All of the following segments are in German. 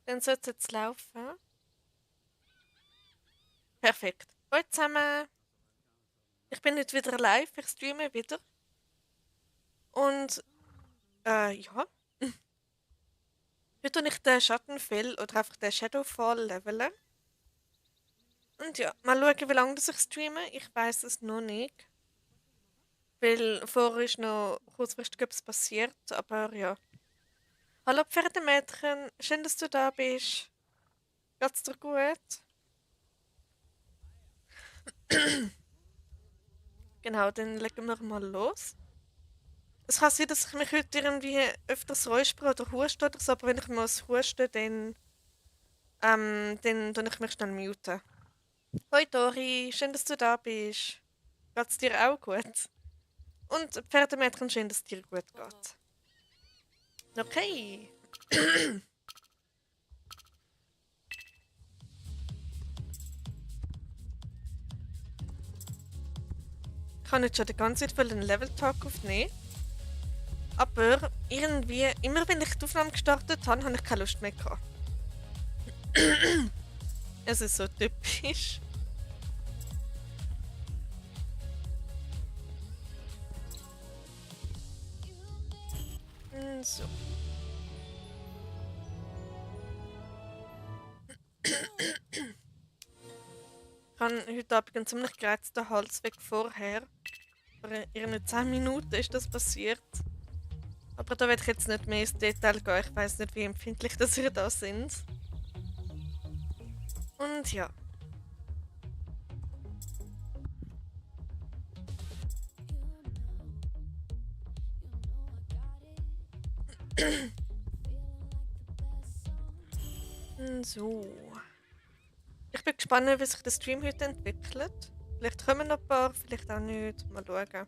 Dann sollte es jetzt laufen. Perfekt. Hallo zusammen. Ich bin heute wieder live. Ich streame wieder. Und ja, heute tue ich den Schattenfell oder einfach den Shadowfall leveln. Und ja, mal schauen, wie lange das ich streame. Ich weiß es noch nicht. Weil vorher ist noch kurzfristig etwas passiert. Aber ja. Hallo Pferdemädchen. Schön, dass du da bist. Geht's dir gut? Genau, dann legen wir mal los. Es kann sein, dass ich mich heute irgendwie öfters räuspere oder huste oder so, aber wenn ich mal huste, dann tue ich mich schnell muten. Hoi Dori, schön, dass du da bist. Geht's dir auch gut? Und Pferdemädchen, schön, dass es dir gut geht. Okay. Ich kann jetzt schon die ganze Zeit einen Level-Talk aufnehmen. Aber irgendwie, immer wenn ich die Aufnahme gestartet habe, habe ich keine Lust mehr gehabt. Es ist so typisch. So. Ich habe heute Abend einen ziemlich gereizten Hals weg vorher. Vor irgendwie 10 Minuten ist das passiert. Aber da werde ich jetzt nicht mehr ins Detail gehen. Ich weiß nicht, wie empfindlich das wir da sind. Und ja. So. Ich bin gespannt, wie sich der Stream heute entwickelt. Vielleicht kommen noch ein paar, vielleicht auch nicht. Mal schauen.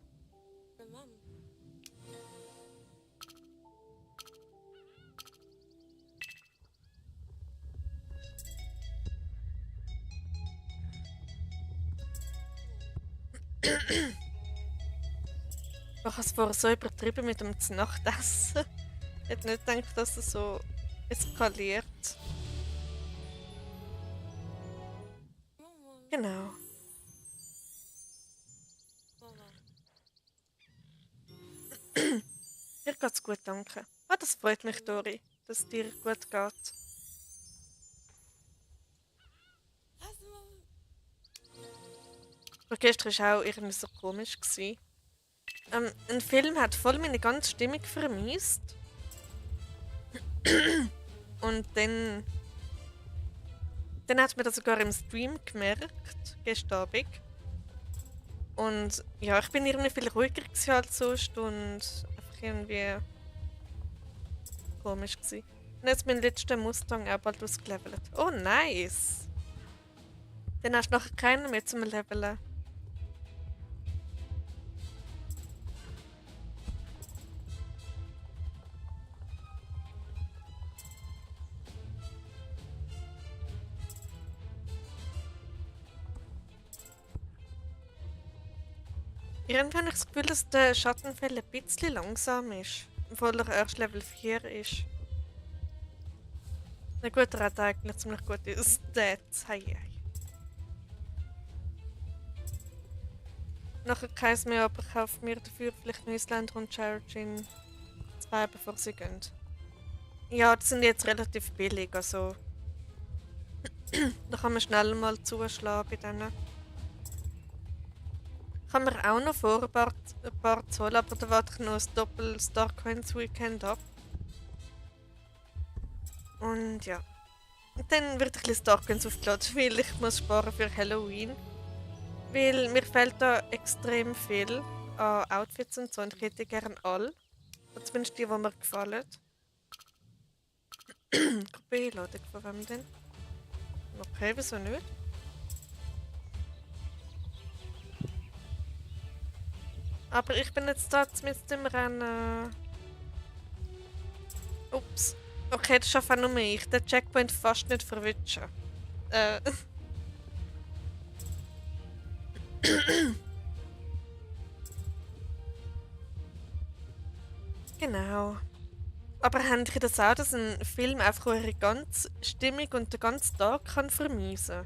Ich habe es vorher so übertrieben mit dem Nachtessen. Ich hätte nicht gedacht, dass es so eskaliert. Genau. Dir geht's gut, danke. Ah, das freut mich, Dori, dass es dir gut geht. Aber gestern war auch irgendwie so komisch. Ein Film hat voll meine ganze Stimmung vermisst. Und dann hat man das sogar im Stream gemerkt, gestern Abend. Und ja, ich bin irgendwie viel ruhiger als sonst und einfach irgendwie komisch gewesen. Und jetzt mein letzter Mustang auch bald ausgelevelt. Oh, nice! Dann hast du nachher keinen mehr zum Leveln. Irgendwie habe ich das Gefühl, dass der Schattenfell ein bisschen langsam ist. Obwohl er erst Level 4 ist. Na gut, er hat eigentlich ziemlich gute Stats. Hei, hei. Nachher keins mehr, aber ich kaufe mir dafür vielleicht Neuseeländer und Chargin 2, bevor sie gehen. Ja, die sind jetzt relativ billig, also da kann man schnell mal zuschlagen bei denen. Kann man auch noch vor ein paar holen, aber da warte ich noch ein Doppel Starcoins Weekend ab. Und ja. Und dann wird ein bisschen Starcoins aufgeladen, weil ich muss sparen für Halloween. Weil mir fehlt da extrem viel an Outfits und so und ich hätte gerne alle. Oder zumindest die mir gefallen. Kopie-Ladung von wem denn? Okay, wieso nicht? Aber ich bin jetzt da mit dem Rennen. Ups. Okay, das schaffe auch nur ich. Den Checkpoint fast nicht verwischen. Äh. Genau. Aber habt ihr das auch, dass ein Film einfach eure ganze Stimmung und den ganzen Tag kann vermiesen?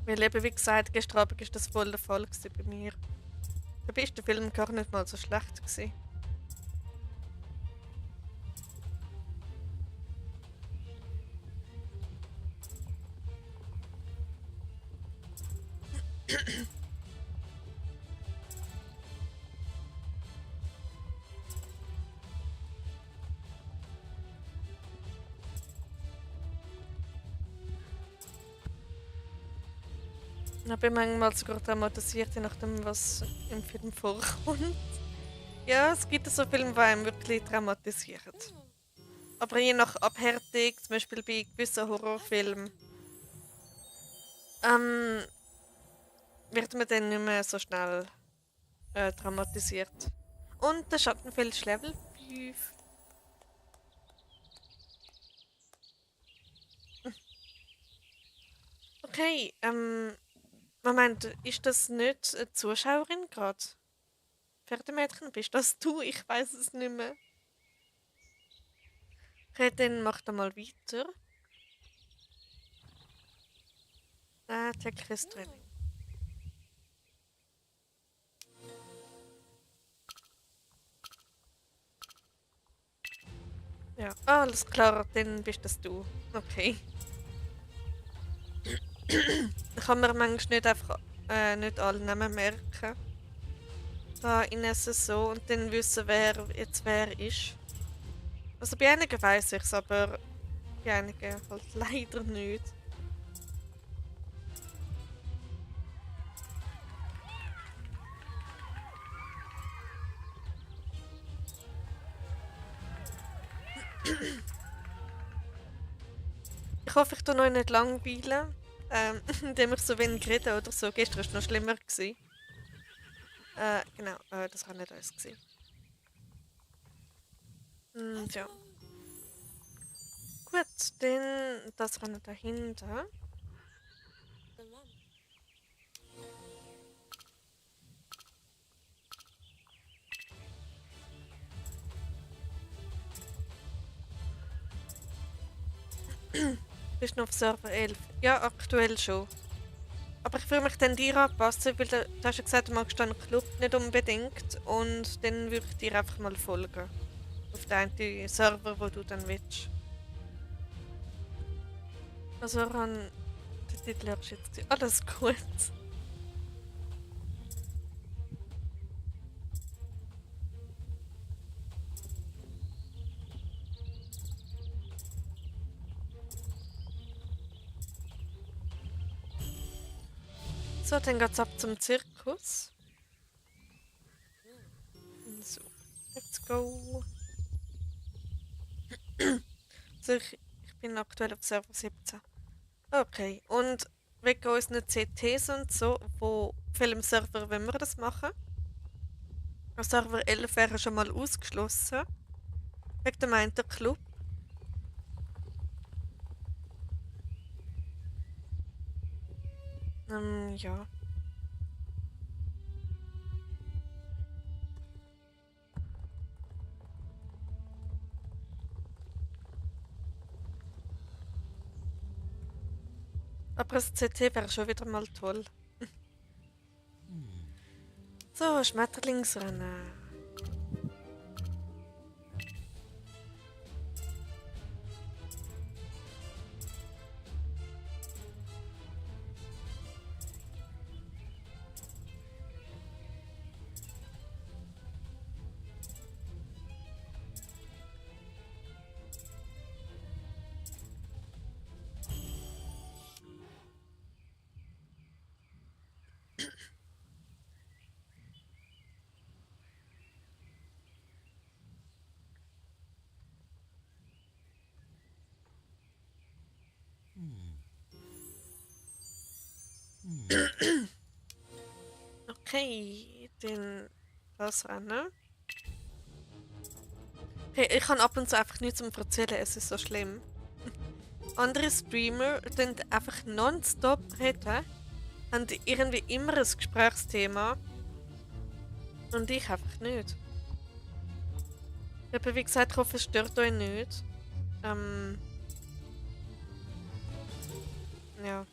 Weil eben, wie gesagt, gestern Abend war das voll der Fall gewesen bei mir. Dabei ist der Film gar nicht mal so schlecht gewesen. Ich bin manchmal sogar traumatisiert, je nachdem, was im Film vorkommt. Ja, es gibt so Filme, die einen wirklich traumatisieren. Aber je nach Abhärtung, zum Beispiel bei gewissen Horrorfilmen, ähm, wird man dann nicht mehr so schnell traumatisiert. Und der Schattenfeld ist Level 5. Okay, Moment, ist das nicht eine Zuschauerin gerade? Pferdemädchen, bist das du? Ich weiß es nicht mehr. Okay, dann mach da mal weiter. Tägliches Training. Ja, alles klar, dann bist das du. Okay. Kann man manchmal nicht einfach nicht alle Namen merken. Da in einer Saison und dann wissen, wer jetzt wer ist. Also bei einigen weiß ich es, aber bei einigen halt leider nicht. Ich hoffe, ich tue euch nicht langweilen, indem ich so wenig rede oder so. Gestern war es noch schlimmer. Gewesen. Genau, das war nicht alles. Gewesen. Ja. Gut, dann das Rennen dahinter. Bist du noch auf Server 11? Ja, aktuell schon. Aber ich würde mich dann dir anpassen, weil du hast ja gesagt, du magst den Club nicht unbedingt. Und dann würde ich dir einfach mal folgen. Auf den einen Server, wo du dann willst. Also Ran, den Titel hast du jetzt gesehen. Alles gut. So, dann geht's ab zum Zirkus. So, let's go. So, ich bin aktuell auf Server 17. Okay, und wegen unseren CTs und so, wo auf welchem Server wollen wir das machen? Auf Server 11 wäre schon mal ausgeschlossen. Wegen dem einen Club. Ja. Aber das CT wäre schon wieder mal toll. So, Schmetterlingsrennen. Okay, dann das Rennen. Hey, ich kann ab und zu einfach nichts zum Erzählen, es ist so schlimm. Andere Streamer tun einfach nonstop reden, haben irgendwie immer ein Gesprächsthema und ich einfach nicht. Aber wie gesagt, ich hoffe, es stört euch nicht. Ähm, ja.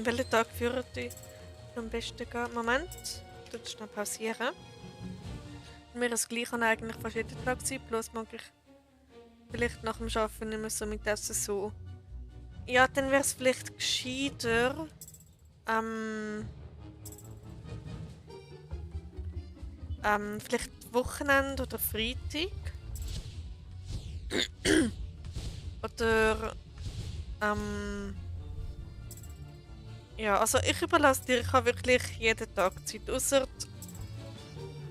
Welchen Tag führt ihr am besten gehen? Moment, du schnell pausieren. Mir das Gleiche kann eigentlich fast jeden Tag sein, bloß mag ich vielleicht nach dem Arbeiten nicht mehr so mit Essen so. Ja, dann wäre es vielleicht gescheiter, vielleicht Wochenende oder Freitag. Oder, ja, also ich überlasse dir, ich habe wirklich jeden Tag Zeit. Ausser,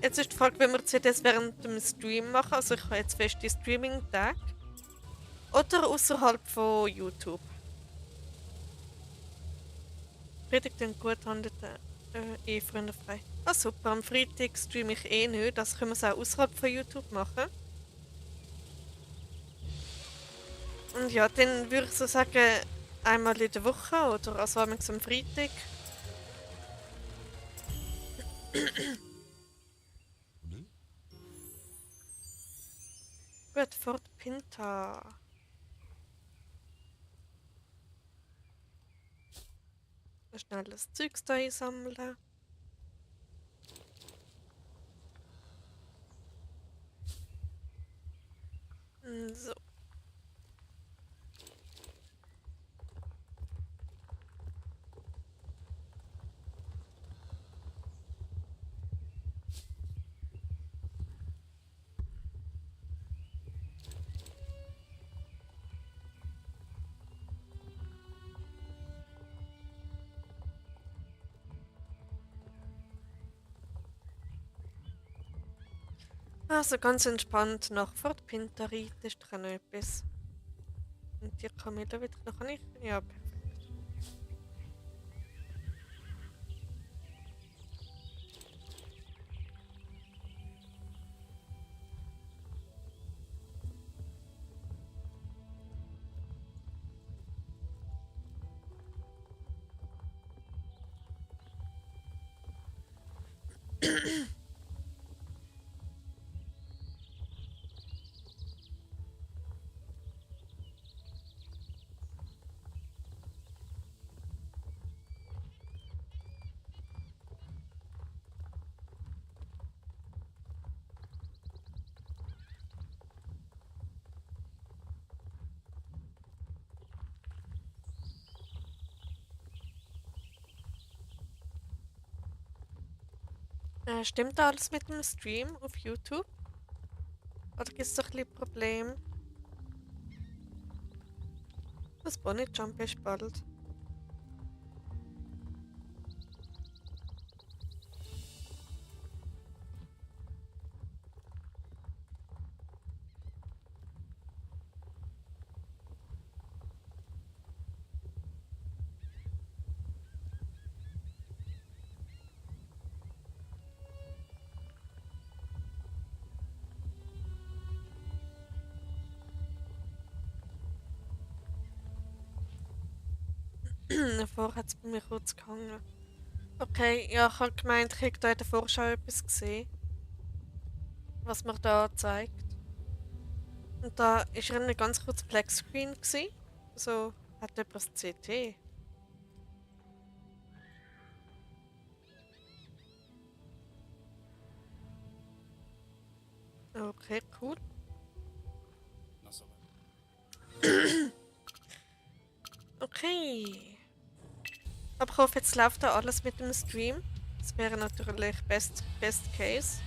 jetzt ist die Frage, wenn wir das während dem Stream machen, also ich habe jetzt feste Streaming-Tage. Oder außerhalb von YouTube. Freitag dann gut handelt Freunde frei. Ah super, am Freitag streame ich eh nicht, das können wir es auch außerhalb von YouTube machen. Und ja, dann würde ich so sagen, einmal in der Woche oder also am Freitag. Gut, Fort Pinta. Schnell das Zeugs da einsammeln. So. Also ganz entspannt nach Fort Pinta reiten ist doch auch noch etwas. Und die Kamele wieder noch nicht. Ja, perfekt. Stimmt da alles mit dem Stream auf YouTube? Oder gibt es doch ein bisschen Problem? Das Bonnie Jump ist bald. Davor hat es bei mir kurz gehangen. Okay, ja, ich habe gemeint, ich hätte da in der Vorschau etwas gesehen, was mir da zeigt. Und da ist ein ganz kurz Black Screen gsi. So hat jemand das CT. Okay, cool. Okay. Aber ich hoffe, jetzt läuft da alles mit dem Stream. Das wäre natürlich Best Case.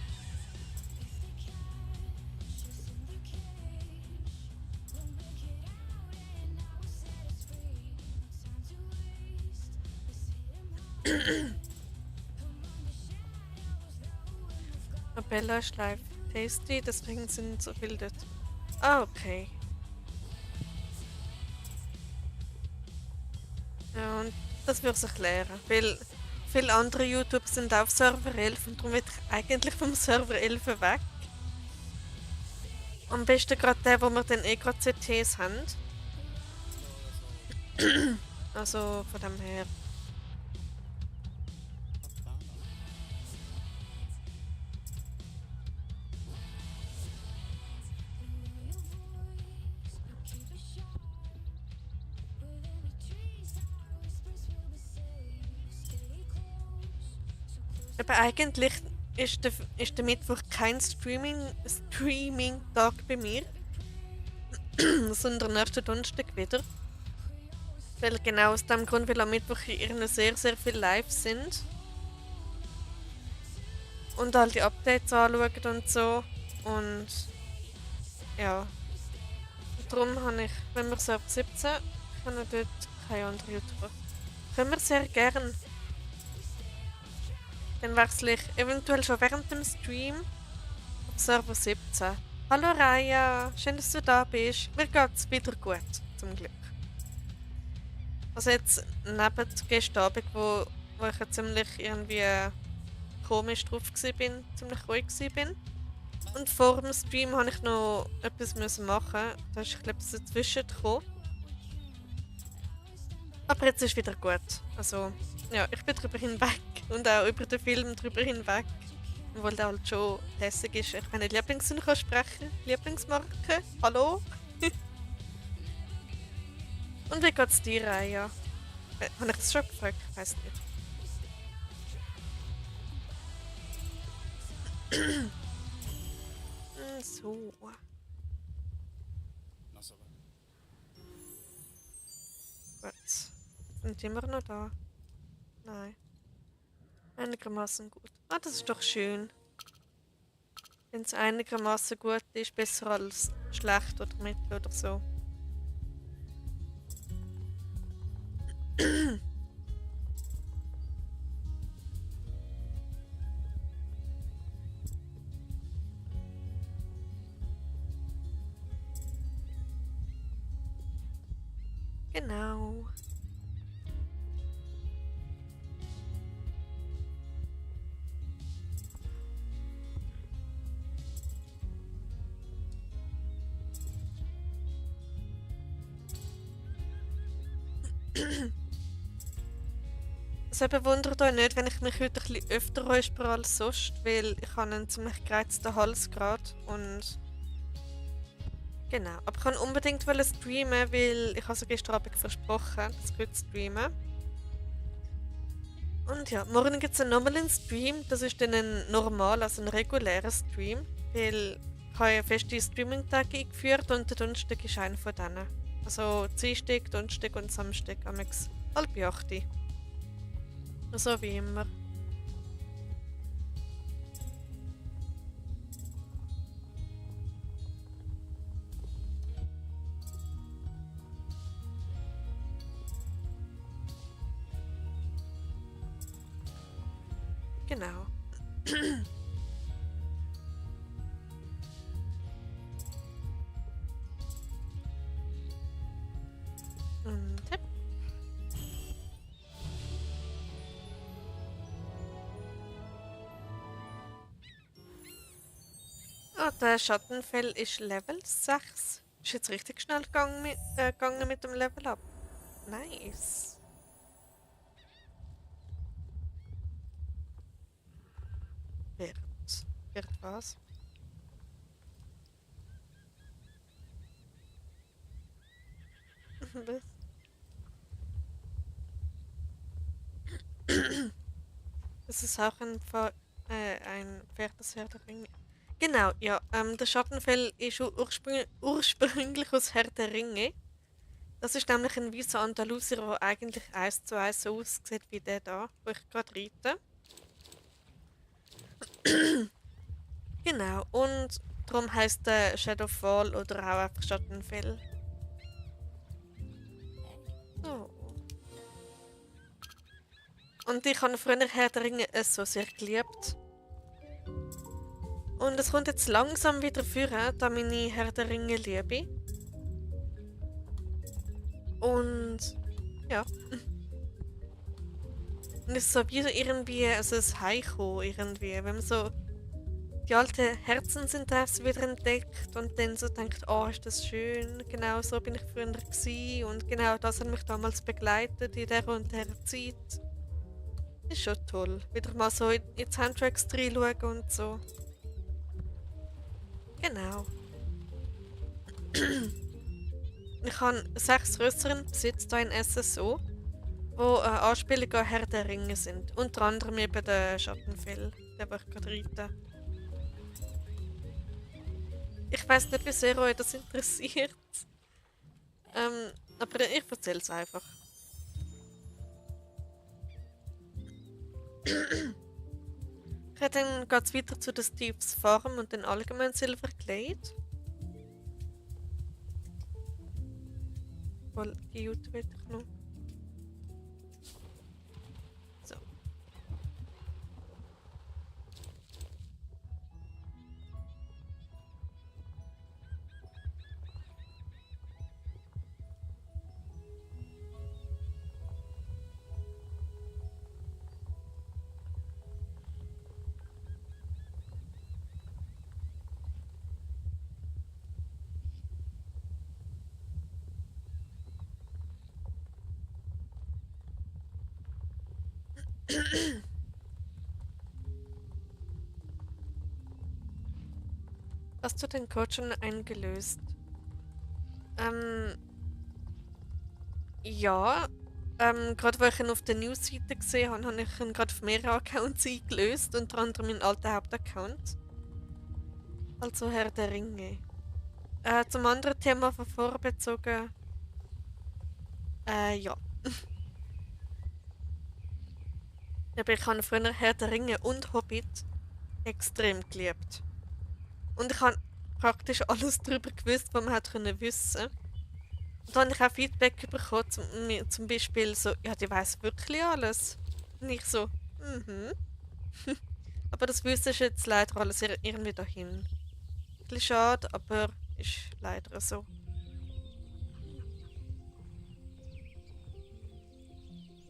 Bella ist live tasty, deswegen sind so viele dort. Ah, okay. Ja, und das würde sich klären, weil viele andere YouTuber sind auf Server 11 und darum will ich eigentlich vom Server 11 weg. Am besten gerade der, wo wir dann eh gerade CTs haben. Also von dem her. Aber eigentlich ist der Mittwoch kein Streaming-Tag bei mir, sondern erst der Donnerstag wieder. Weil genau aus dem Grund, weil am Mittwoch irgendwie sehr, sehr viele Lives sind. Und all die Updates anschauen und so. Und ja. Darum habe ich, wenn wir so ab 17, können dort keine anderen YouTuber. Können wir sehr gern. Dann wechsle ich eventuell schon während dem Stream auf Server 17. Hallo Raya, schön, dass du da bist. Mir geht's wieder gut, zum Glück. Also jetzt neben gestern Abend, wo ich ja ziemlich irgendwie komisch drauf war, ziemlich ruhig war. Und vor dem Stream musste ich noch etwas machen. Da ist, ich glaube, so dazwischen gekommen. Aber jetzt ist wieder gut. Also, ja, ich bin drüber hinweg. Und auch über den Film drüber hinweg. Obwohl der halt schon lässig ist. Ich meine Lieblingssynchro-Sprecher, Lieblingsmarke, hallo? Und wie geht's dir, Raya? Habe ich das schon gefragt? Ich weiß nicht. So. Gut. Sind die immer noch da? Nein. Einigermaßen gut. Ah, das ist doch schön. Wenn es einigermaßen gut ist, besser als schlecht oder mittel oder so. Genau. Also bewundert euch nicht, wenn ich mich heute ein bisschen öfter räuspere als sonst, weil ich habe einen ziemlich gereizten Hals gerade und genau. Aber ich kann unbedingt streamen, weil ich habe gestern Abend versprochen, dass ich heute streamen. Und ja, morgen gibt es einen normalen Stream, das ist dann ein normal, also ein regulärer Stream, weil ich habe ja feste Streaming-Tage eingeführt und der Donnerstag ist einer von denen. Also Dienstag, Donnerstag und Samstag, am 7:30. So wie immer. Genau. Und ja. Ah, der Schattenfell ist Level 6. Ist jetzt richtig schnell gegangen mit dem Level Up. Nice. Wird. Wird was? Was? Das ist auch ein Pferd des Herr der Ringe. Genau, ja. Der Schattenfell ist ursprünglich aus Herr der Ringe. Das ist nämlich ein weißer Andalusier, der eigentlich 1:1 so aussieht wie der da, wo ich gerade reite. Genau, und darum heißt der Shadowfall oder auch einfach Schattenfell. So. Und ich habe früher Herr der Ringe so sehr geliebt. Und es kommt jetzt langsam wieder führen, da meine Herr der Ringe liebe. Und ja. Und es ist so wie so irgendwie, also ein Heimkommen irgendwie, wenn man so die alten Herzen sind da so wieder entdeckt und dann so denkt, oh, ist das schön, genau so bin ich früher gewesen und genau das hat mich damals begleitet in der und der Zeit. Ist schon toll, wieder mal so in die Soundtracks reinschauen und so. Genau. Ich habe 6 Rössern besitzt hier in SSO, wo Anspielungen an Herr der Ringe sind. Unter anderem eben der Schattenfell, der wo ich gerade reite. Ich weiß nicht, wie sehr euch das interessiert. Aber ich erzähle es einfach. Okay, dann geht es weiter zu den Steves Farm und den allgemeinen Silverglade. Weil die Jute will ich noch. So. Hast du den Code schon eingelöst? Ähm, ja. Gerade weil ich ihn auf der News-Seite gesehen habe, habe ich ihn gerade auf mehrere Accounts eingelöst, unter anderem meinen alten Hauptaccount. Also Herr der Ringe. Zum anderen Thema von vorbezogen. Ja. Aber ich habe früher Herr der Ringe und Hobbit extrem geliebt. Und ich habe praktisch alles darüber gewusst, was man hat können wissen. Und dann habe ich auch Feedback bekommen, zum Beispiel so, ja, die weiß wirklich alles. Und ich so, mhm. Aber das Wissen ist jetzt leider alles irgendwie dahin. Ein bisschen schade, aber ist leider so.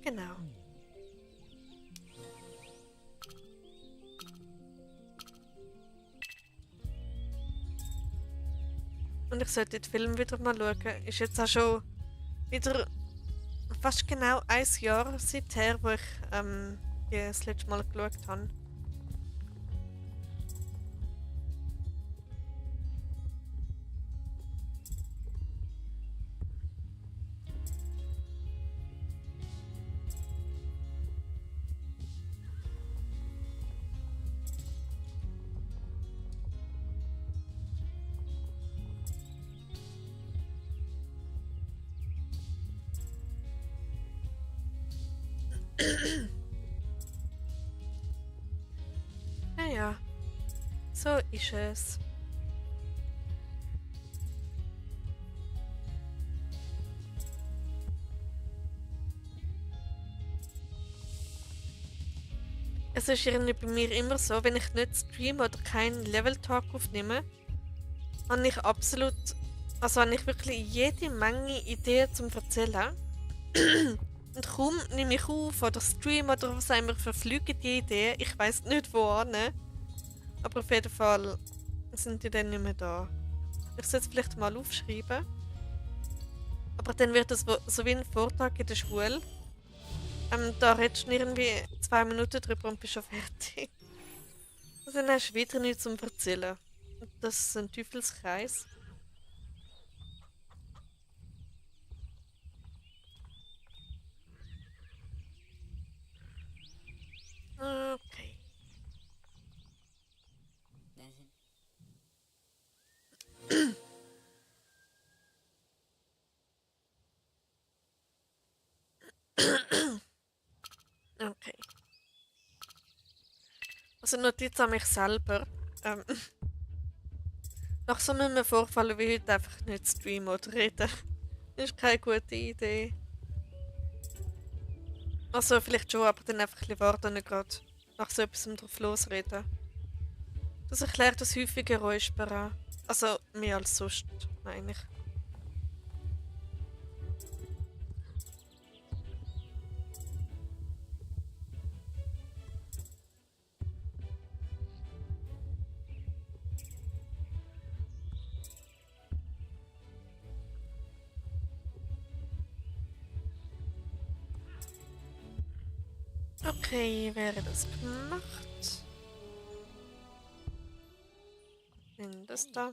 Genau. Und ich sollte den Film wieder mal schauen. Ist jetzt auch schon wieder fast genau 1 Jahr seither, wo ich die das letzte Mal geschaut habe. Naja, so ist es. Es ist irgendwie bei mir immer so, wenn ich nicht streame oder keinen Level Talk aufnehme, habe ich absolut, also habe ich wirklich jede Menge Ideen zum Erzählen. Und kaum nehme ich auf oder stream oder was auch immer, verfliegen die Ideen. Ich weiß nicht wohin. Aber auf jeden Fall sind die dann nicht mehr da. Ich sollte es vielleicht mal aufschreiben. Aber dann wird es so wie ein Vortrag in der Schule. Da redest du irgendwie 2 Minuten drüber und bist schon fertig. Und dann hast du wieder nichts zum Erzählen. Und das ist ein Teufelskreis. Okay. Okay. Also Notiz an mich selber. Ähm, nach so einem Vorfall wie heute einfach nicht streamen oder reden. Das ist keine gute Idee. Also vielleicht schon, aber dann einfach ein bisschen warten und nicht gerade nach so etwas drauf losreden. Das erklärt das häufige Räuspern. Also mehr als sonst, meine ich. Okay, wäre das gemacht. Nimm das da.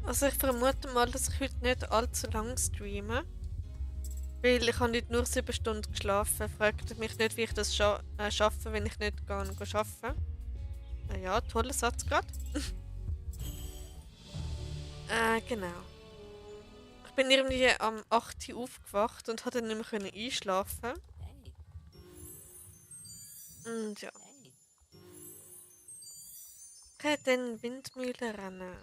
Also ich vermute mal, dass ich heute nicht allzu lang streame. Weil ich habe nicht nur 7 Stunden geschlafen. Fragt mich nicht, wie ich das schaffe, wenn ich nicht gehe arbeiten. Ja, toller Satz gerade. Genau. Ich bin irgendwie am 8 Uhr aufgewacht und konnte dann nicht mehr einschlafen. Und ja. Okay, dann Windmühle rennen.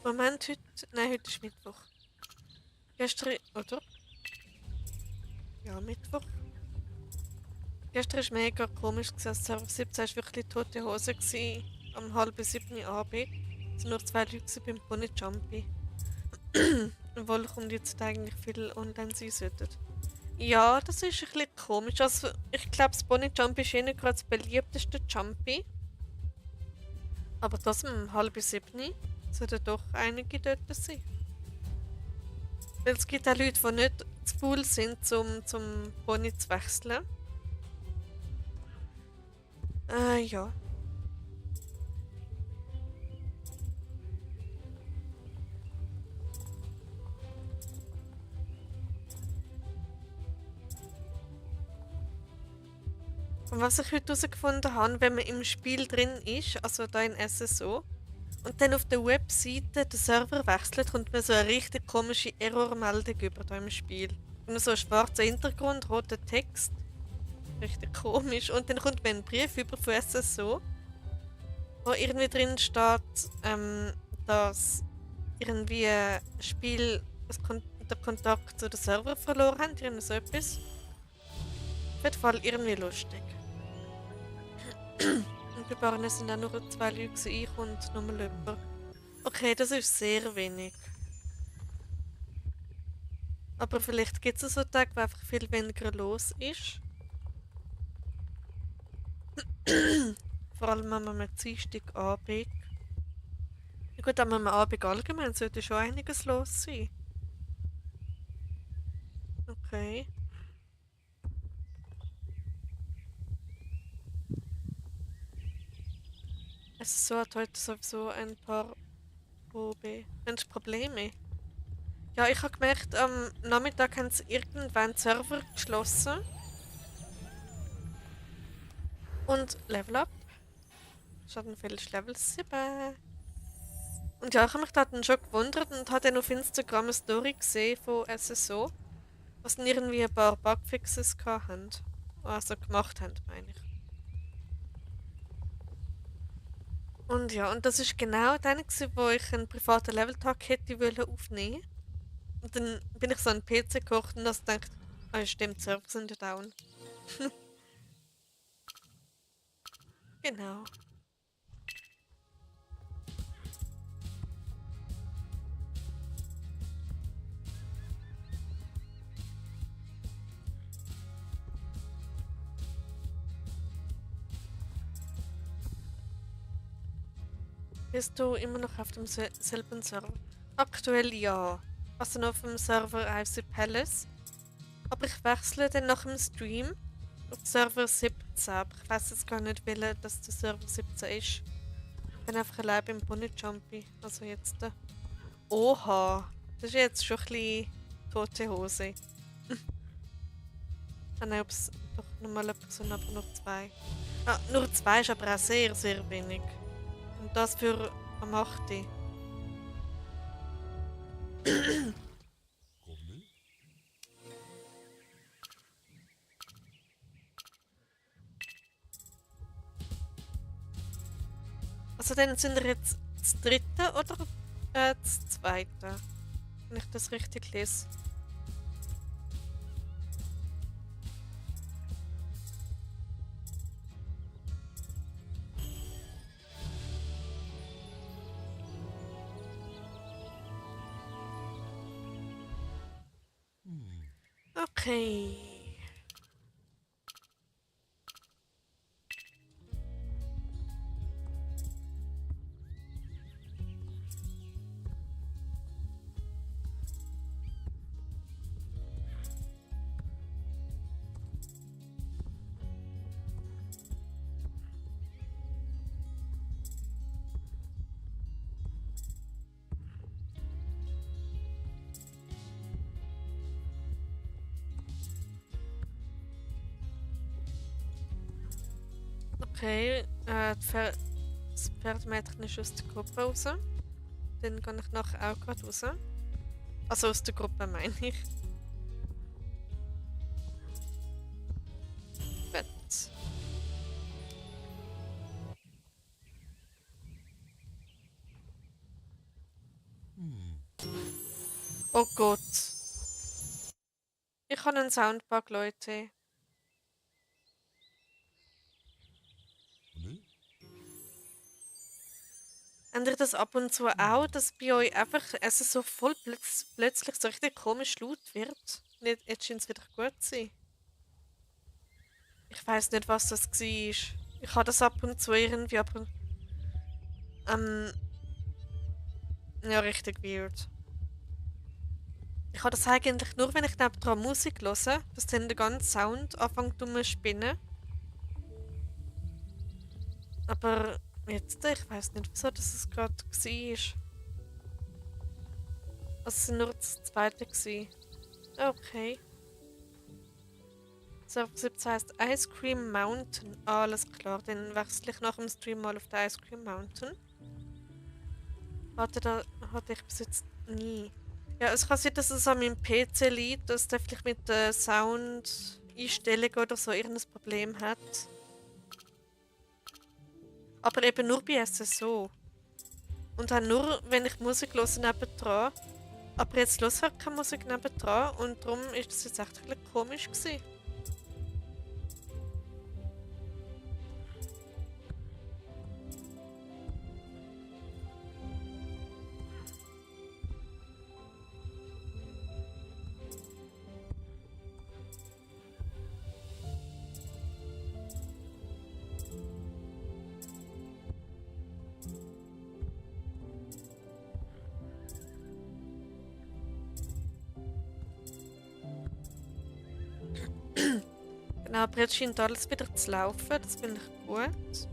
Moment, heute. Nein, heute ist Mittwoch. Gestern. Oder? Ja, Mittwoch. Gestern war mega komisch. Server 17 war wirklich tote Hose. Am halb 7 Uhr Abend. Es waren nur 2 Leute beim Pony Jumpy. Obwohl ich um die Zeit eigentlich viel online sein sollte. Ja, das ist ein bisschen komisch. Also, ich glaube, das Pony Jumpy ist eh nicht gerade das beliebteste Jumpy. Aber trotzdem um halb 7 sollten doch einige dort sein. Weil es gibt auch Leute, die nicht zu faul sind, zum Pony zu wechseln. Ja. Und was ich heute herausgefunden habe, wenn man im Spiel drin ist, also da in SSO, und dann auf der Webseite den Server wechselt, kommt man so eine richtig komische Errormeldung über da im Spiel. Und so ein schwarzer Hintergrund, roter Text. Richtig komisch. Und dann kommt mir ein Brief über von SSO, wo irgendwie drin steht, dass irgendwie ein Spiel den Kontakt zu den Server verloren haben, irgendwie so etwas. Auf jeden Fall irgendwie lustig. Und bei Barne sind auch nur 2 Leute, ich und nochmal jemand. Okay, das ist sehr wenig. Aber vielleicht gibt es so Tage, wo einfach viel weniger los ist. Vor allem am Dienstagabend. Ja gut, am Abend allgemein sollte schon einiges los sein. Okay. SSO hat heute sowieso ein paar Probleme. Ja, ich habe gemerkt, am Nachmittag haben sie irgendwann die Server geschlossen. Und Level Up. Schadenfeld ist Level 7. Und ja, ich habe mich da dann schon gewundert und habe dann auf Instagram eine Story gesehen von SSO, was dann irgendwie ein paar Bugfixes hatten. Also gemacht haben, meine ich. Und ja, und das ist genau dann, wo ich einen privaten Leveltag hätte aufnehmen wollen. Und dann bin ich so an den PC gekocht und das gedacht, ah ja, stimmt, die Server sind ja down. Genau. Bist du immer noch auf dem selben Server? Aktuell ja. Also noch auf dem Server IC Palace. Aber ich wechsle dann nach dem Stream auf Server 17. Aber ich weiß jetzt gar nicht, welcher das der Server 17 ist. Ich bin einfach allein beim Bunny Jumpy. Also jetzt. Oha! Das ist jetzt schon ein bisschen tote Hose. Ah nein, ob's doch nochmal eine Person, aber nur 2. Ah, nur 2 ist aber auch sehr, sehr wenig. Und das für am 8. Also dann sind wir jetzt das dritte oder das zweite? Wenn ich das richtig lese. Okay. Okay, das Pferdemädchen ist aus der Gruppe raus. Dann gehe ich nachher auch gerade raus. Also aus der Gruppe meine ich. Gut. Oh Gott. Ich habe einen Soundbug, Leute. Ändert das ab und zu auch, dass bei euch einfach es so voll plötzlich so richtig komisch laut wird? Nicht, jetzt scheint es wieder gut zu sein. Ich weiß nicht, was das war. Ich habe das ab und zu irgendwie, aber ähm, ja, richtig weird. Ich habe das eigentlich nur, wenn ich nebendran Musik höre, dass dann der ganze Sound anfängt zu spinnen. Aber jetzt, ich weiß nicht, wieso das gerade war. Also, es sind nur das zweite gewesen. Okay. So, das heisst Ice Cream Mountain. Ah, alles klar, dann wechsle ich nach dem Stream mal auf den Ice Cream Mountain. Warte, da hatte ich bis jetzt nie. Ja, es kann sein, dass es an meinem PC liegt, dass der vielleicht mit der Sound-Einstellung oder so irgendein Problem hat. Aber eben nur bei SSO. Und dann nur, wenn ich Musik höre nebendran. Aber jetzt höre ich halt keine Musik nebendran und darum ist das jetzt echt ein bisschen komisch gewesen. Genau, aber jetzt scheint alles wieder zu laufen, das finde ich gut.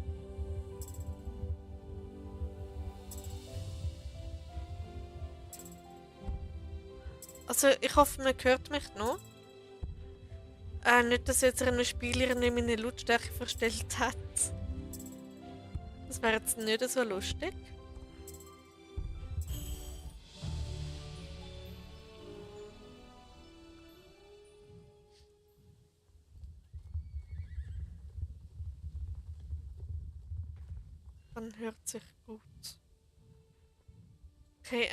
Also ich hoffe, man hört mich noch. Nicht, dass jetzt eine Spielerin meine Lautstärke verstellt hat. Das wäre jetzt nicht so lustig. Man hört sich gut. Okay,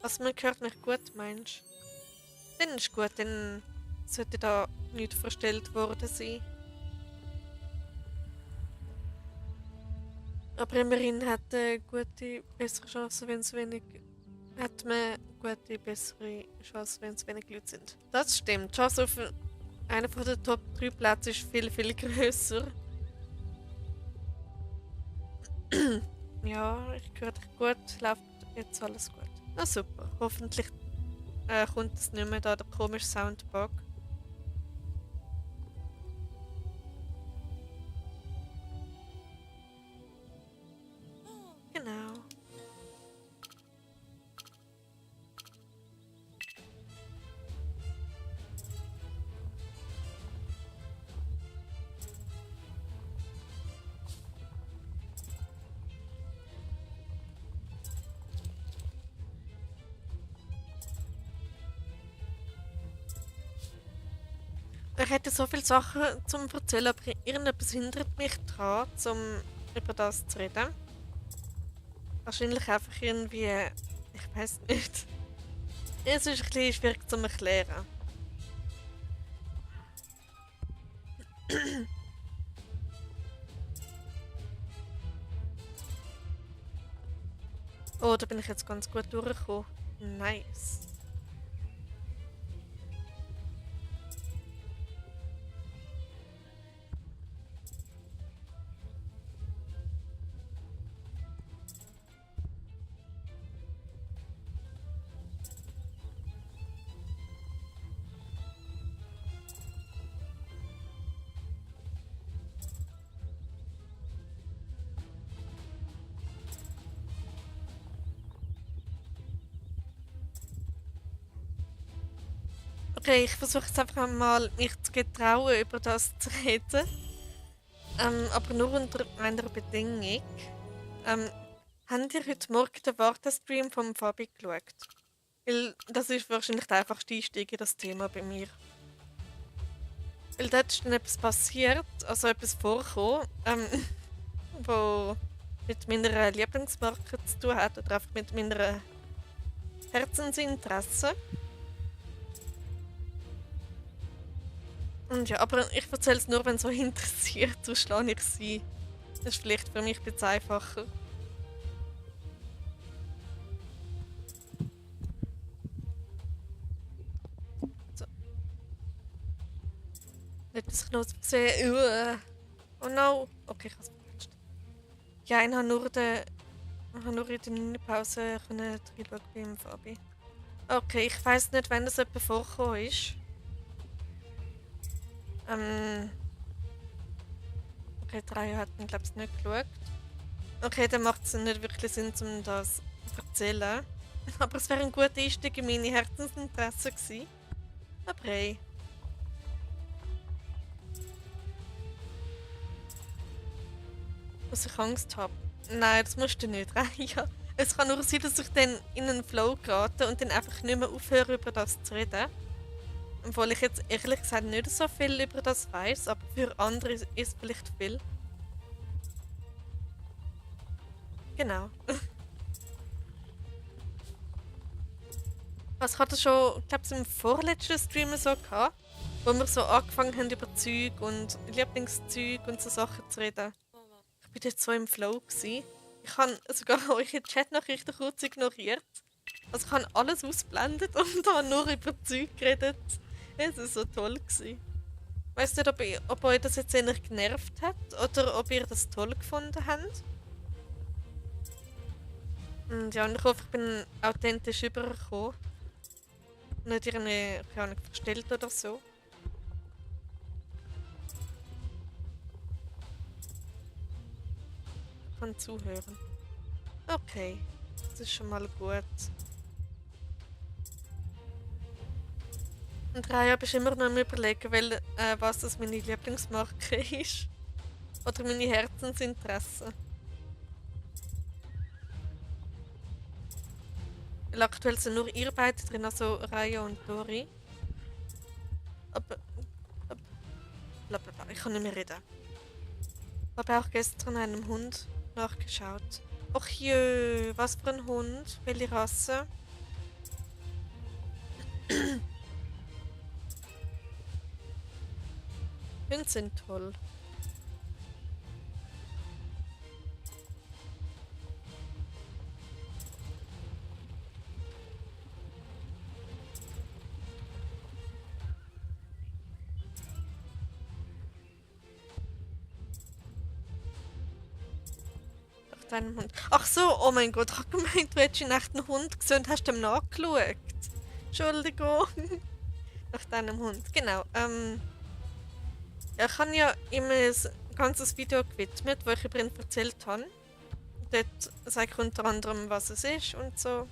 also man hört mich gut, meinst du? Dann ist gut, dann sollte da nichts verstellt worden sein. Aber immerhin hat bessere Chancen, wenn es wenig. Hat man bessere Chancen, wenn es wenig Leute sind. Das stimmt. Die Chance auf einen von den Top 3 Plätzen ist viel, viel grösser. Ja, ich höre dich gut. Läuft jetzt alles gut. Na super. Hoffentlich kommt es nicht mehr da, der komische Soundbug. Genau. Ich hätte so viele Sachen zum erzählen, aber irgendetwas hindert mich daran, über das zu reden. Wahrscheinlich einfach irgendwie, ich weiß nicht. Es ist ein bisschen schwierig zu erklären. Oh, da bin ich jetzt ganz gut durchgekommen. Nice. Okay, ich versuche jetzt einfach mal, mich zu getrauen, über das zu reden. Aber nur unter einer Bedingung. Ähm, Habt ihr heute Morgen den Wartestream vom Fabi geschaut? Weil das ist wahrscheinlich der einfachste Einstieg in das Thema bei mir. Weil dort ist dann etwas passiert, also etwas vorgekommen, wo mit meiner Lieblingsmarke zu tun hat oder einfach mit meiner Herzensinteresse. Und ja, aber ich erzähle es nur, wenn es so interessiert, so schlage ich sie. Das ist vielleicht für mich ein bisschen einfacher. So, nicht, dass ich noch sehe. Oh no. Okay, ich habe es verpatcht. Ja, ich habe nur in der Minipause reinschauen beim Fabi. Okay, ich weiß nicht, wann das etwa vorgekommen ist. Ähm, okay, drei hatten, glaube ich, nicht geschaut. Okay, dann macht es nicht wirklich Sinn, um das zu erzählen. Aber es wäre ein guter Einstieg in meine Herzensinteresse gewesen. Aber hey. Was ich Angst habe. Nein, das musst du nicht rein. Ja. Es kann nur sein, dass ich dann in einen Flow gerate und dann einfach nicht mehr aufhöre, über das zu reden. Obwohl ich jetzt ehrlich gesagt nicht so viel über das weiß, aber für andere ist es vielleicht viel. Genau. Also ich hatte schon, ich glaube, im vorletzten Stream so gehabt, wo wir so angefangen haben über Zeug und Lieblingszeug und so Sachen zu reden. Ich bin jetzt so im Flow gewesen. Ich habe sogar eure Chatnachrichten kurz ignoriert. Also ich habe alles ausblendet und habe nur über Zeug geredet. Es war so toll gewesen. Ich weiss nicht, ob euch das jetzt eher genervt hat oder ob ihr das toll gefunden habt. Und ja, und ich hoffe, ich bin authentisch übergekommen. Nicht irgendwie, keine Ahnung, verstellt oder so. Ich kann zuhören. Okay, das ist schon mal gut. Und Raya bist immer noch am überlegen, was das meine Lieblingsmarke ist. Oder meine Herzensinteressen. Weil aktuell sind nur ihr beide drin, also Raya und Dori. Aber blablabla, ich kann nicht mehr reden. Ich habe auch gestern einem Hund nachgeschaut. Och jö, was für ein Hund? Welche Rasse? Hunde sind toll. Nach deinem Hund. Ach so, oh mein Gott, ich habe gemeint, du hättest in echt einen Hund gesehen und hast dem nachgeschaut. Entschuldigung. Nach deinem Hund. Genau. Ja, ich habe ja immer ein ganzes Video gewidmet, wo ich über ihn erzählt habe. Dort sage ich unter anderem, was es ist und so.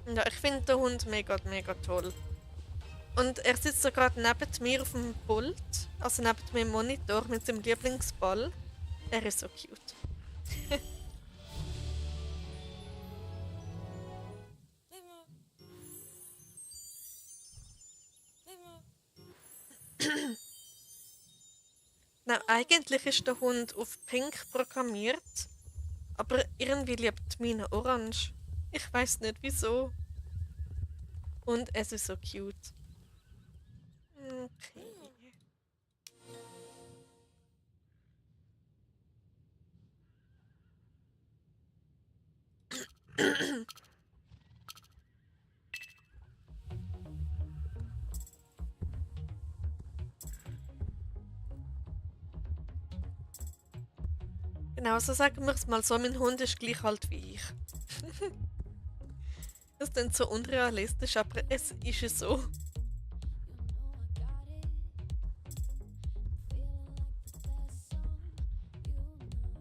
Und ja, ich finde den Hund mega, mega toll. Und er sitzt so gerade neben mir auf dem Pult, also neben meinem Monitor mit seinem Lieblingsball. Er ist so cute. Nein, eigentlich ist der Hund auf Pink programmiert, aber irgendwie liebt meine Orange. Ich weiß nicht wieso. Und es ist so cute. Okay. Genau, so sagen wir es mal so, mein Hund ist gleich alt wie ich. Das ist dann so unrealistisch, aber es ist es so.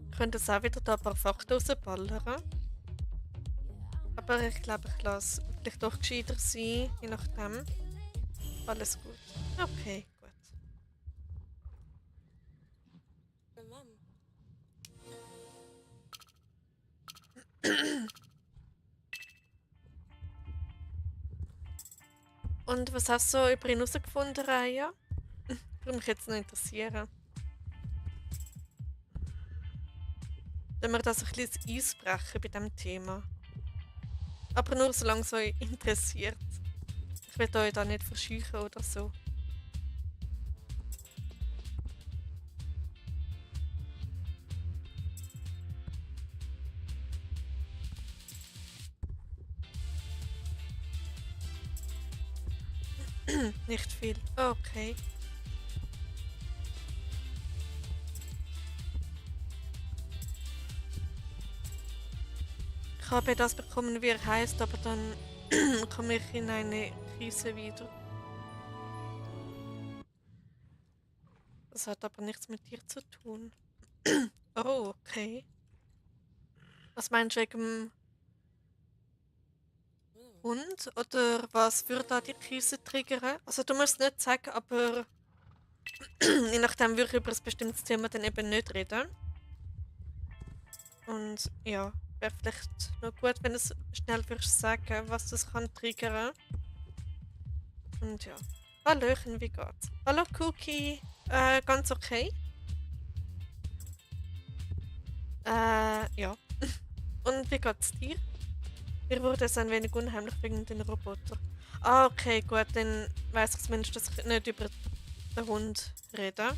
Ich könnte jetzt auch wieder da ein paar Fakten rausballern. Aber ich glaube, ich lasse vielleicht doch gescheiter sein, je nachdem. Alles gut. Okay, gut. Und was hast du so über ihn herausgefunden, Raya? Würde mich jetzt noch interessieren. Wenn wir das ein bisschen Eis brechen bei diesem Thema. Aber nur solange es euch interessiert. Ich will euch da nicht verscheuchen oder so. Nicht viel. Okay. Ich habe das bekommen, wie er heißt, aber dann komme ich in eine Krise wieder. Das hat aber nichts mit dir zu tun. Oh, okay. Was meinst du wegen dem Hund? Oder was würde da die Krise triggern? Also du musst nicht sagen, aber je nachdem würde ich über ein bestimmtes Thema dann eben nicht reden. Und ja, wäre vielleicht noch gut, wenn du es schnell würdest sagen, was das kann triggern. Und ja. Hallöchen, wie geht's? Hallo Cookie. Ganz okay? Ja. Und wie geht's dir? Mir wurde es ein wenig unheimlich wegen den Roboter. Ah, okay, gut, dann weiss ich zumindest, dass ich nicht über den Hund rede.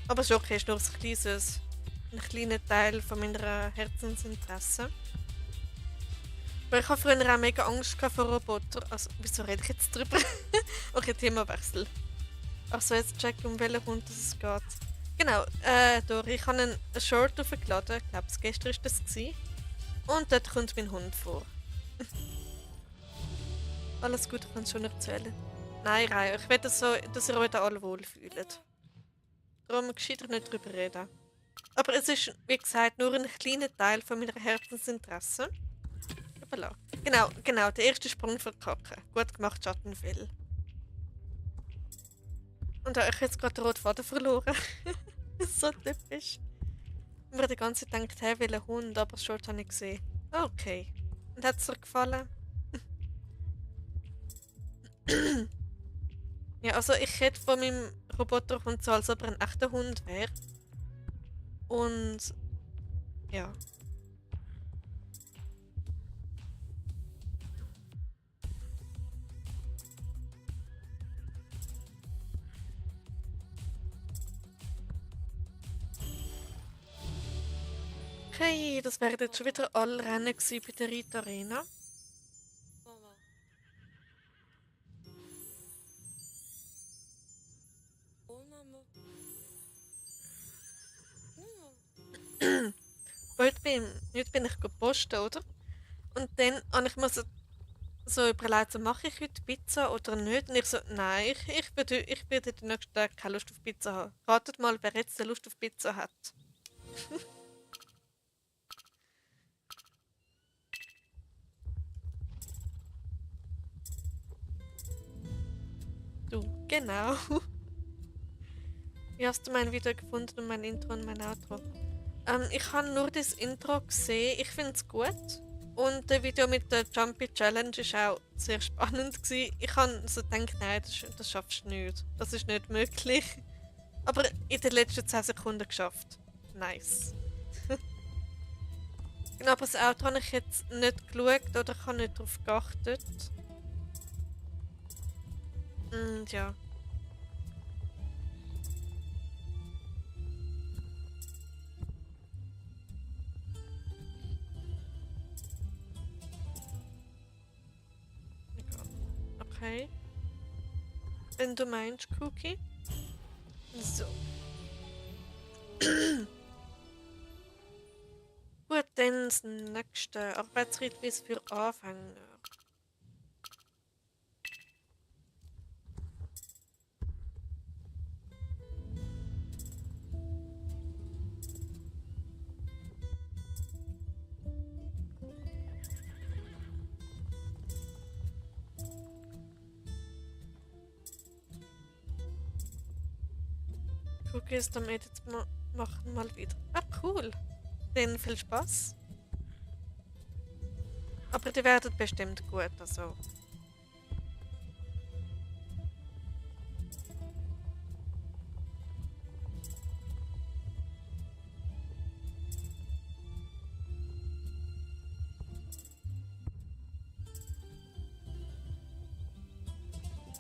Aber es ist okay, es ist nur ein kleiner Teil von meiner Herzensinteresse. Weil ich habe früher auch mega Angst vor Robotern. Also, wieso rede ich jetzt drüber? Okay, Themawechsel. Achso, jetzt check um welchen Hund es geht. Genau, Dori, ich habe einen Short aufgeladen. Ich glaube, gestern war das. Und dort kommt mein Hund vor. Alles gut, ich kann es schon erzählen. Nein, Raya, ich will so, dass ihr euch da alle wohlfühlt. Darum gescheiter nicht drüber reden. Aber es ist, wie gesagt, nur ein kleiner Teil von meiner Herzensinteresse. Voilà. Genau, der erste Sprung verkacken. Gut gemacht, Schattenfell. Und ich habe jetzt gerade den roten Faden verloren. Das ist so typisch. Ich habe die ganze Zeit gedacht, hey, welcher Hund, aber das Short habe ich gesehen. Okay. Und hat es dir gefallen? Ja, also ich hätte von meinem Roboterhund so, als ob er ein echter Hund wäre. Und ja. Okay, das wären jetzt schon wieder alle Rennen gewesen bei der Rita Arena. Heute bin ich gepostet, oder? Und dann habe ich mir so überlegt, so, mache ich heute Pizza oder nicht? Und ich so, nein, ich werde den nächsten Tag keine Lust auf Pizza haben. Ratet mal, wer jetzt Lust auf Pizza hat. Du, genau. Wie hast du mein Video gefunden und mein Intro und mein Outro? Ich habe nur das Intro gesehen. Ich finde es gut. Und das Video mit der Jumpy Challenge war auch sehr spannend gewesen. Ich habe so gedacht, nein, das schaffst du nicht. Das ist nicht möglich. Aber in den letzten 10 Sekunden geschafft. Nice. Genau, aber das Auto habe ich jetzt nicht geschaut oder ich habe nicht darauf geachtet. Und ja. Egal. Okay. Wenn du meinst, Cookie. So. Gut, dann das nächste. Arbeitsrichtlinie für Anfänger. Cookie ist am Edit machen mal wieder. Ah, cool. Dann viel Spaß. Aber die werden bestimmt gut, also.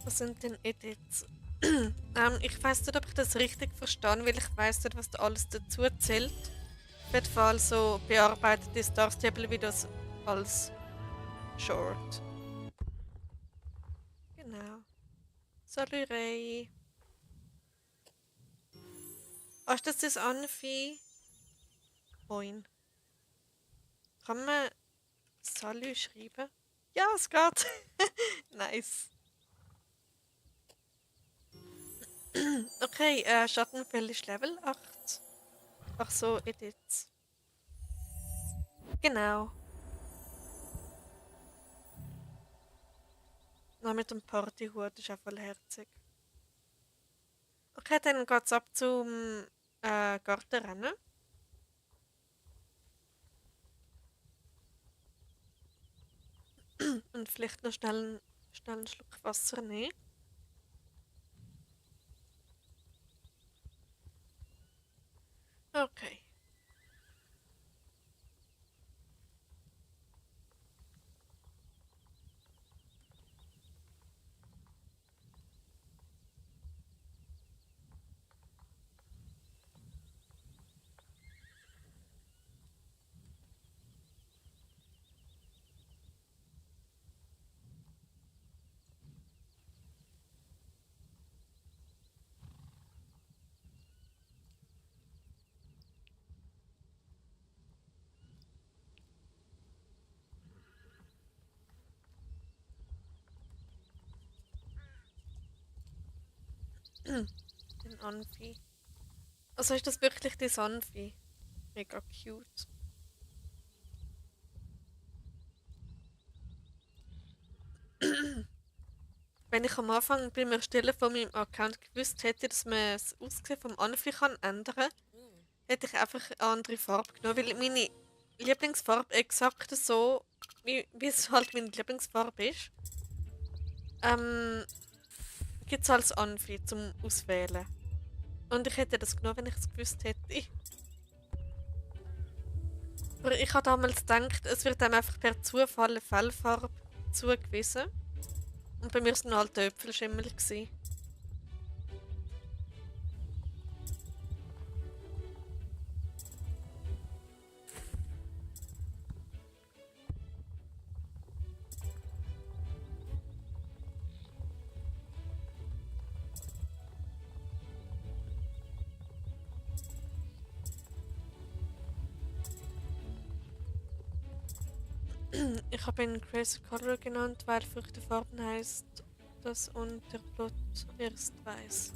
Was sind denn Edits? Ich weiß nicht, ob ich das richtig verstehe, weil ich weiß nicht, was da alles dazu zählt. Auf jeden Fall so bearbeitete Star Stable Videos als Short. Genau. Salut Ray. Ist das Anfi? Moin. Kann man Salut schreiben? Ja, es geht. Nice. Okay, Schattenfell ist Level 8. Ach so, Edits. Genau. Noch mit dem Partyhut ist auch voll herzig. Okay, dann geht's ab zum Gartenrennen. Und vielleicht noch schnell einen Schluck Wasser nehmen. Okay. Den Anfi. Also ist das wirklich das Anfi? Mega cute. Wenn ich am Anfang beim Erstellen von meinem Account gewusst hätte, dass man das Aussehen vom Anfi kann ändern, hätte ich einfach eine andere Farbe genommen, weil meine Lieblingsfarbe exakt so, wie es halt meine Lieblingsfarbe ist, ähm, gibt es als Anfi zum Auswählen. Und ich hätte das genommen, wenn ich es gewusst hätte. Aber ich habe damals gedacht, es wird einem einfach per Zufall eine Fellfarbe zugewiesen. Und bei mir war es ein alter Äpfelschimmel. Gewesen. Ich habe ihn Crazy Color genannt, weil Früchtefarben heißt, dass unter Blut erst weiß.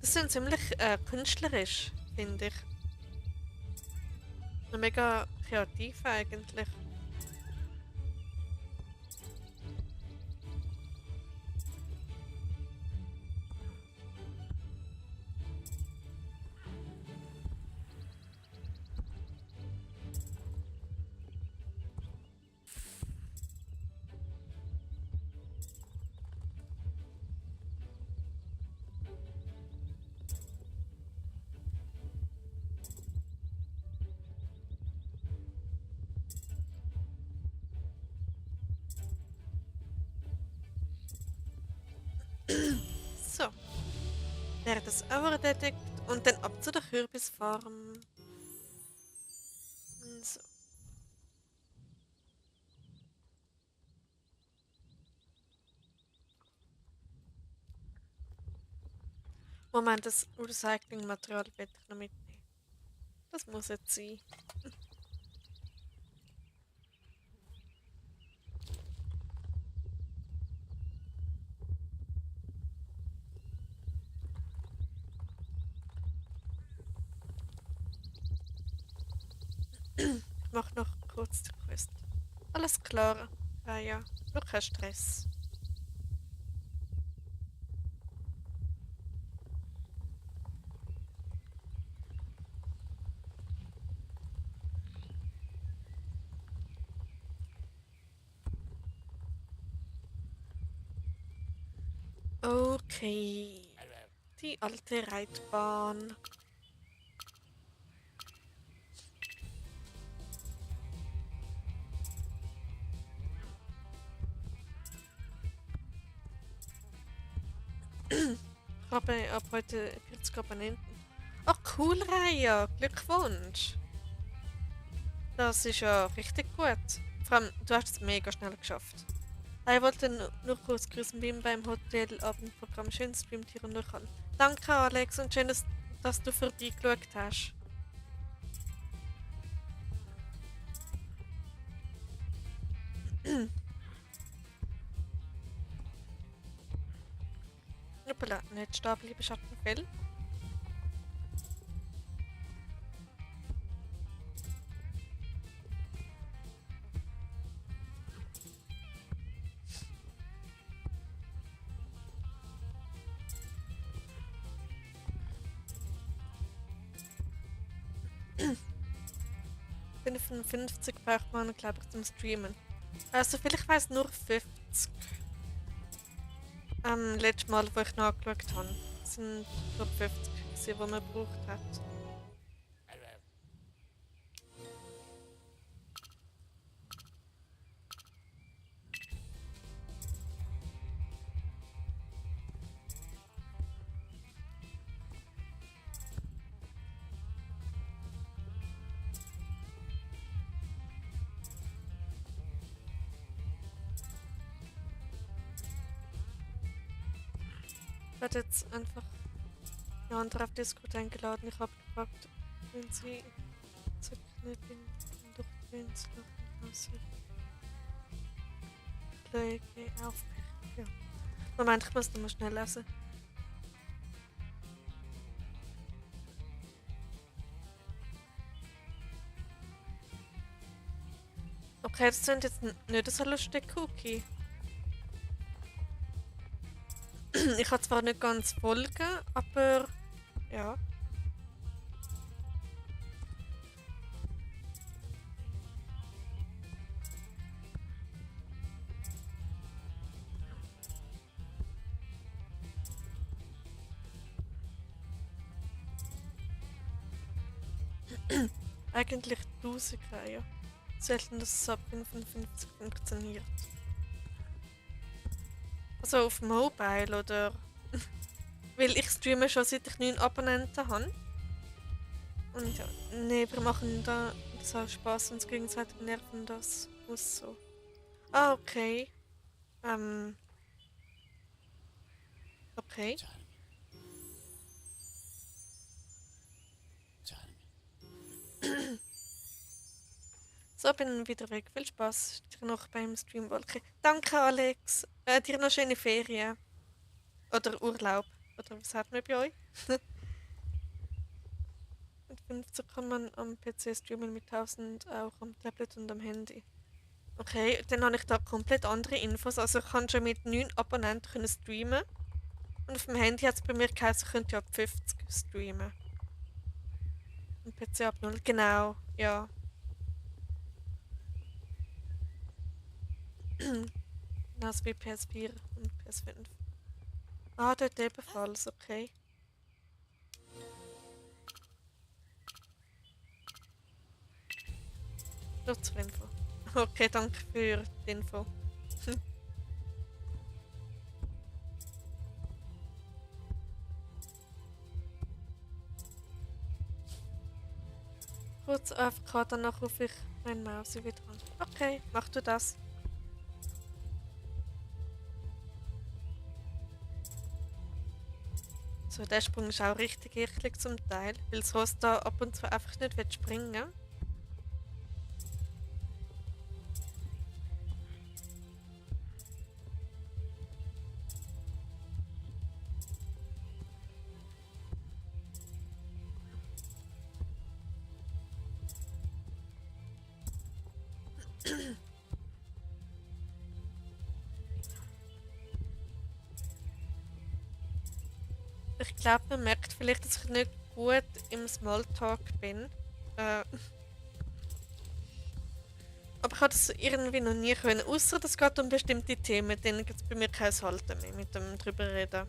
Das sind ziemlich künstlerisch, finde ich. Mega kreativ eigentlich. So, wäre das auch erledigt. Und dann ab zu der Kürbisfarm. So. Moment, das Recyclingmaterial will ich noch mitnehmen. Das muss jetzt sein. Ich mache noch kurz die Quest. Alles klar. Ah ja, nur kein Stress. Okay. Die alte Reitbahn. Ich habe ab heute 40 Abonnenten. Ach cool, Raya. Glückwunsch. Das ist ja richtig gut. Vor allem, du hast es mega schnell geschafft. Ich wollte nur kurz grüßen, bin beim Hotelabendprogramm. Schön streamt hier und durch an. Danke, Alex, und schön, dass du vorbeigeschaut hast. Hoppala, nicht stehen bleiben, Schattenfell. Bin 55 braucht man, glaube ich, zum Streamen. Also vielleicht weiß nur 50. Letztes Mal, wo ich nachgeschaut habe, sind nur 50 gewesen, die man gebraucht hat. Ich werde jetzt einfach die andere auf Discord eingeladen. Ich habe gefragt, wenn sie nicht durch die Wind lassen. Pflege aufbrechen. Ja. Moment, ich muss nochmal schnell lesen. Okay, das sind jetzt nicht so lustige Cookie. Ich kann zwar nicht ganz folgen, aber ja. Eigentlich 1000 Reihen. Selten, dass es ab 55 funktioniert. Also auf Mobile oder. Weil ich streame schon seit ich 9 Abonnenten habe. Und ja, nee, wir machen da das auch Spaß uns gegenseitig nerven, das muss so. Ah, okay. Okay. So, bin wieder weg. Viel Spaß dir noch beim Streamwolke. Danke, Alex. Dir noch schöne Ferien. Oder Urlaub. Oder was hat man bei euch? Mit 50 kann man am PC streamen, mit 1000 auch am Tablet und am Handy. Okay, dann habe ich da komplett andere Infos. Also ich kann schon mit 9 Abonnenten können streamen. Und auf dem Handy hat es bei mir geheißen, ich könnte ab 50 streamen. Am PC ab 0. Genau, ja. Genauso wie PS4 und PS5. Ah, dort ebenfalls, okay. Nur zur Info. Okay, danke für die Info. kurz AFK, danach rufe ich mein Mausi wieder an. Okay, mach du das. So, der Sprung ist auch richtig eklig zum Teil, weil das Ross da ab und zu einfach nicht springen will. Ich glaube, man merkt vielleicht, dass ich nicht gut im Smalltalk bin. Aber ich habe das irgendwie noch nie können. Außer es geht um bestimmte Themen, denen gibt es bei mir kein Halten mehr mit dem drüber reden.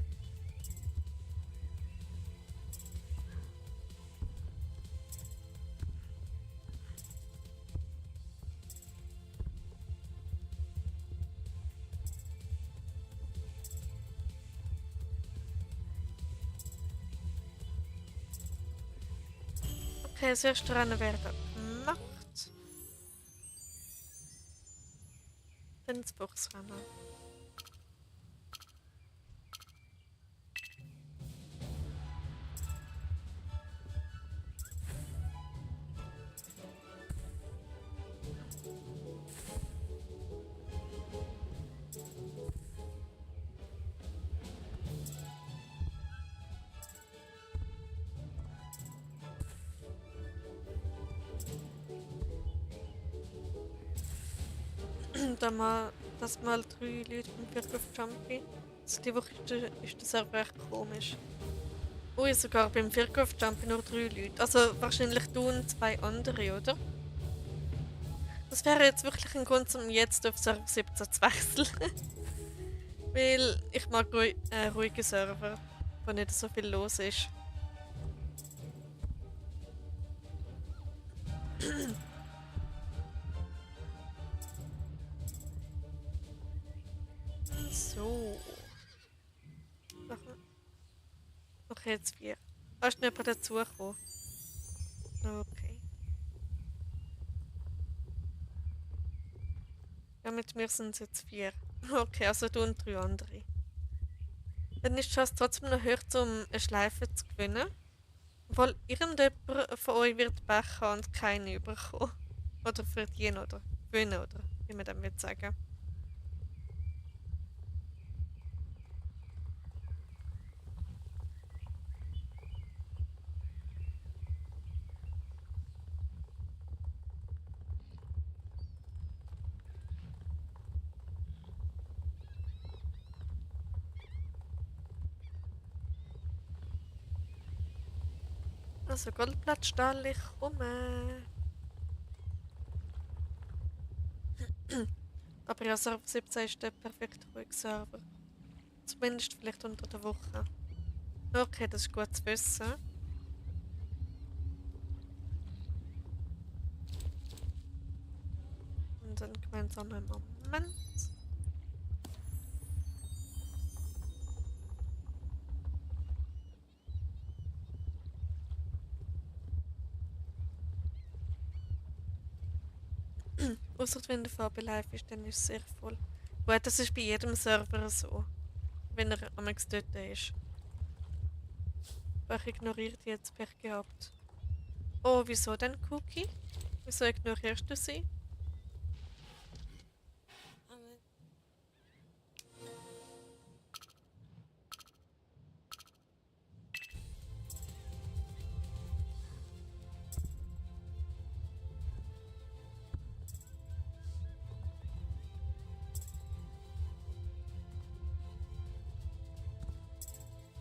Okay, das erste Rennen werden gemacht. Dann das Boxrennen. Da mal, dass mal 3 Leute im Virk auf Jumpy. Also die Woche ist der Server echt komisch. Ui, sogar beim Virk auf Jumpy nur 3 Leute. Also wahrscheinlich du und 2 andere, oder? Das wäre jetzt wirklich ein Grund, um jetzt auf Server 17 zu wechseln. Weil ich mag ruhige Server, wo nicht so viel los ist. So. Okay, jetzt 4. Hast du jemand dazugekommen? Okay. Ja, mit mir sind es jetzt 4. Okay, also du und 3 andere. Dann ist die Chance trotzdem noch höher, um eine Schleife zu gewinnen. Obwohl irgendjemand von euch wird Pech haben und keine bekommen. Oder verdienen oder gewinnen, oder wie man dem will sagen. Also Goldblattstall, ich komme. Aber ja, Server 17 ist der perfekt ruhige Server. Zumindest vielleicht unter der Woche. Okay, das ist gut zu wissen. Und dann gemeinsamen Moment. Außer wenn der Fabi live ist, dann ist es sehr voll. Gut, das ist bei jedem Server so. Wenn er am dort ist. Aber ich ignoriere die jetzt Pech gehabt. Oh, wieso denn, Cookie? Wieso ignorierst du sie?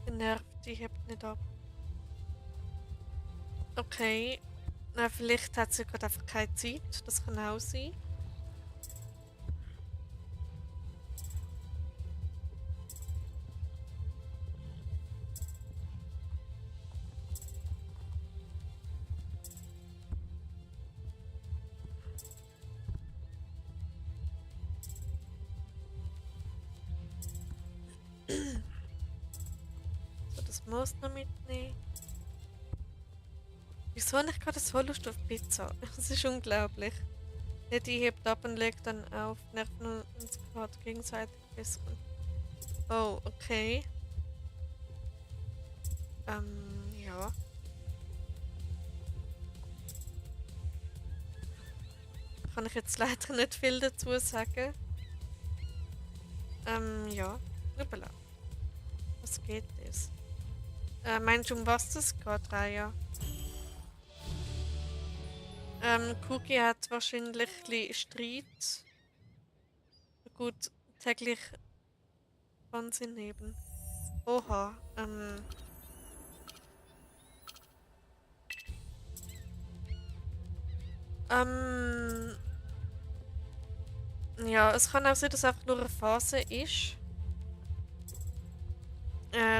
Genervt, die hebt nicht ab. Okay. Na, vielleicht hat sie gerade einfach keine Zeit. Das kann auch sein. So, das muss noch mitnehmen. wieso habe ich gerade so Lust auf Pizza? Das ist unglaublich. Ja, die hebt ab und legt dann auf, nerven uns gerade gegenseitig ein bisschen. Oh, okay. Ja. Kann ich jetzt leider nicht viel dazu sagen. Ja. Hoppala. Was geht das? Meinst du, um was das geht, Raya? Cookie hat wahrscheinlich ein bisschen Streit. Gut, täglich Wahnsinn neben. Oha, ähm, ja, es kann auch sein, dass es einfach nur eine Phase ist.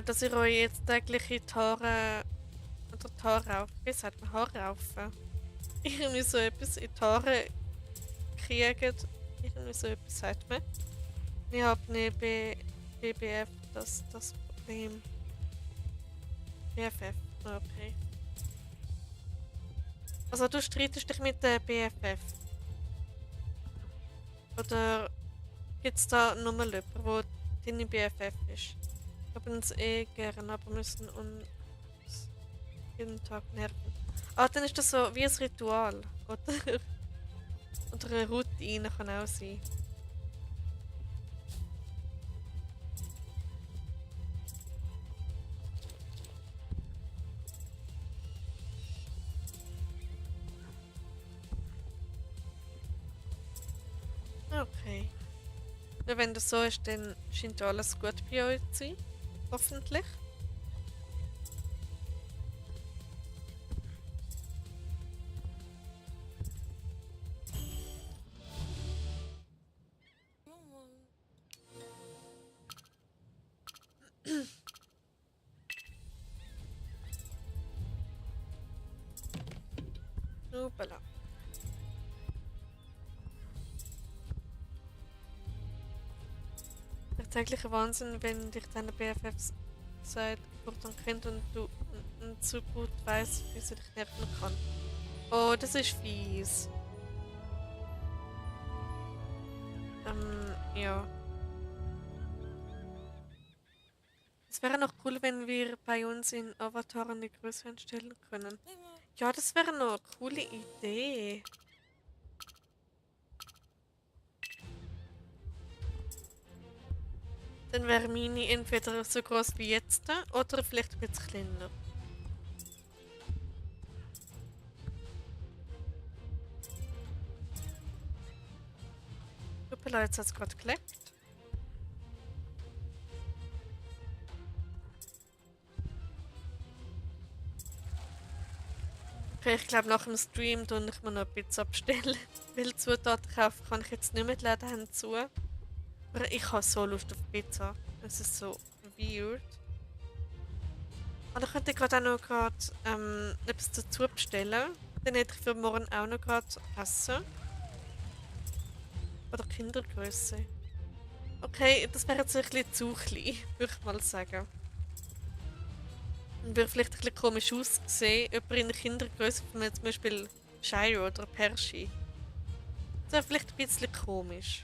Dass ihr euch jetzt täglich in die Haare, oder die Haare auf, wie sagt man, Haare raufen? Irgendwie so etwas in die Haare kriegt. Irgendwie so etwas sagt man. Ich habe eine BBF das Problem. BFF, okay. Also du streitest dich mit der BFF? Oder gibt es da nur jemanden, der deine BFF ist? Ich habe uns eh gern, aber müssen uns jeden Tag nerven. Ah, dann ist das so wie ein Ritual, oder? Oder eine Routine kann auch sein. Okay. Ja, wenn das so ist, dann scheint ja alles gut bei euch zu sein. Hoffentlich. Hoppala. Der tägliche Wahnsinn, wenn dich deine BFF seit Geburt an kennt und du und so gut weißt, wie sie dich nerven kann. Oh, das ist fies. Ja. Es wäre noch cool, wenn wir bei uns in Avatar eine Größe einstellen können. Ja, das wäre noch eine coole Idee. Dann wäre meine entweder so groß wie jetzt oder vielleicht ein bisschen kleiner. Hoppala, jetzt hat es gerade geleckt. Okay, ich glaube nach dem Stream tue ich mir noch eine Pizza bestellen. Weil Zutaten kaufen kann ich jetzt nicht mehr, die Läden haben zu. Aber ich habe so Lust auf Pizza. Es ist so weird. Und ich könnte gerade auch noch etwas dazu bestellen. Dann hätte ich für morgen auch noch gerade Essen. Oder Kindergröße. Okay, das wäre jetzt ein bisschen zu klein, würde ich mal sagen. Und würde vielleicht ein bisschen komisch aussehen, jemand in der Kindergröße, wenn man zum Beispiel Shiro oder Pershi. Das wäre vielleicht ein bisschen komisch.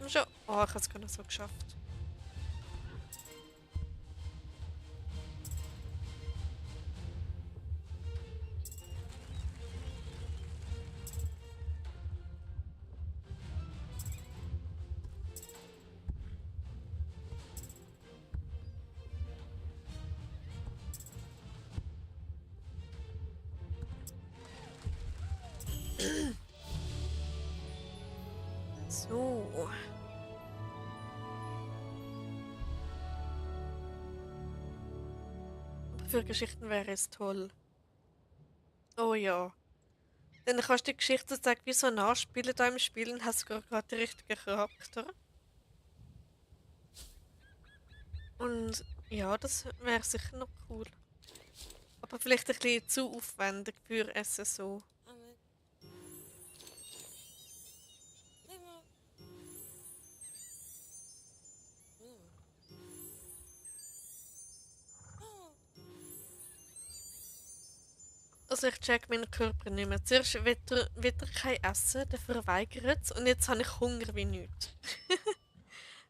Und schon. Oh, ich habe es gar nicht so geschafft. So. Aber für Geschichten wäre es toll. Oh ja. Dann kannst du die Geschichte sozusagen wie so nachspielen da im Spiel und hast sogar gerade den richtigen Charakter. Und ja, das wäre sicher noch cool. Aber vielleicht ein bisschen zu aufwendig für SSO. Also ich check meinen Körper nicht mehr. Zuerst will er kein Essen, dann verweigert es und jetzt habe ich Hunger wie nichts.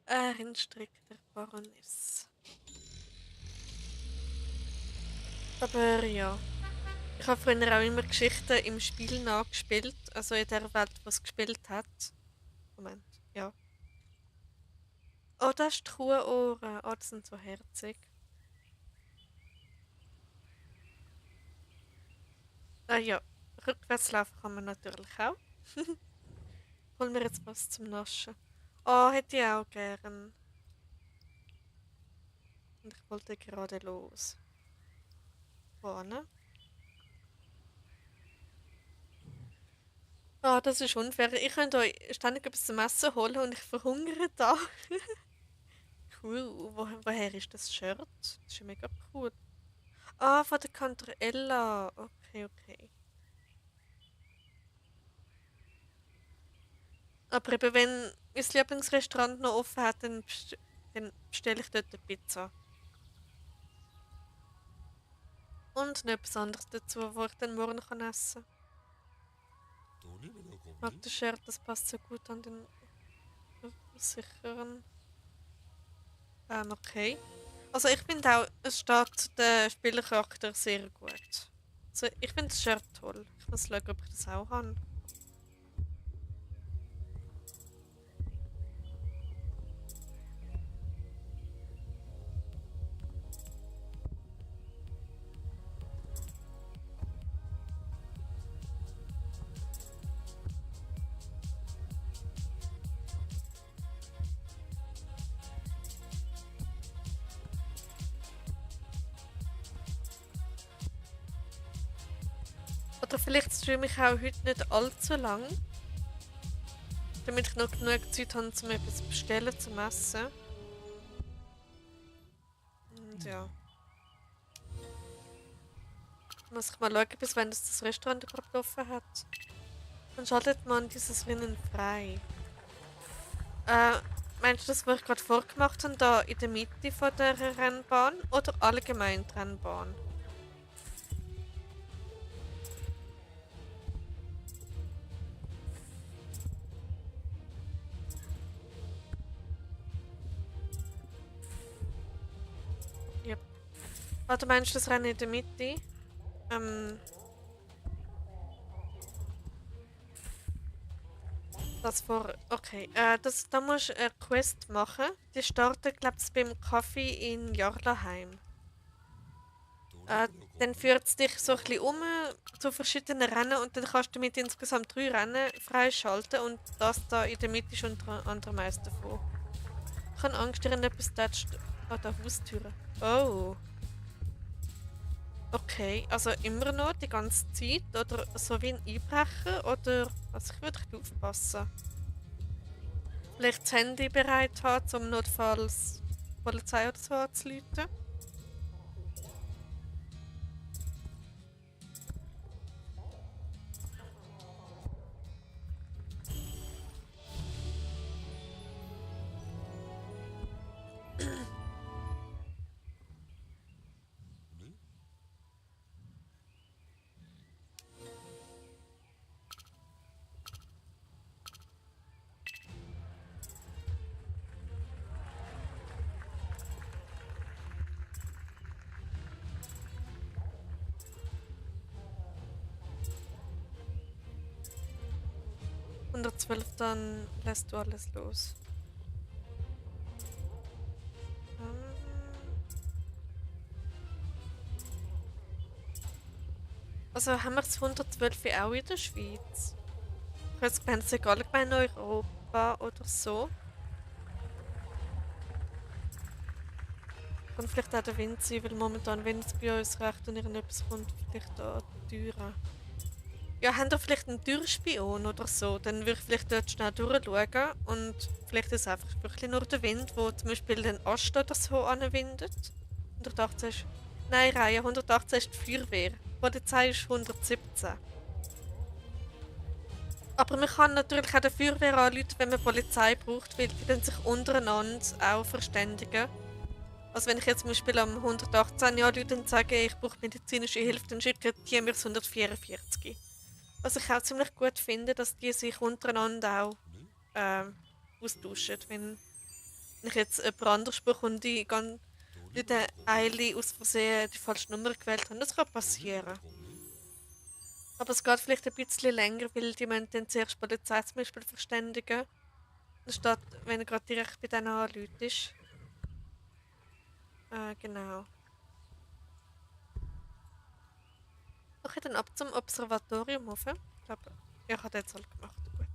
Rindstrick der Baroness. Aber ja. Ich habe früher auch immer Geschichten im Spiel nachgespielt, also in der Welt, die es gespielt hat. Moment, ja. Oh, das ist Truhenohren. Oh, die sind so herzig. Ah ja, rückwärts laufen kann man natürlich auch. Holen wir jetzt was zum Naschen. Oh, hätte ich auch gern. Und ich wollte gerade los. Vorne. Ah, das ist unfair. Ich könnte euch ständig etwas zum Essen holen und ich verhungere da. Cool. Woher ist das Shirt? Das ist ja mega cool. Ah, von der Cantarella. Okay, okay. Aber eben, wenn mein Lieblingsrestaurant noch offen hat, dann bestelle ich dort eine Pizza. Und noch etwas anderes dazu, wo ich dann morgen kann essen kann. Ich mag das Shirt, das passt so gut an den sicheren. Okay. Also ich finde auch, es steht der Spielercharakter sehr gut. Also ich finde das Shirt toll. Ich muss schauen, ob ich das auch habe. Oder vielleicht streame ich auch heute nicht allzu lang, damit ich noch genug Zeit habe, um etwas zu bestellen zum Essen. Und ja. Muss ich mal schauen, bis wann das Restaurant überhaupt offen hat. Dann schaltet man dieses Rennen frei. Meinst du das, was ich gerade vorgemacht habe, da in der Mitte von der Rennbahn oder allgemein die Rennbahn? Ja. Warte, meinst du das Rennen in der Mitte? Ähm, das vor. Okay, da musst du eine Quest machen. Die startet, glaube ich, beim Kaffee in Jarlaheim. Äh, Dann führt es dich so ein bisschen um zu verschiedenen Rennen und dann kannst du mit insgesamt 3 Rennen freischalten und das da in der Mitte ist unter anderem eins davon. Ich habe Angst, etwas tätscht an der Haustür. Oh. Okay, also immer noch die ganze Zeit oder so wie ein Einbrecher oder. Also ich würde echt aufpassen. Vielleicht das Handy bereit haben, um notfalls die Polizei oder so anzurufen. Und 112, dann lässt du alles los. Also haben wir das 112 auch in der Schweiz? Ich weiß nicht, es egal in Europa oder so. Kann vielleicht auch der Wind sein, weil momentan, wenn es bei uns recht und irgendetwas kommt, vielleicht an die Türen. Ja, haben ihr vielleicht einen Türspion oder so? Dann würde ich vielleicht dort schnell durchschauen und vielleicht ist es einfach wirklich nur der Wind, wo zum Beispiel den Ast oder so anwindet. 118 ist. Nein, Reihe 118 ist die Feuerwehr. Die Polizei ist 117. Aber man kann natürlich auch der Feuerwehr anrufen, wenn man Polizei braucht, weil die dann sich untereinander auch verständigen. Also wenn ich jetzt zum Beispiel am 118 anrufe und sage, ich brauche medizinische Hilfe, dann schicken die mir das 144. Was ich auch ziemlich gut finde, dass die sich untereinander auch ähm, austauschen. Wenn ich jetzt jemand anderes brauche und die ganz nicht eine Eile aus Versehen die falsche Nummer gewählt haben, das kann passieren. Aber es geht vielleicht ein bisschen länger, weil die müssen dann zuerst die Polizei zum Beispiel verständigen. Anstatt, wenn er gerade direkt bei denen anruft. Genau. Okay, dann ab zum Observatorium rauf. Ich glaube, ich habe das jetzt halt gemacht. Gut.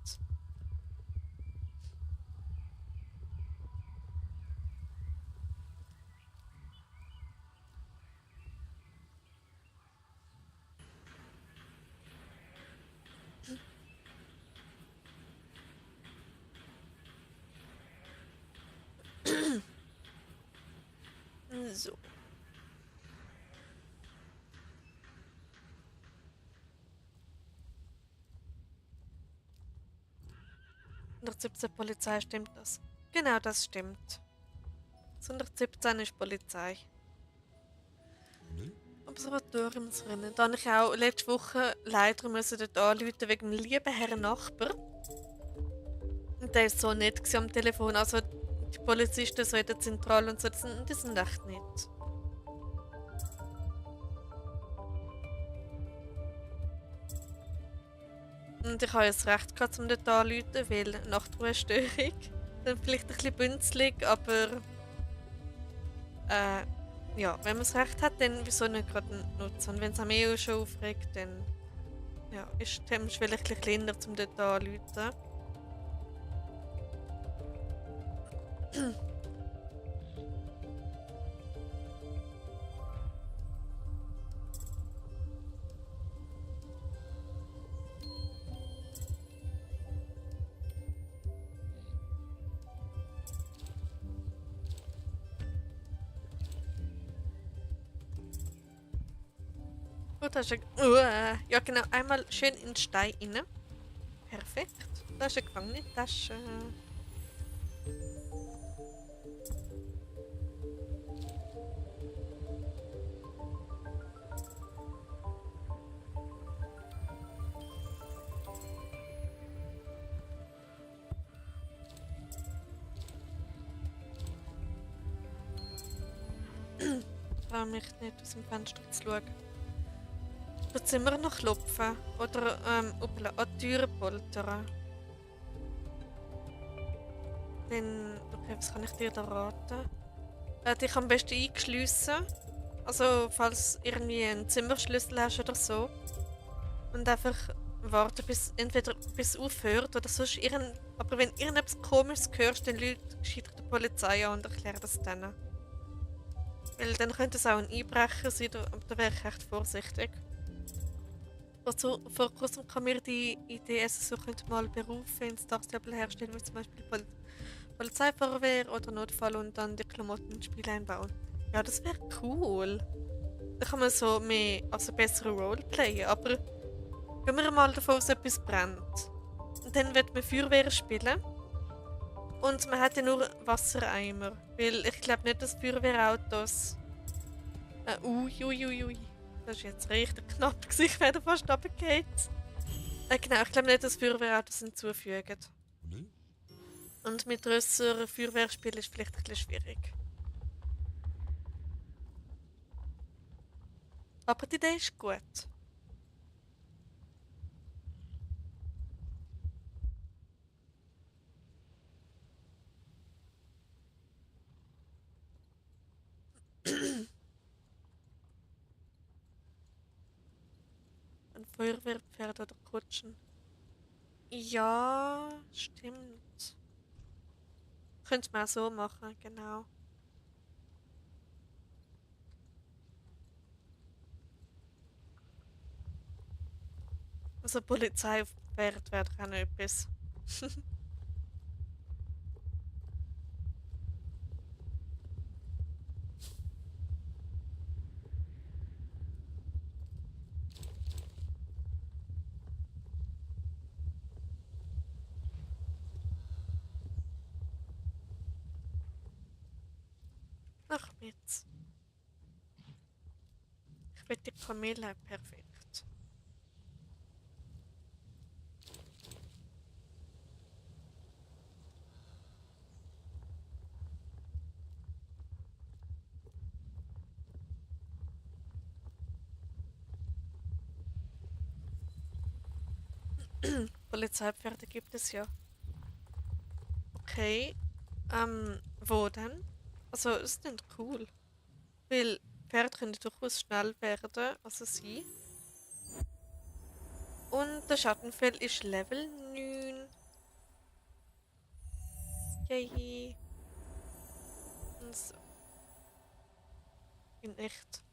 So. 117 Polizei, stimmt das? Genau, das stimmt. 117 ist Polizei. Observatoriumsrennen. Da habe ich auch letzte Woche leider müssen dort anrufen wegen dem lieben Herrn Nachbar. Und der ist so nett gewesen am Telefon. Also die Polizisten so in der Zentrale und so, die sind echt nett. Und ich habe jetzt recht gehabt, um dort anzurufen, weil Nachtruhestörung. Dann vielleicht ein bisschen bünzlig, aber ja, wenn man es recht hat, dann wieso nicht gerade nutzen. Und wenn es am EU schon aufregt, dann ja, ist die Hemmschwelle ein bisschen kleiner, um dort anzurufen. Gut, hast du. Ja, genau, einmal schön in den Stein rein. Perfekt. Da ist eine gefangene Tasche. Ich traue mich nicht aus dem Fenster zu schauen. Das Zimmer noch klopfen oder hoppla, an die Türen poltern. Dann, okay, was kann ich dir da raten? Dich am besten eingeschliessen. Also, falls irgendwie einen Zimmerschlüssel hast oder so. Und einfach warten, bis entweder bis es aufhört oder sonst aber wenn irgendetwas Komisches hörst, dann Leute gescheitert die Polizei an und erklären das denen. Weil dann könnte es auch ein Einbrecher sein, aber da wäre ich recht vorsichtig. Also, vor kurzem kam mir die Idee, so könnte mal Berufe ins Tagstabel herstellen, wie zum Beispiel Polizeifeuerwehr oder Notfall und dann die Klamotten ins Spiel einbauen. Ja, das wäre cool. Da kann man so mehr, also bessere Roleplayen, aber gehen wir mal davon aus, etwas brennt. Und dann wird man Feuerwehr spielen und man hat ja nur Wassereimer, weil ich glaube nicht, dass Feuerwehrautos... Ui. Das ist jetzt richtig knapp, ich werde fast runtergefallen. Genau, ich glaube nicht, dass Feuerwehrautos hinzufügen. Und mit grösseren Feuerwehrspielen ist vielleicht ein bisschen schwierig. Aber die Idee ist gut. Ein Feuerwehrpferd oder Kutschen. Ja, stimmt. Könnte man auch so machen, genau. Also Polizeipferd wäre auch noch etwas. Ach, jetzt. Ich will die Kamele, perfekt. Polizeipferde gibt es ja. Okay, wo denn? Also, es klingt cool. Weil Pferde können durchaus schnell werden, also sie. Und der Schattenfell ist Level 9. Yay. Und so. In echt.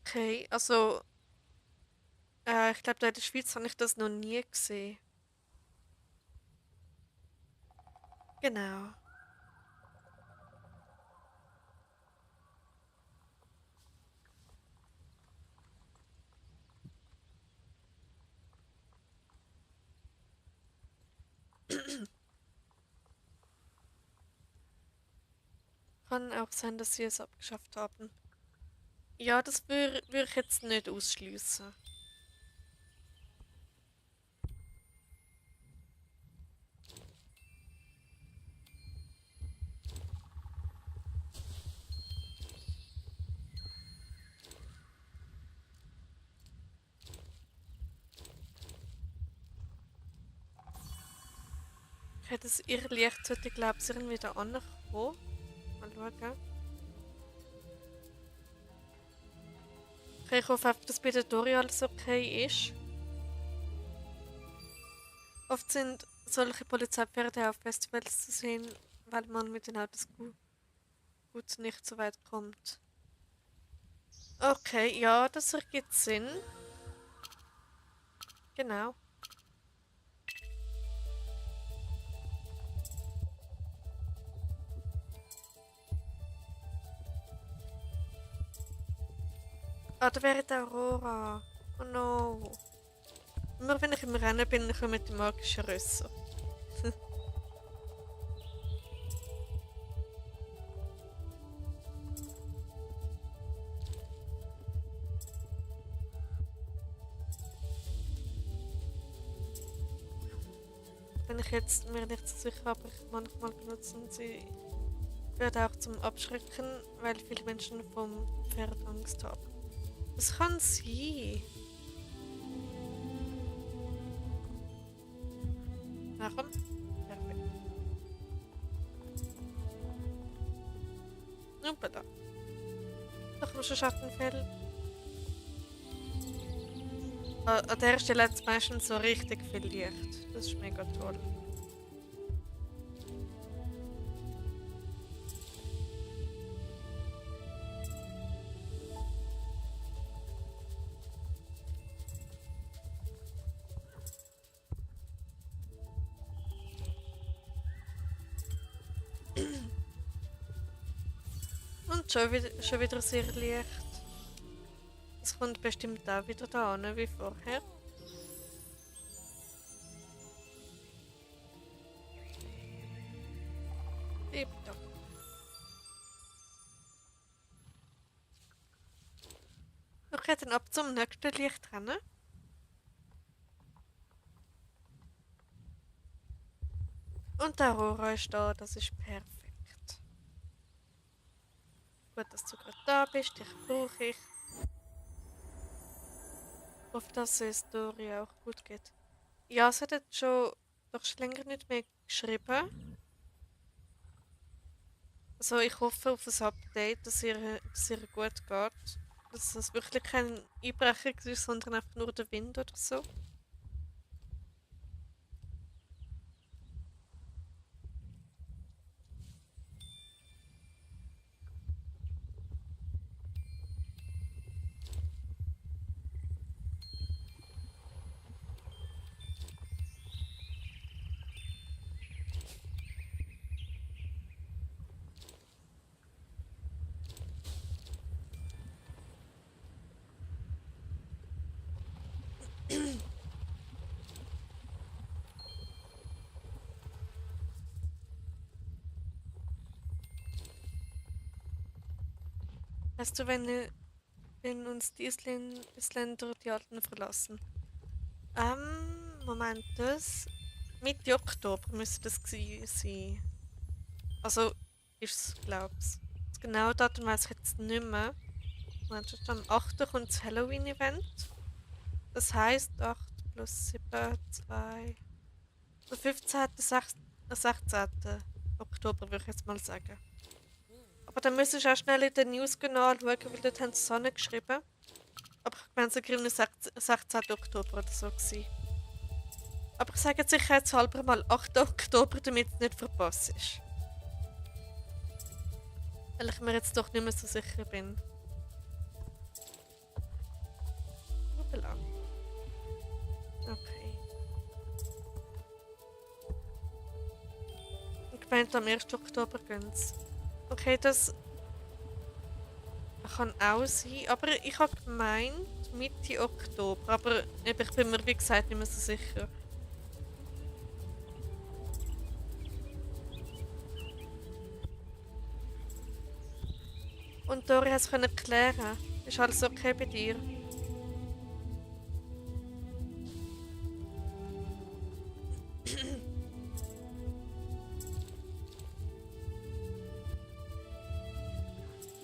Okay, also, ich glaube, da in der Schweiz habe ich das noch nie gesehen. Genau. Kann auch sein, dass sie es abgeschafft haben. Ja, das würde ich jetzt nicht ausschließen. Okay, das Irrlicht sollte, glaube ich, irgendwie da ankommen. Mal schauen. Okay, ich hoffe einfach, dass bei der Dori alles okay ist. Oft sind solche Polizeipferde auf Festivals zu sehen, weil man mit den Autos gut nicht so weit kommt. Okay, ja, das ergibt Sinn. Genau. Ah, da wäre die Aurora. Oh no. Immer wenn ich im Rennen bin, kommen die magischen Rösser. Wenn ich jetzt mir nicht so sicher, aber ich manchmal benutzen sie wird auch zum Abschrecken, weil viele Menschen vom Pferd Angst haben. Das kann sein. Na komm. Perfekt. Hoppala. Doch noch ein Schattenfell. An der Stelle hat es meistens so richtig viel Licht. Das ist mega toll. Und schon wieder sehr Licht. Es kommt bestimmt auch wieder da an wie vorher. Tipptopp. Okay, dann ab zum nächsten Licht rennen. Und der Aurora ist da, das ist perfekt. Gut, dass du gerade da bist, dich brauche ich. Ich hoffe, dass es Dori auch gut geht. Ja, es hat jetzt schon länger nicht mehr geschrieben. Also ich hoffe auf ein Update, dass ihr gut geht. Dass es wirklich kein Einbrecher ist, sondern einfach nur der Wind oder so. Weißt du, wenn uns die Isländer die Alten verlassen? Moment, das. Mitte Oktober müsste das gewesen sein. Also, ist es, glaub's. Das genaue Datum weiß ich jetzt nicht mehr. Moment, am 8. kommt das Halloween-Event. Das heisst 8 plus 7, 2. Der 15., 16. Oktober, würde ich jetzt mal sagen. Aber dann müsstest du auch schnell in den News genau anschauen, weil dort haben sie Sonne geschrieben. Aber ich meine, es war 16. Oktober oder so gewesen. Aber ich sage jetzt sicherheitshalber mal 8. Oktober, damit es nicht verpasst ist. Weil ich mir jetzt doch nicht mehr so sicher bin. Hoppala. Okay. Ich meine, am 1. Oktober gehen sie. Okay, das kann auch sein. Aber ich habe gemeint Mitte Oktober. Aber ich bin mir wie gesagt nicht mehr so sicher. Und Dori hat es klären. Ist alles okay bei dir?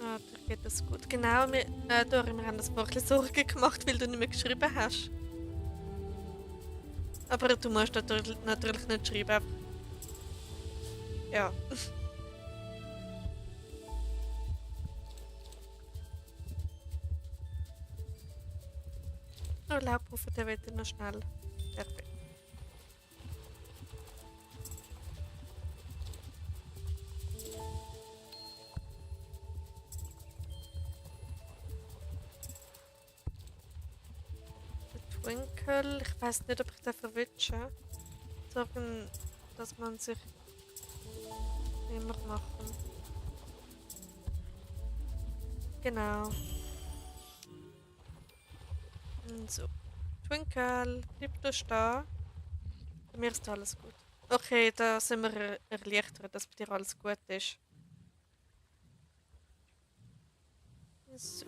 Ah, dir geht das gut. Genau, Dori, wir haben uns ein paar Sorgen gemacht, weil du nicht mehr geschrieben hast. Aber du musst natürlich nicht schreiben. Ja. Oh, Laubrufe, der wird noch schnell. Perfekt. Twinkle, ich weiß nicht, ob ich den verwünsche. Sagen, dass man sich immer machen. Genau. So. Twinkle, bleib da stehen. Bei mir ist alles gut. Okay, da sind wir erleichtert, dass bei dir alles gut ist. So.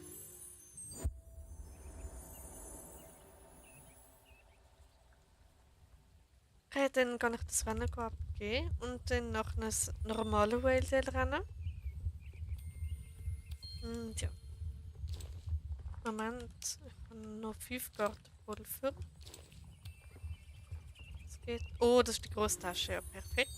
Okay, dann kann ich das Rennen abgeben und dann noch ein normales Whale-Rennen. Und ja. Moment, ich habe noch 5 Gartenpulver. Das geht. Oh, das ist die grosse Tasche, ja, perfekt.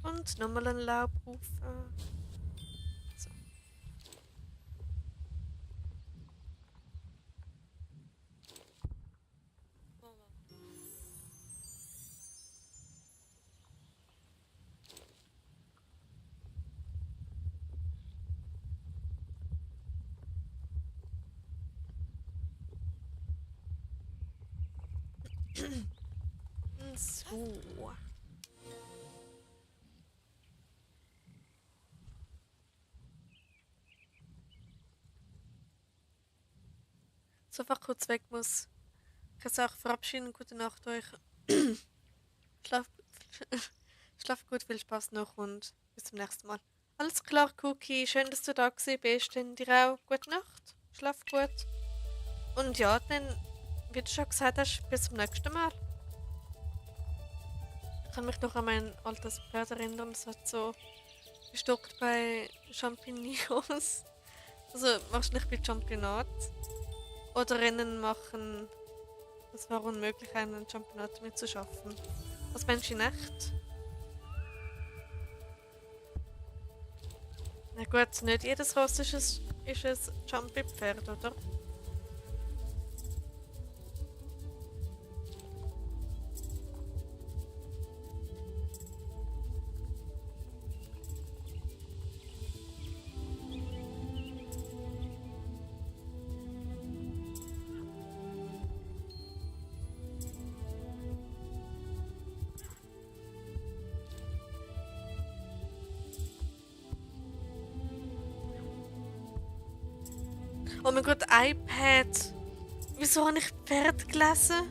Und nochmal ein Laubhaufen. So. So. So, einfach kurz weg muss. Ich kann es auch verabschieden. Gute Nacht euch. Schlaf, schlaf gut, viel Spaß noch und bis zum nächsten Mal. Alles klar, Cookie. Schön, dass du da gewesen bist. Dann dir auch gute Nacht. Schlaf gut. Und ja, dann, wie du schon gesagt hast, bis zum nächsten Mal. Ich kann mich noch an mein altes Pferd erinnern. Es hat so gestockt bei Champignons. Also wahrscheinlich bei Championat. Oder Rennen machen. Es war unmöglich, einen Championat mitzuschaffen. Was meinst du in echt? Na gut, nicht jedes Ross ist ein Jumpy-Pferd, oder? Oh mein Gott, iPad. Wieso habe ich Pferd gelesen?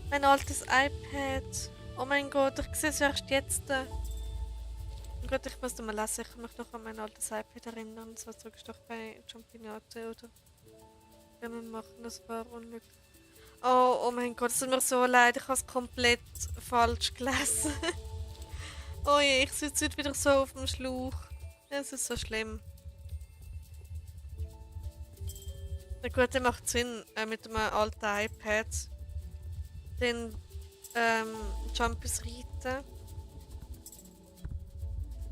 Mein altes iPad. Oh mein Gott, ich sehe es erst jetzt. Oh mein Gott, ich muss mal lesen. Ich kann mich noch an mein altes iPad erinnern. Das war zurückgestochen bei Champignote oder wenn wir machen, das war unglücklich. Oh mein Gott, es tut mir so leid. Ich habe es komplett falsch gelesen. Oh je, ich sitze heute wieder so auf dem Schlauch. Es ist so schlimm. Na gut, dann macht Sinn mit dem alten iPad. Den Jumpers reiten.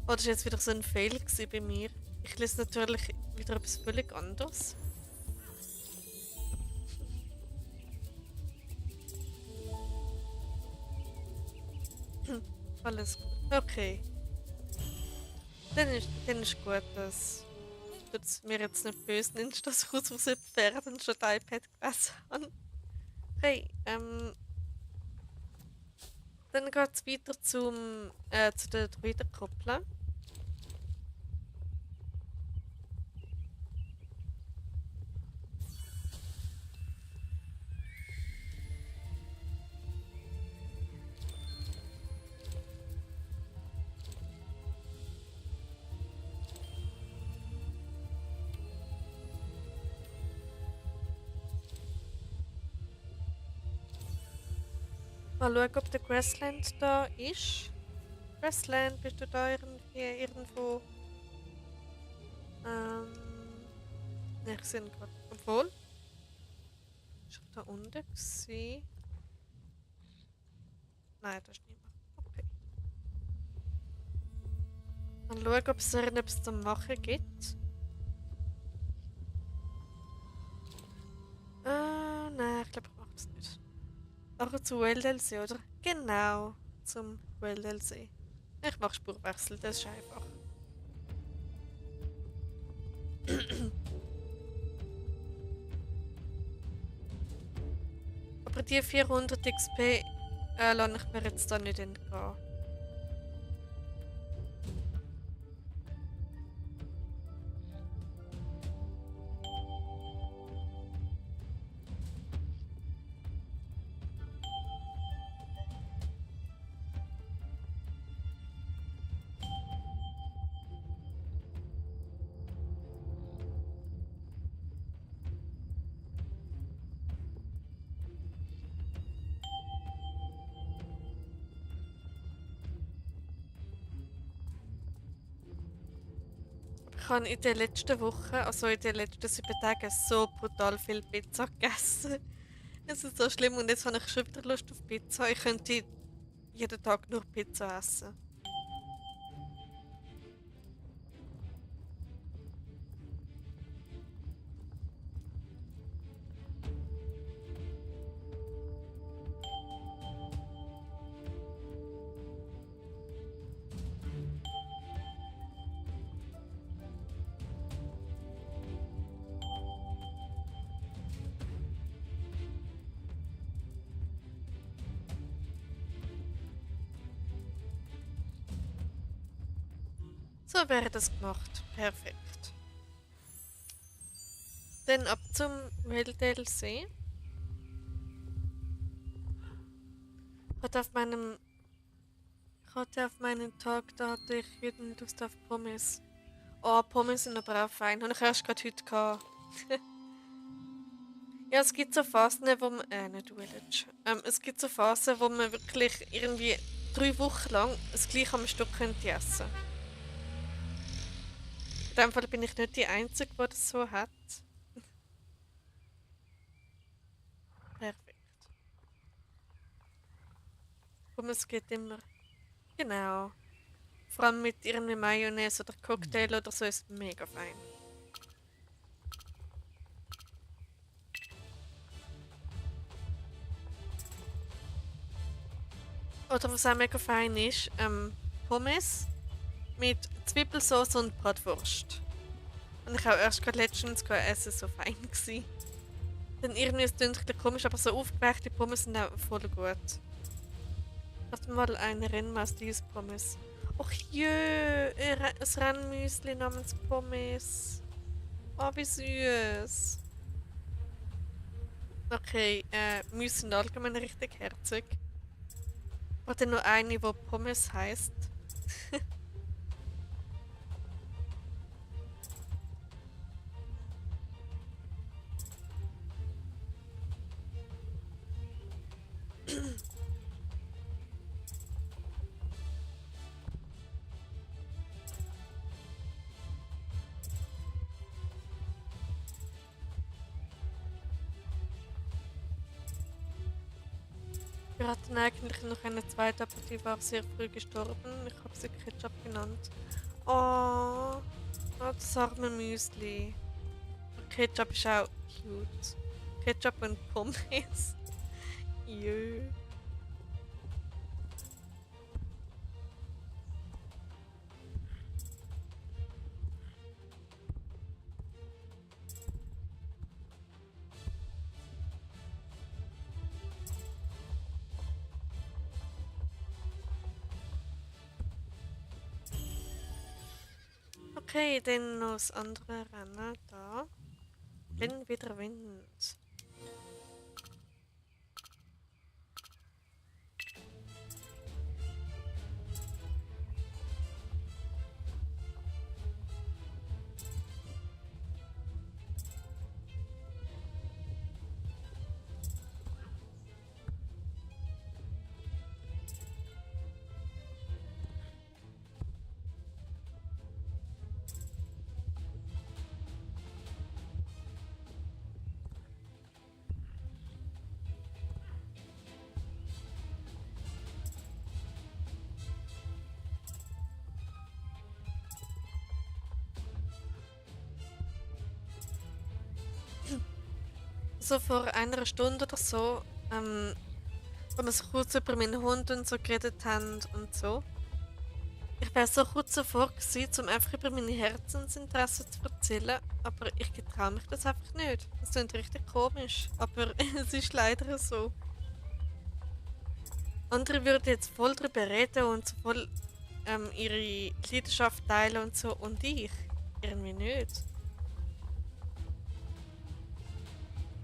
Oh, das war jetzt wieder so ein Fail bei mir. Ich lese natürlich wieder etwas völlig anderes. Alles gut. Okay. Dann ist gut, dass du mir jetzt nicht böse nimmst, dass ich aus Versehen Pferd und schon das iPad gelesen habe. Okay, dann geht es weiter zu den Druidenkuppeln. Mal schauen, ob der Grassland da ist. Grassland, bist du da irgendwo? Ne, ich sehe ihn gerade. Obwohl. Ist er da unten gewesen? Nein, da ist niemand. Okay. Mal schauen, ob es etwas zum Machen gibt. Nein, ich glaube, ich mache das nicht. Nachher zu WLDLC, oder? Genau, zum WLDLC. Ich mache Spurwechsel, das ist einfach. Aber die 400 XP lasse ich mir jetzt da nicht entgehen. Ich habe in den letzten Wochen, also in den letzten 7 Tagen, so brutal viel Pizza gegessen. Es ist so schlimm und jetzt habe ich schon wieder Lust auf Pizza. Ich könnte jeden Tag nur Pizza essen. So wäre das gemacht. Perfekt. Dann ab zum Welldelsee. Gerade auf meinen Tag, da hatte ich jeden Lust auf Pommes. Oh, Pommes sind aber auch fein. Habe ich erst gerade heute gehabt. Ja, es gibt so Phasen, wo man. Nicht Village. Es gibt so Phasen, wo man wirklich irgendwie 3 Wochen lang das gleiche am Stück könnte essen. In dem Fall bin ich nicht die Einzige, die das so hat. Perfekt. Pommes geht immer. Genau. Vor allem mit irgendwie Mayonnaise oder Cocktail oder so ist mega fein. Oder was auch mega fein ist, Pommes mit Zwiebelsauce und Bratwurst. Und ich habe erst gerade letztens essen, so fein gewesen. Dann irgendwie ist es ein bisschen komisch, aber so aufgeweichte Pommes sind auch voll gut. Lass mal einen Rennmaus Pommes. Och jö, ein Rennmüsli namens Pommes. Oh, wie süß. Okay, wir sind allgemein richtig herzig. Oder nur eine, die Pommes heißt. Wir hatten eigentlich noch eine zweite, aber die war sehr früh gestorben. Ich habe sie Ketchup genannt. Oh, oh, das arme Müsli. Ketchup ist auch cute. Ketchup und Pommes. Jö. Okay, dann noch das andere Rennen da. Wenn wieder Wind. So vor einer Stunde oder so, wo wir so kurz über meinen Hund und so geredet haben und so. Ich wäre so kurz davor gewesen, um einfach über meine Herzensinteressen zu erzählen, aber ich getraue mich das einfach nicht. Das klingt richtig komisch, aber es ist leider so. Andere würden jetzt voll darüber reden und so voll ihre Leidenschaft teilen und so, und ich irgendwie nicht.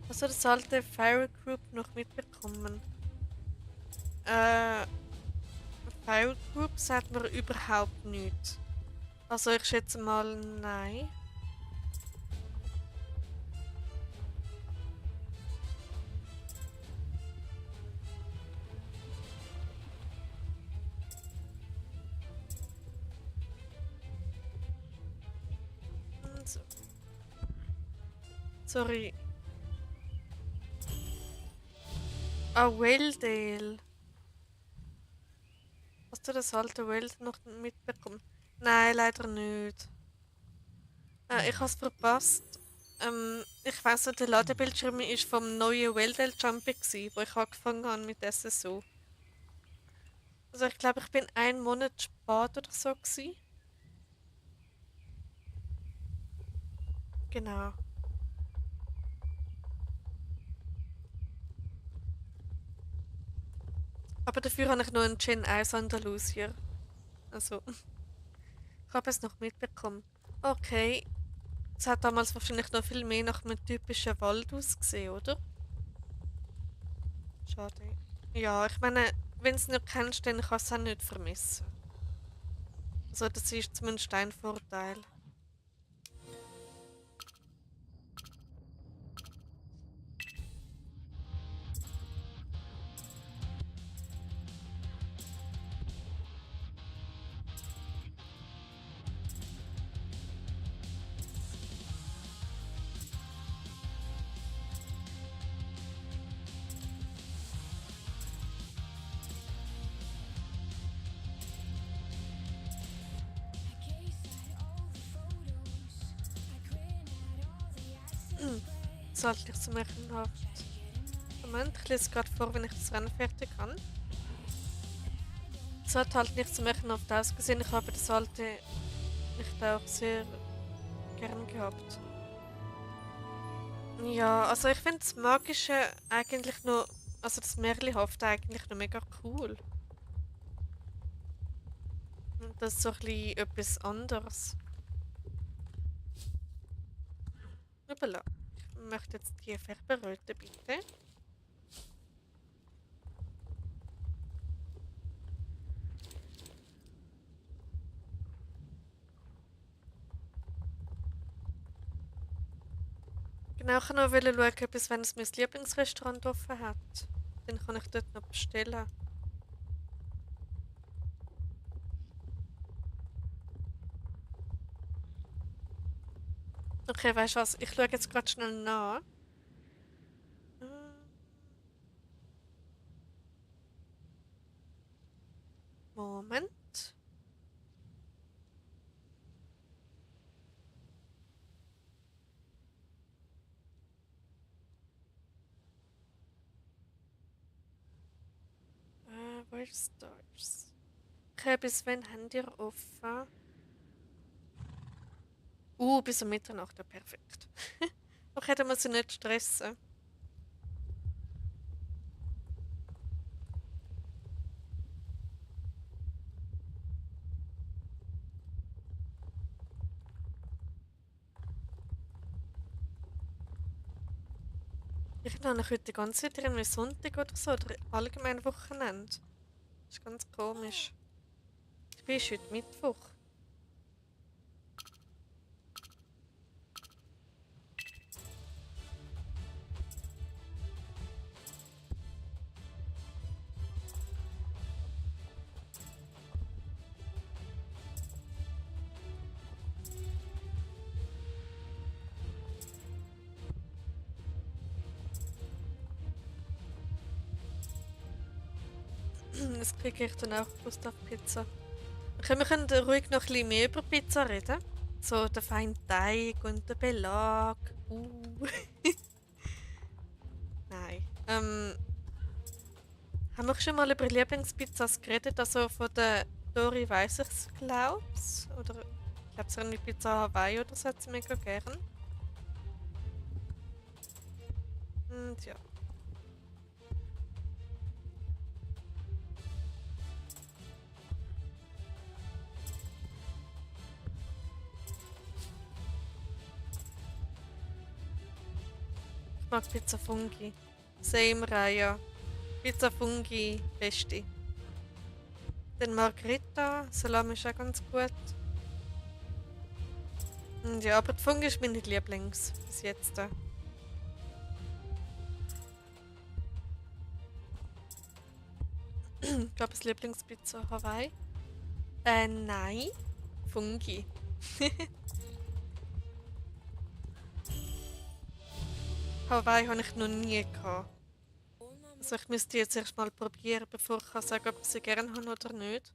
Also das alte Fire Group noch mitbekommen. Äh, Fire Group sagt mir überhaupt nichts. Also ich schätze mal nein. So. Sorry. Ah, Wildale. Hast du das alte Wild noch mitbekommen? Nein, leider nicht. Ich habe es verpasst. Ich weiss nicht, der Ladebildschirm war vom neuen Wildale Jumpy, wo ich angefangen habe mit SSO. Also ich glaube, ich bin einen Monat spät oder so gewesen. Genau. Aber dafür habe ich noch einen Gen 1 Andalusier. Also, ich habe es noch mitbekommen. Okay, es hat damals wahrscheinlich noch viel mehr nach einem typischen Wald ausgesehen, oder? Schade. Ja, ich meine, wenn du es nicht kennst, dann kannst du es auch nicht vermissen. Also, das ist zumindest ein Vorteil. Sollte ich so märchenhaft. Moment, ich lese gerade vor, wenn ich das Rennen fertig habe. Es hat halt nicht so märchenhaft ausgesehen. Ich habe das alte nicht auch sehr gern gehabt. Ja, also ich finde das Magische eigentlich nur, also das Märchenhafte eigentlich noch mega cool. Und das ist so ein bisschen etwas anderes. Hoppala. Ich möchte jetzt die Färberröte, bitte. Genau, ich wollte noch schauen, bis wenn es mein Lieblingsrestaurant offen hat. Dann kann ich dort noch bestellen. Okay, weißt du was? Ich schaue jetzt gerade schnell nach. Hm, Moment. Wo ist das? Okay, bis wann habt ihr offen? Bis um Mitternacht, ja perfekt. Okay, dann muss ich nicht stressen. Ich habe eigentlich heute die ganze Zeit irgendwie Sonntag oder so, oder allgemein Wochenende. Das ist ganz komisch. Dabei ist heute Mittwoch. Das kriege ich dann auch Lust auf Pizza. Okay, wir können ruhig noch ein bisschen mehr über Pizza reden. So der feine Teig und der Belag. Nein. Haben wir schon mal über Lieblingspizzas geredet? Also von der Dori weiss ich es, glaub's. Oder ich glaube, es ist eine Pizza Hawaii oder so, hat sie mega gern. Und ja. Ich mag Pizza Fungi. Same Raya. Pizza Fungi, beste. Dann Margherita, Salami ist auch ganz gut. Und ja, aber die Fungi ist meine Lieblings bis jetzt. Ich glaube, das Lieblingspizza Hawaii. Nein. Fungi. Hawaii habe ich noch nie gehabt. Also ich müsste jetzt erst mal probieren, bevor ich kann sagen, ob ich sie gerne habe oder nicht.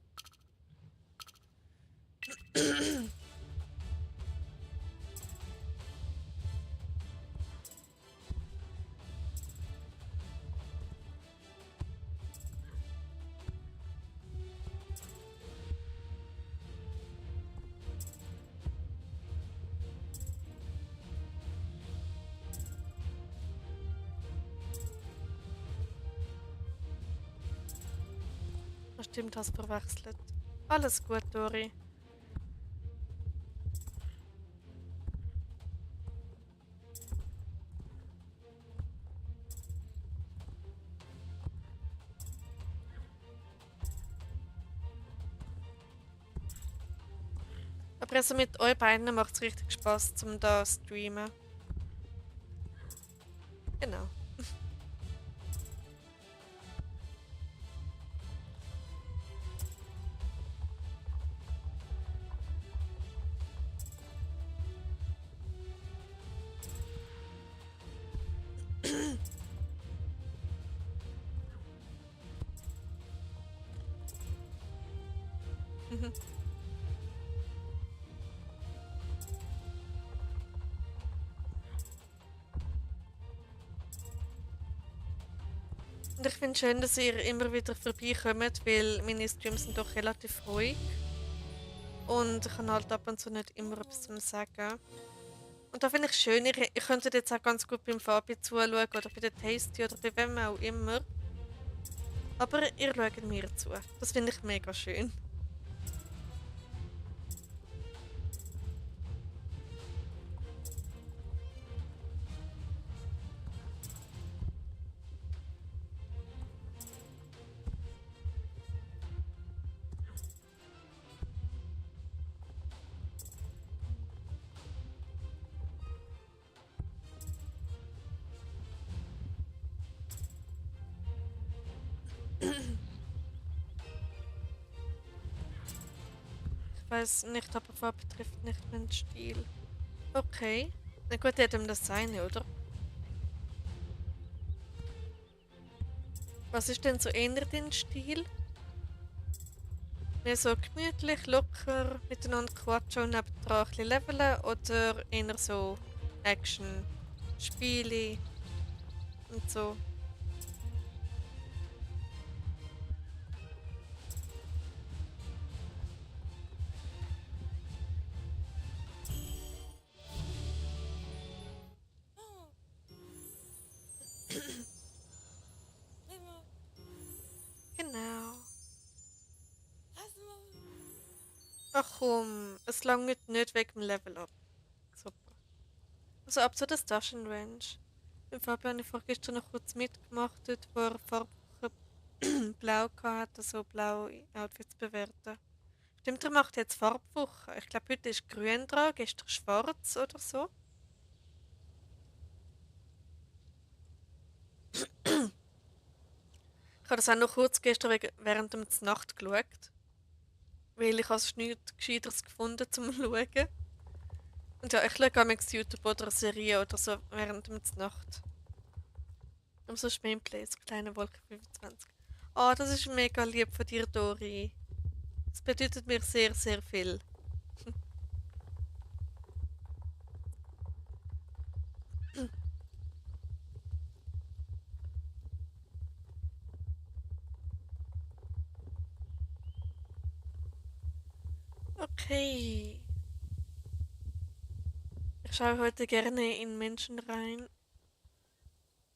Das stimmt, hast verwechselt. Alles gut, Dori. Aber also mit euch beiden macht es richtig Spaß, zum da streamen. Genau. Und ich finde es schön, dass ihr immer wieder vorbeikommt, weil meine Streams sind doch relativ ruhig. Und ich kann halt ab und zu nicht immer etwas zu sagen. Und da finde ich schön, ihr könntet jetzt auch ganz gut beim Fabi zuschauen oder bei der Tasty oder bei wem auch immer. Aber ihr schaut mir zu. Das finde ich mega schön. weiß nicht, aber Farbe betrifft nicht meinen Stil. Okay. Na gut, jedem das seine, oder? Was ist denn so eher dein Stil? Mehr so gemütlich, locker, miteinander quatschen und nebendran ein bisschen leveln oder eher so Action, Spiele und so? Genau. Ach komm, es langt nicht wegen dem Level up. Super. Also ab zu der Station Range. Im Fabian habe ich vorgestern noch kurz mitgemacht, dort wo er Farbwoche blau hatte, also blaue Outfits bewerten. Stimmt, er macht jetzt Farbwoche. Ich glaube, heute ist grün dran, gestern schwarz oder so. Ich habe das auch noch kurz gestern während der Nacht geschaut, weil ich also nichts Gescheiteres gefunden zum Schauen. Und ja, ich schaue manchmal YouTube oder eine Serie oder so während der Nacht. Und so Gameplay, so kleine Wolke 25. Ah, das ist mega lieb von dir, Dori. Das bedeutet mir sehr, sehr viel. Okay. Ich schaue heute gerne in Menschen rein,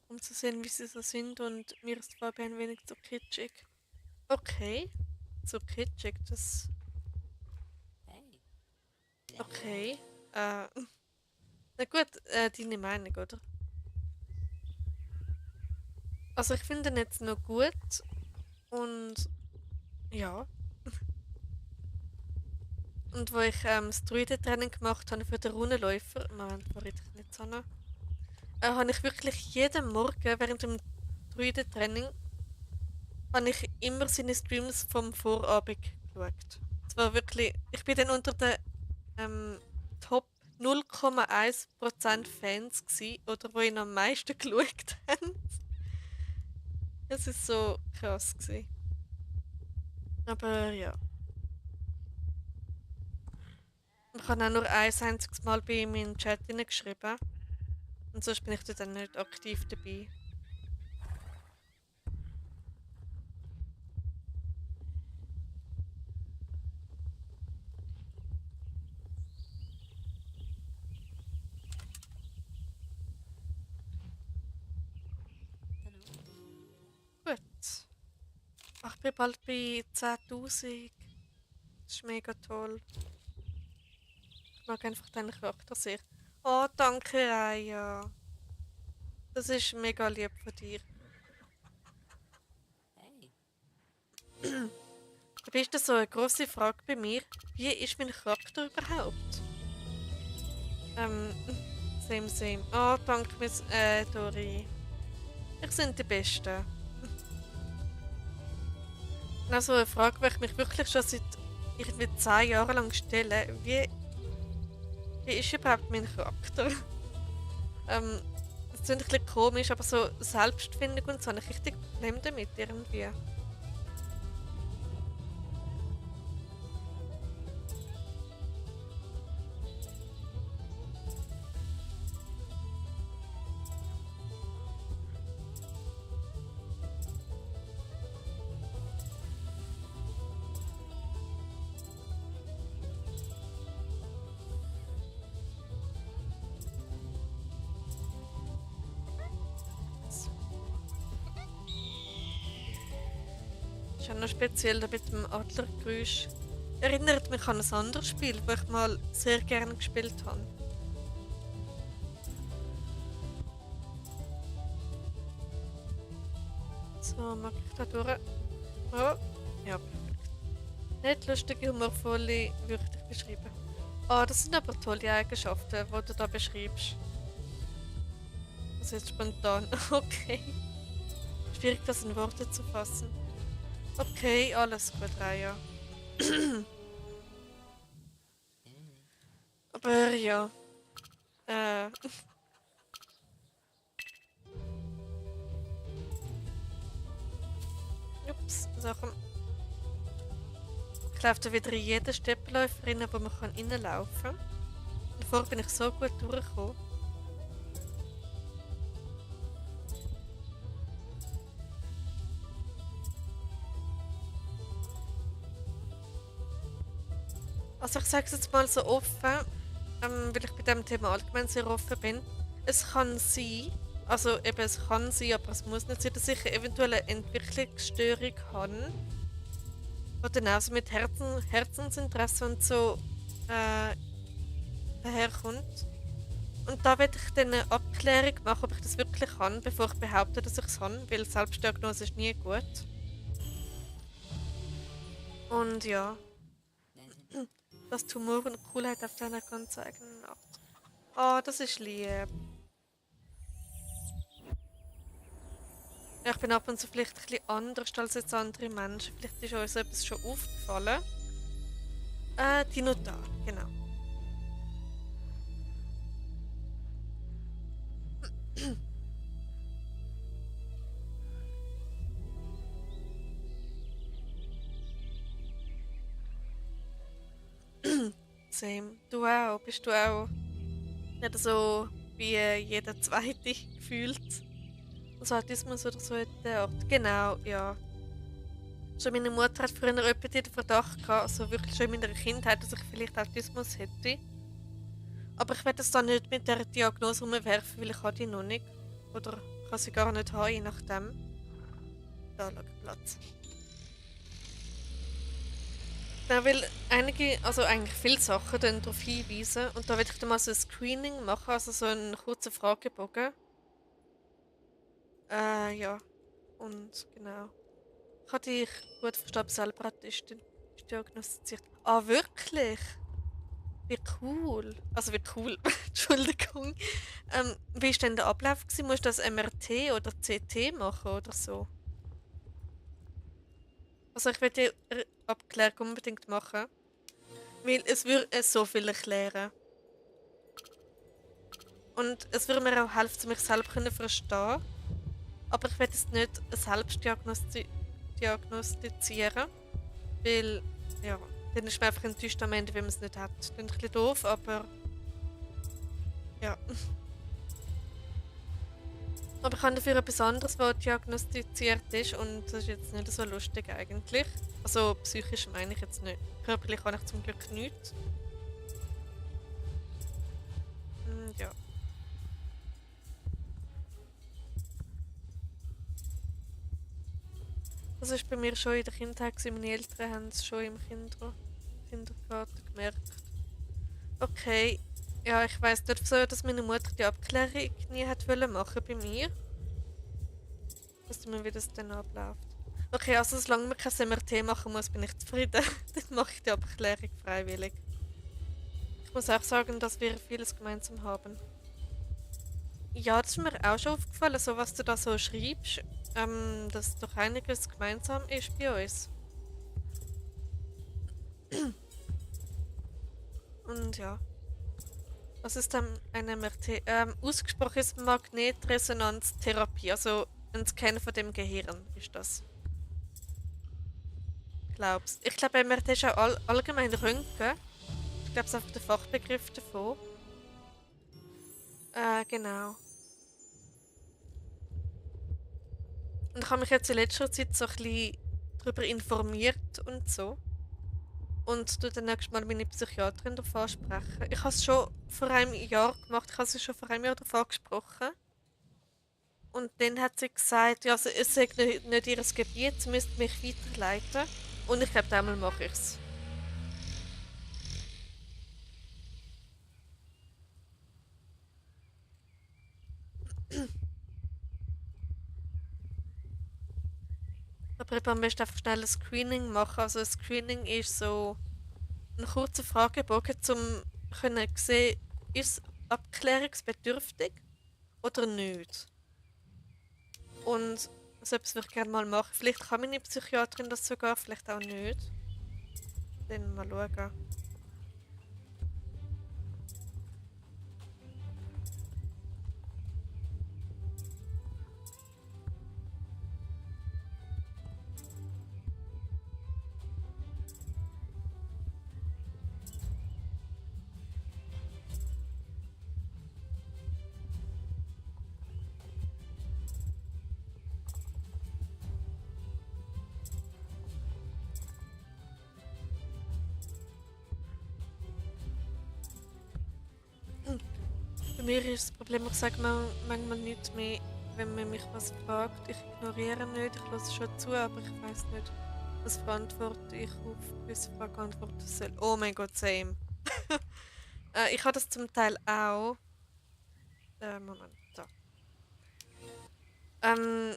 um zu sehen, wie sie so sind und mir ist Fabi ein wenig zu kitschig. Okay, zu kitschig, das... Okay. Äh, na gut, deine Meinung, oder? Also ich finde ihn jetzt noch gut und ja. Und wo ich das Druidentraining gemacht habe für den Runenläufer, Moment, verrate ich nicht so noch, habe ich wirklich jeden Morgen während dem Druidentraining habe ich immer seine Streams vom Vorabend geschaut. Es war wirklich, ich bin dann unter den Top 0,1% Fans gsi oder wo ihn am meisten geschaut haben. Es ist so krass gsi. Aber ja. Ich habe auch nur ein einziges Mal bei ihm in den Chat geschrieben. Und sonst bin ich da dann nicht aktiv dabei. Gut. Ach, ich bin bald bei 10.000. Das ist mega toll. Ich mag einfach deinen Charakter sehr. Oh, danke, Raya. Das ist mega lieb von dir. Aber ist das so eine grosse Frage bei mir? Wie ist mein Charakter überhaupt? Ähm, same, same. Oh, danke, Miss, Dori. Ich sind die Besten. Also eine Frage, die ich mich wirklich schon seit irgendwie 10 Jahren lang stelle. Wie ist überhaupt mein Charakter? Das klingt ein bisschen komisch, aber so Selbstfindung und so habe ich richtig Probleme damit irgendwie. Ist auch noch speziell da mit dem Adlergeräusch. Erinnert mich an ein anderes Spiel, das ich mal sehr gerne gespielt habe. So, mag ich da durch? Oh, ja, perfekt. Nicht lustige, humorvolle, würde ich beschreiben. Ah, das sind aber tolle Eigenschaften, die du da beschreibst. Das ist jetzt spontan. Okay. Schwierig, das in Worte zu fassen. Okay, alles gut, Raya. Aber ja. Äh, ups, so komm. Ich laufe da wieder in jeden Steppenläufer rein, wo man reinlaufen kann. Und vorher bin ich so gut durchgekommen. Also ich sage es jetzt mal so offen, weil ich bei diesem Thema allgemein sehr offen bin. Es kann sein, also eben es kann sein, aber es muss nicht sein, dass ich eventuell eine Entwicklungsstörung habe. Oder auch so mit Herzensinteresse und so daherkommt. Und da werde ich dann eine Abklärung machen, ob ich das wirklich kann, bevor ich behaupte, dass ich es kann, weil Selbstdiagnose ist nie gut. Und ja, das Tumor und Coolheit auf deiner ganz eigenen Art. Oh, das ist lieb. Ja, ich bin ab und zu vielleicht ein bisschen anders als jetzt andere Menschen. Vielleicht ist uns etwas schon aufgefallen. Die Notar, genau. Same. Du auch. Bist du auch nicht so wie jeder Zweite gefühlt? So Autismus oder so in der Art. Genau, ja. Schon meine Mutter hat früher jemanden den Verdacht gehabt, also wirklich schon in meiner Kindheit, dass ich vielleicht Autismus hätte. Aber ich werde es dann nicht mit der Diagnose umwerfen, weil ich habe die noch nicht. Oder kann sie gar nicht haben, je nachdem. Da lag Platz. Ja, weil einige, also eigentlich viele Sachen dann darauf hinweisen. Und da werde ich dann mal so ein Screening machen, also so einen kurzen Fragebogen. Ja. Und genau. Ich habe dich gut verstanden, selber Autistin ist diagnostiziert. Ah, wirklich? Wie cool. Also wie cool. Entschuldigung. Wie war denn der Ablauf gewesen? Musst du das MRT oder CT machen oder so? Also ich will die Abklärung unbedingt machen. Weil es würde so viel erklären. Und es würde mir auch helfen, mich selber zu verstehen. Aber ich will es nicht selbst diagnostizieren. Weil, ja, dann ist man einfach enttäuscht am Ende, wenn man es nicht hat. Das ist ein bisschen doof, aber ja. Aber ich habe dafür etwas anderes, was diagnostiziert ist und das ist jetzt nicht so lustig eigentlich. Also psychisch meine ich jetzt nicht. Körperlich habe ich zum Glück nichts. Ja. Das ist bei mir schon in der Kindheit gewesen. Meine Eltern haben es schon im Kindergarten gemerkt. Okay. Ja, ich weiss nicht so, dass meine Mutter die Abklärung nie hat wollen machen bei mir. Weißt du, wie das dann abläuft? Okay, also solange man kein MRT machen muss, bin ich zufrieden. Dann mache ich die Abklärung freiwillig. Ich muss auch sagen, dass wir vieles gemeinsam haben. Ja, das ist mir auch schon aufgefallen, so was du da so schreibst, dass doch einiges gemeinsam ist bei uns. Und ja, was ist dann ein MRT? Ausgesprochen ist Magnetresonanztherapie, also ein Scan von dem Gehirn ist das. Glaubst. Ich glaube, MRT ist auch allgemein Röntgen. Ich glaube, es ist einfach der Fachbegriff davon. Genau. Und ich habe mich jetzt in letzter Zeit so ein bisschen darüber informiert und so. Und du dann nächstes Mal meine Psychiaterin davon ansprechen. Ich habe es schon vor einem Jahr gemacht, ich habe sie schon vor einem Jahr davon gesprochen. Und dann hat sie gesagt, ja, also es sei nicht ihr Gebiet, sie müsste mich weiterleiten. Und ich glaube, einmal mache ich es. Aber ich am besten einfach schnell ein Screening machen. Also ein Screening ist so ein kurzer Fragebogen, um können sehen, ist es abklärungsbedürftig oder nicht. Und so etwas würde ich gerne mal machen. Vielleicht kann meine Psychiaterin das sogar, vielleicht auch nicht. Dann mal schauen. Bei mir ist das Problem, ich sage manchmal nichts mehr, wenn man mich was fragt. Ich ignoriere nicht, ich höre schon zu, aber ich weiß nicht, was für Antwort ich auf gewisse Fragen antworten soll. Oh mein Gott, same. Ich habe das zum Teil auch. Moment, da. Ähm,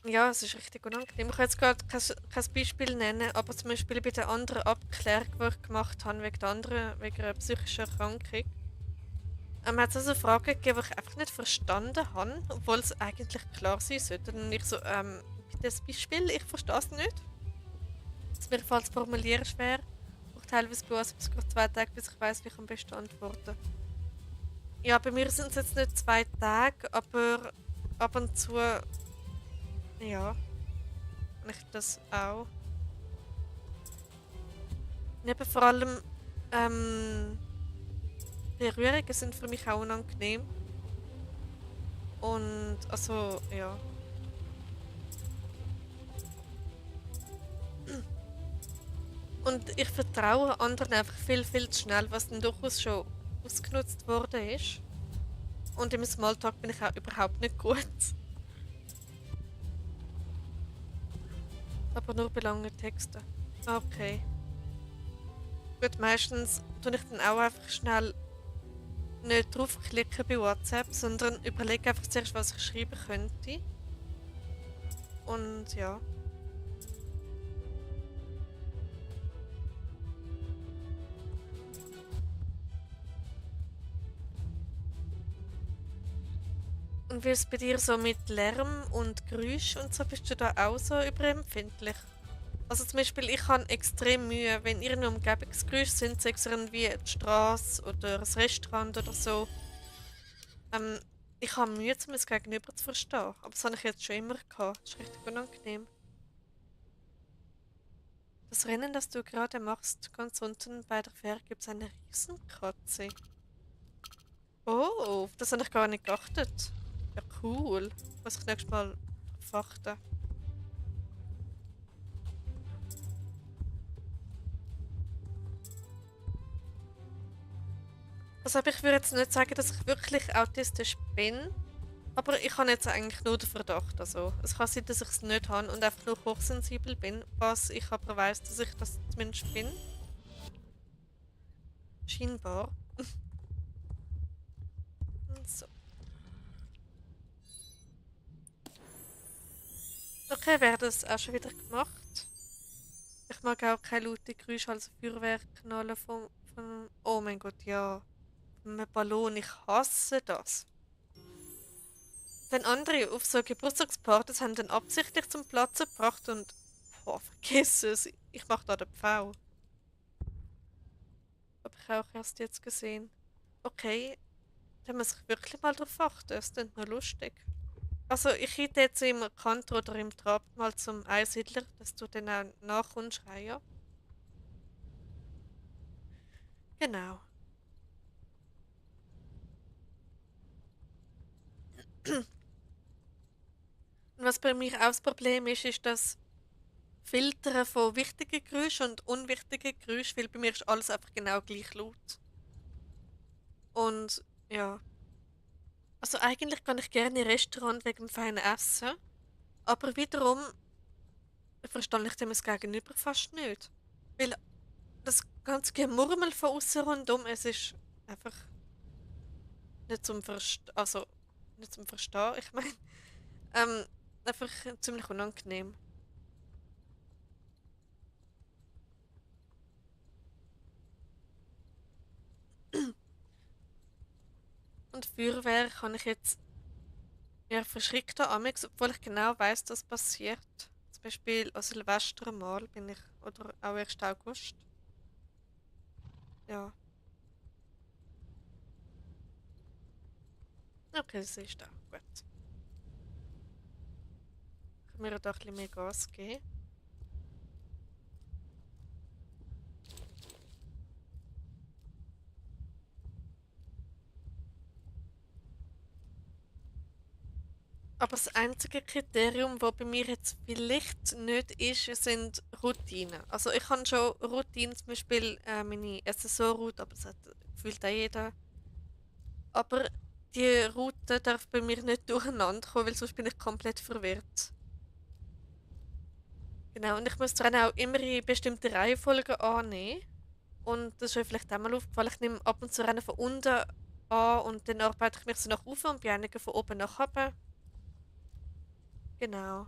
ja, es ist richtig unangenehm. Ich kann jetzt gerade kein Beispiel nennen, aber zum Beispiel bei der anderen Abklärung, die ich gemacht habe, wegen einer psychischen Erkrankung, hat es also Fragen gegeben, die ich einfach nicht verstanden habe, obwohl es eigentlich klar sein sollte. Und ich so, bitte ein Beispiel, ich verstehe es nicht. Es mir fällt das Formulieren schwer. Ich brauche teilweise bei uns sogar 2 Tage, bis ich weiß, wie ich am besten antworten. Ja, bei mir sind es jetzt nicht 2 Tage, aber ab und zu, ja, kann ich das auch. Und eben vor allem, ähm, Berührungen sind für mich auch unangenehm. Und, also, ja. Und ich vertraue anderen einfach viel, viel zu schnell, was dann durchaus schon ausgenutzt worden ist. Und im Smalltalk bin ich auch überhaupt nicht gut. Aber nur bei langen Texten. Okay. Gut, meistens tue ich dann auch einfach schnell nicht draufklicken bei WhatsApp, sondern überlege einfach zuerst, was ich schreiben könnte. Und ja. Und wie ist es bei dir so mit Lärm und Geräusch und so? Bist du da auch so überempfindlich? Also zum Beispiel, ich habe extrem Mühe, wenn irgendeine Umgebungsgeräusche sind, sei es irgendwie die Straße oder ein Restaurant oder so. Ähm, ich habe Mühe, um es Gegenüber zu verstehen. Aber das habe ich jetzt schon immer gehabt. Das ist richtig unangenehm. Das Rennen, das du gerade machst, ganz unten bei der Fähre gibt es eine Riesenkatze. Oh, auf das habe ich gar nicht geachtet. Ja, cool. Muss ich nächstes Mal darauf achten. Also ich würde jetzt nicht sagen, dass ich wirklich autistisch bin, aber ich habe jetzt eigentlich nur den Verdacht. Also, es kann sein, dass ich es nicht habe und einfach nur hochsensibel bin, was ich aber weiß, dass ich das zumindest bin. Scheinbar. So. Okay, wäre das auch schon wieder gemacht. Ich mag auch keine lauten Geräusche, also Feuerwerkknallen von... Oh mein Gott, ja. Von einem Ballon, ich hasse das. Wenn andere auf so Geburtstagspartys haben dann absichtlich zum Platzen gebracht und... Boah, vergiss es, ich mach da den Pfau. Habe ich auch erst jetzt gesehen. Okay, da muss ich wirklich mal drauf achten, das ist noch lustig. Also ich hätte jetzt im Kantor oder im Trab mal zum Einsiedler, dass du dann auch nachkommst, ja. Genau. Und was bei mir auch das Problem ist, ist das Filtern von wichtigen Geräuschen und unwichtigen Geräuschen, weil bei mir ist alles einfach genau gleich laut. Und ja, also eigentlich kann ich gerne in Restaurant wegen dem feinen Essen, aber wiederum verstehe ich dem das Gegenüber fast nicht. Weil das ganze Gemurmel von außen rundum, es ist einfach nicht zum also nicht zum Verstehen. Ich meine, ähm, einfach ziemlich unangenehm. Und Feuerwehr kann ich jetzt eher verschreckter Amix, obwohl ich genau weiß, dass passiert. Zum Beispiel an Silvester mal bin ich, oder auch 1. August. Ja, okay, das ist da. Gut. Können wir da ein bisschen mehr Gas geben? Aber das einzige Kriterium, das bei mir jetzt vielleicht nicht ist, sind Routinen. Also ich habe schon Routinen, zum Beispiel meine SSO-Route, aber das hat gefühlt auch jeder. Aber die Route darf bei mir nicht durcheinander kommen, weil sonst bin ich komplett verwirrt. Genau, und ich muss dann auch immer in bestimmte Reihenfolgen annehmen. Und das ist euch vielleicht auch mal aufgefallen, ich nehme ab und zu Rennen von unten an und dann arbeite ich mich so nach oben und bei einigen von oben nach unten. Genau.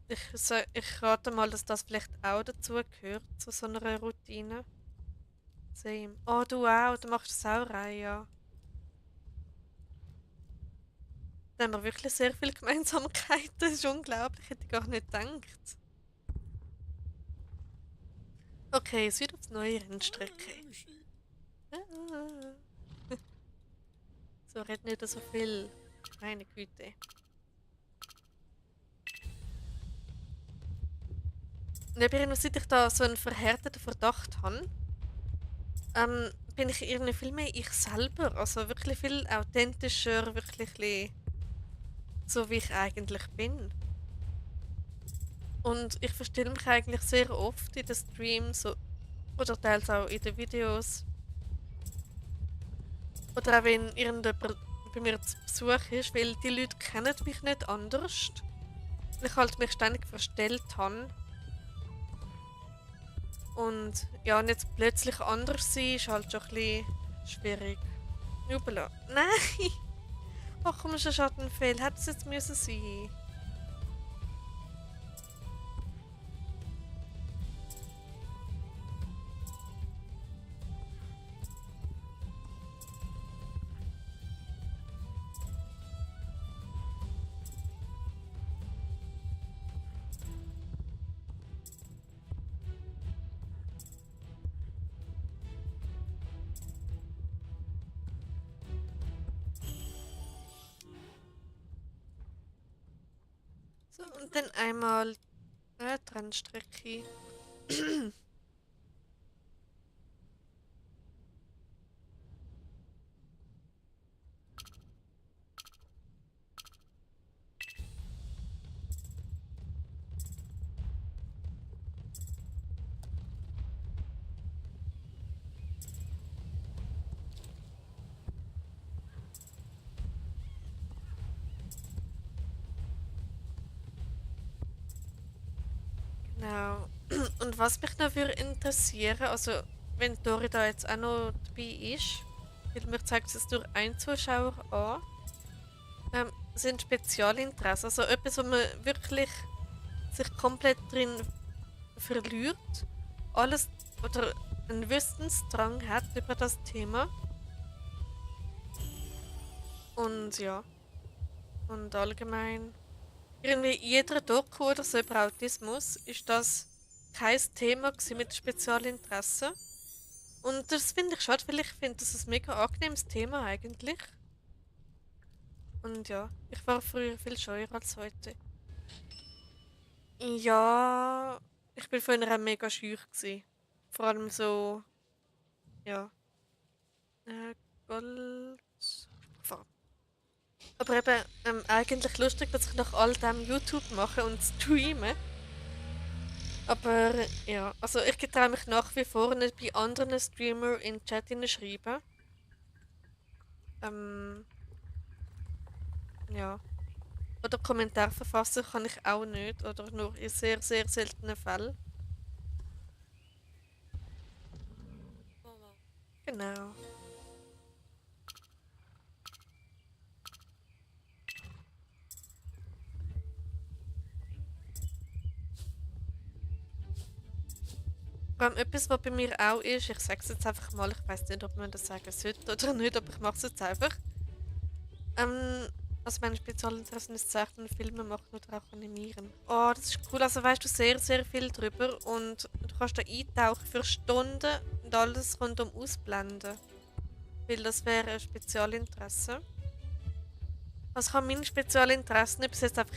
Ich rate mal, dass das vielleicht auch dazu gehört, zu so einer Routine. Same. Oh, du auch, du machst das auch rein, ja. Da haben wir wirklich sehr viele Gemeinsamkeiten. Das ist unglaublich, hätte ich gar nicht gedacht. Okay, es wird aufs neue Rennstrecke. Ah. So, red nicht so viel. Meine Güte. Und eben, seit ich da so einen verhärteten Verdacht habe, bin ich irgendwie viel mehr ich selber. Also wirklich viel authentischer, wirklich ein bisschen so, wie ich eigentlich bin. Und ich verstelle mich eigentlich sehr oft in den Streams oder teils auch in den Videos. Oder auch wenn irgendjemand bei mir zu Besuch ist, weil die Leute kennen mich nicht anders. Und ich halt mich ständig verstellt habe. Und ja, und jetzt plötzlich anders sein, ist halt schon ein bisschen schwierig. Jubela. Nein! Ach komm, ist ein Schattenfehl. Hätte es jetzt müssen sein. So, und dann einmal Trennstrecke. Genau. Und was mich noch würde interessieren, also wenn Dori da jetzt auch noch dabei ist, weil mir zeigt es durch einen Zuschauer an, sind Spezialinteressen. Also etwas, wo man wirklich sich komplett drin verliert, alles oder einen Wissensdrang hat über das Thema. Und ja, und allgemein. Irgendwie jeder Doku oder so über Autismus ist das kein Thema gewesen mit Spezialinteresse. Und das finde ich schade, weil ich finde, das ist ein mega angenehmes Thema eigentlich. Und ja, ich war früher viel scheuer als heute. Ja, ich bin früher auch mega schüch gewesen. Vor allem so, ja, äh, Gold. Aber eben, eigentlich lustig, dass ich nach all dem YouTube mache und streame. Aber ja, also ich getraue mich nach wie vor nicht bei anderen Streamer in den Chat schreiben. Ähm, ja. Oder Kommentar verfassen kann ich auch nicht. Oder nur in sehr, sehr seltenen Fällen. Genau. Etwas, was bei mir auch ist, ich sage es jetzt einfach mal, ich weiß nicht, ob man das sagen sollte oder nicht, aber ich mache es jetzt einfach. Also meine Spezialinteressen ist Zeichnen, Filme machen oder auch animieren. Oh, das ist cool. Also weißt du sehr, sehr viel drüber und du kannst da eintauchen für Stunden und alles rundum ausblenden. Weil das wäre ein Spezialinteresse. Also ich habe meine Spezialinteressen bis jetzt einfach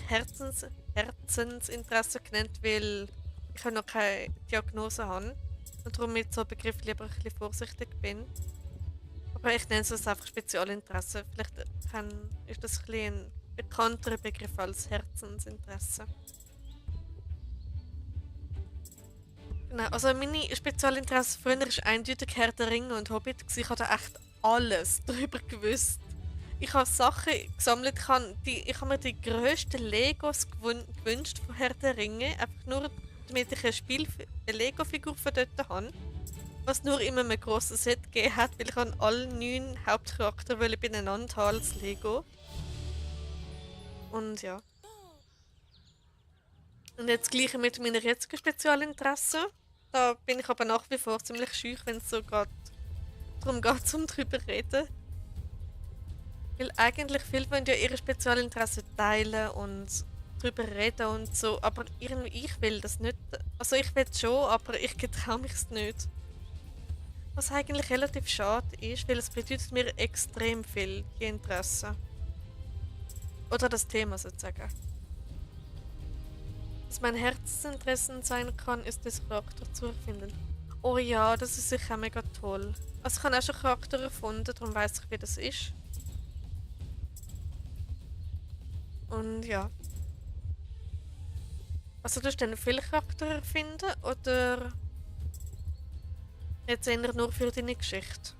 Herzensinteresse genannt, weil ich noch keine Diagnose habe. Und darum mit so Begriff lieber ein bisschen vorsichtig bin. Aber ich nenne es einfach Spezialinteresse. Vielleicht ist das ein bisschen ein bekannterer Begriff als Herzensinteresse. Genau, also meine Spezialinteresse früher war eindeutig Herr der Ringe und Hobbit. Ich habe da echt alles darüber gewusst. Ich habe Sachen gesammelt, ich habe mir die grössten Legos gewünscht von Herr der Ringe, einfach nur damit ich eine Lego-Figur von dort habe, was nur in einem grossen Set gegeben hat, weil ich an alle 9 Hauptcharaktere beieinander haben als Lego. Und ja. Und jetzt gleiche mit meiner jetzigen Spezialinteresse. Da bin ich aber nach wie vor ziemlich schüch, wenn es so geht, darum geht, um drüber reden. Weil eigentlich viele wollen ja ihre Spezialinteressen teilen und drüber reden und so, aber irgendwie ich will das nicht. Also ich will schon, aber ich getraue mich es nicht. Was eigentlich relativ schade ist, weil es bedeutet mir extrem viel, die Interesse. Oder das Thema sozusagen. Was mein Herzensinteressen sein kann, ist das Charakter zu erfinden. Oh ja, das ist sicher mega toll. Also ich habe auch schon Charakter erfunden, darum weiss ich, wie das ist. Und ja. Also du hast dann viele Charakter erfinden oder jetzt eher nur für deine Geschichte?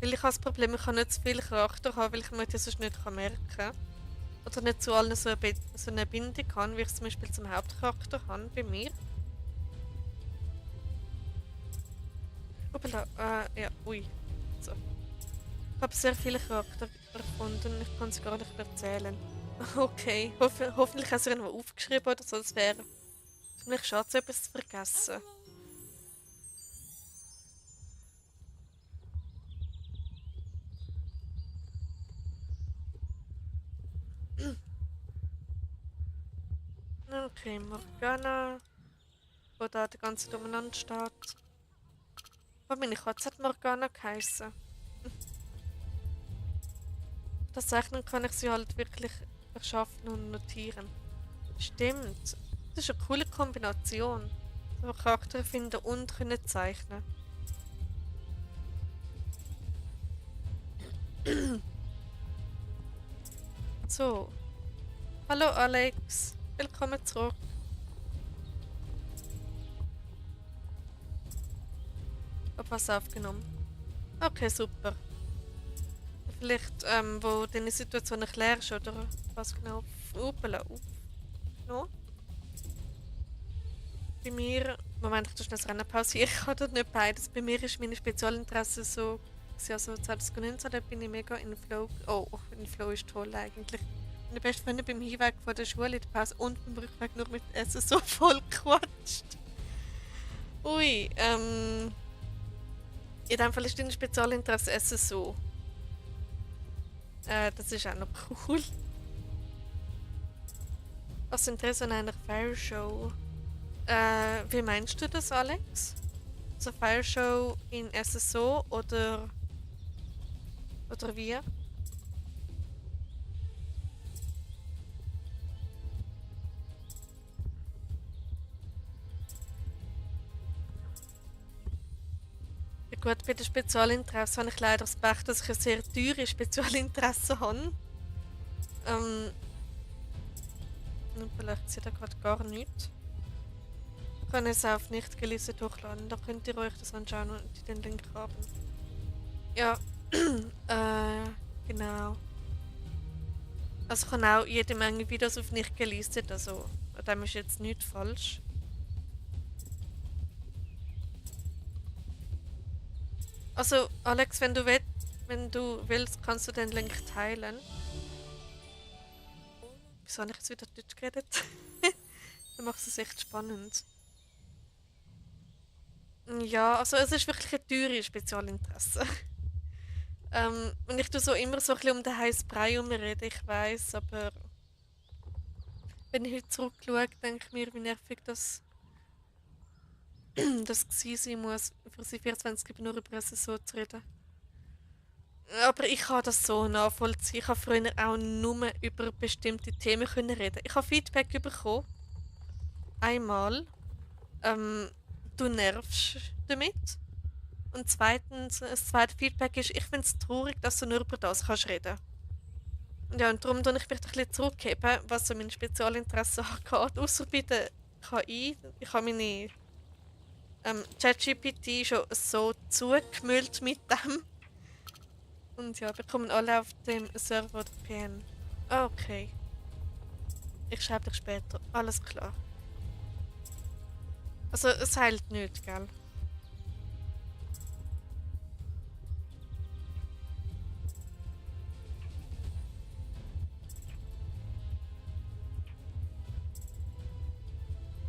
Weil ich habe das Problem, ich kann nicht zu viele Charakter haben, weil ich mir das sonst nicht merken kann. Oder nicht zu allen so eine Bindung habe, wie ich es zum Beispiel zum Hauptcharakter habe bei mir. Hoppala, ja, ui. So. Ich habe sehr viele Charakter erfunden und ich kann sie gar nicht mehr erzählen. Okay, hoffentlich hast du irgendwo aufgeschrieben oder so, das wäre ziemlich schade, so etwas zu vergessen. Okay, Morgana, wo da der ganze umeinander steht. Oh, meine Katze hat Morgana geheissen. Das Zeichnen kann ich sie halt wirklich erschaffen und notieren. Stimmt. Das ist eine coole Kombination. So Charakter finden und können zeichnen. So. Hallo Alex. Willkommen zurück. Hab was aufgenommen. Okay, super. Vielleicht, wo deine Situation erklärst oder was genau. Upala, no? Bei mir, Moment, ich tue schnell das Rennen pausieren, ich kann dort nicht beides. Bei mir ist meine Spezialinteresse so, also 2019, da bin ich mega in Flow. Oh, in Flow ist toll eigentlich. Meine beste Freundin beim Hinweg von der Schule in der Pause und beim Rückweg nur mit Essen so voll gequatscht. Ui, in dem Fall ist dein Spezialinteresse Essen so. Das ist auch noch cool. Was Interesse an einer Fire Show? Wie meinst du das, Alex? So Fire Show in SSO oder wie? Ja gut, bei den Spezialinteressen habe ich leider das Pech, dass ich ein sehr teure Spezialinteresse habe. Vielleicht sieht ihr gerade gar nichts. Ich kann es auf nicht gelesen hochladen, da könnt ihr euch das anschauen und den Link haben. Ja, genau. Also ich habe auch jede Menge Videos auf nicht gelistet, also an dem ist jetzt nichts falsch. Also Alex, wenn du willst, kannst du den Link teilen. Wieso habe ich jetzt wieder Deutsch geredet? Dann macht es echt spannend. Ja, also es ist wirklich ein teures Spezialinteresse. Und ich tue so immer so ein bisschen um den heißen Brei herumreden, ich weiß, aber wenn ich heute zurückschaue, denke ich mir, wie nervig das gewesen sein muss, für sie 24 nur über so zu reden. Aber ich kann das so nachvollziehen. Ich habe früher auch nur über bestimmte Themen können reden. Ich habe Feedback bekommen. Einmal, du nervst damit. Und zweitens, das zweite Feedback ist, ich finde es traurig, dass du nur über das kannst reden. Ja, und darum tue ich mich ein bisschen zurückgeben, was so mein Spezialinteresse angeht. Außer bei den KI. Ich habe meine ChatGPT schon so zugemüllt mit dem. Und ja, bekommen alle auf dem Server oder PN. Okay. Ich schreibe dich später. Alles klar. Also, es heilt nicht, gell?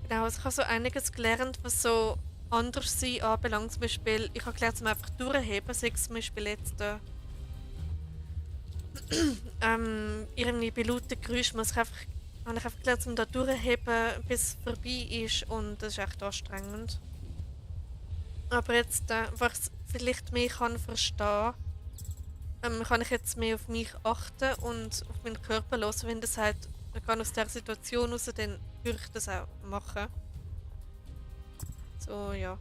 Genau, also ich habe so einiges gelernt, was so anders sein anbelangt. Zum Beispiel, ich habe gelernt, zum einfach durchheben. Sei es zum Beispiel jetzt irgendwie bei lauten Geräuschen habe ich einfach gelernt, zum da durchheben, bis es vorbei ist. Und das ist echt anstrengend. Aber jetzt, wo ich es vielleicht mehr kann verstehen, kann ich jetzt mehr auf mich achten und auf meinen Körper hören. Wenn das halt gerade aus der Situation raus, dann würde ich das auch machen. So, ja.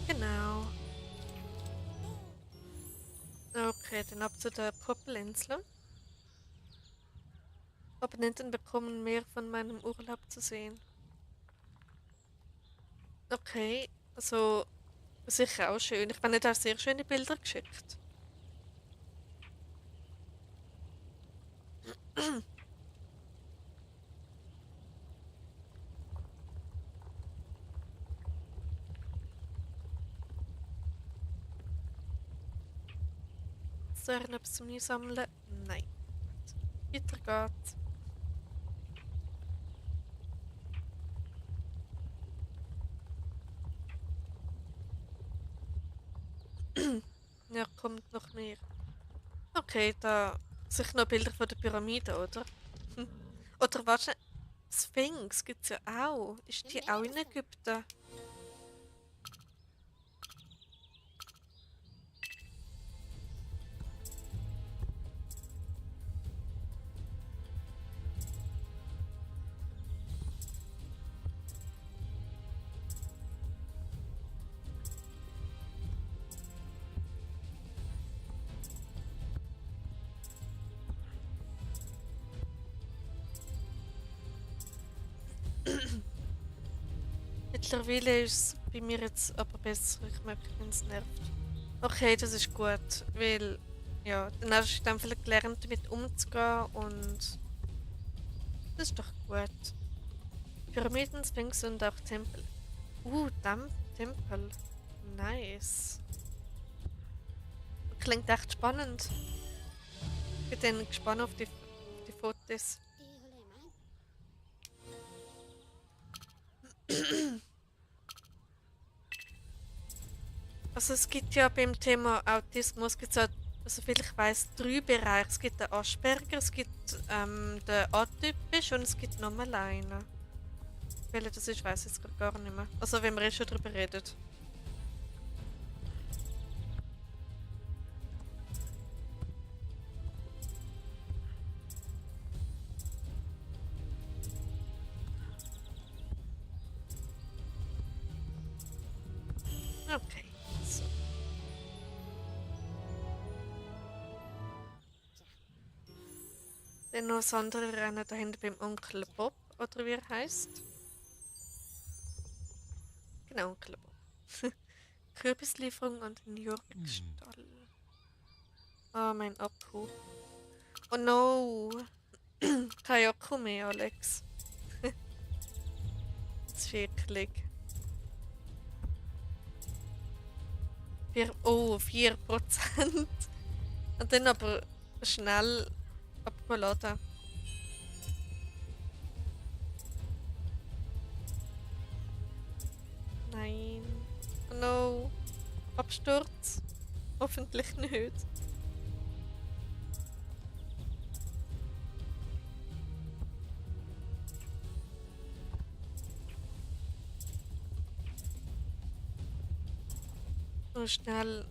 Genau. Okay, dann ab zu der Poppelinsel. Abonnenten bekommen mehr von meinem Urlaub zu sehen. Okay, also sicher auch schön. Ich meine, da sehr schöne Bilder geschickt. So, etwas zum Sammeln? Nein. Weiter geht's. Ja, kommt noch mehr. Okay, da sicher noch Bilder von der Pyramide, oder? Oder warte, Sphinx gibt's ja auch. Ist die auch in Ägypten? Mittlerweile ist es bei mir jetzt aber besser. Ich merke, wenn es nervt. Okay, das ist gut, weil ja, dann hast du dann vielleicht gelernt, damit umzugehen und das ist doch gut. Pyramiden, Sphinx und auch Tempel. Tempel. Nice. Klingt echt spannend. Ich bin dann gespannt auf die Fotos. Also es gibt ja beim Thema Autismus gibt's ja, soviel ich weiß, drei Bereiche. Es gibt den Asperger, es gibt den atypisch und es gibt nochmal einen. Welcher das ist, weiß ich jetzt grad gar nicht mehr. Also wenn wir jetzt schon drüber reden. Okay. So. Dann noch das andere Rennen da hinten beim Onkel Bob, oder wie er heißt. Genau, Onkel Bob. Kürbislieferung an den Jurkstall. Oh, mein Akku. Oh no! Kein Akku mehr, Alex. Das ist wirklich. 4%. Und dann aber schnell abgeladen. Nein. Oh no. Absturz. Hoffentlich nicht. Nur schnell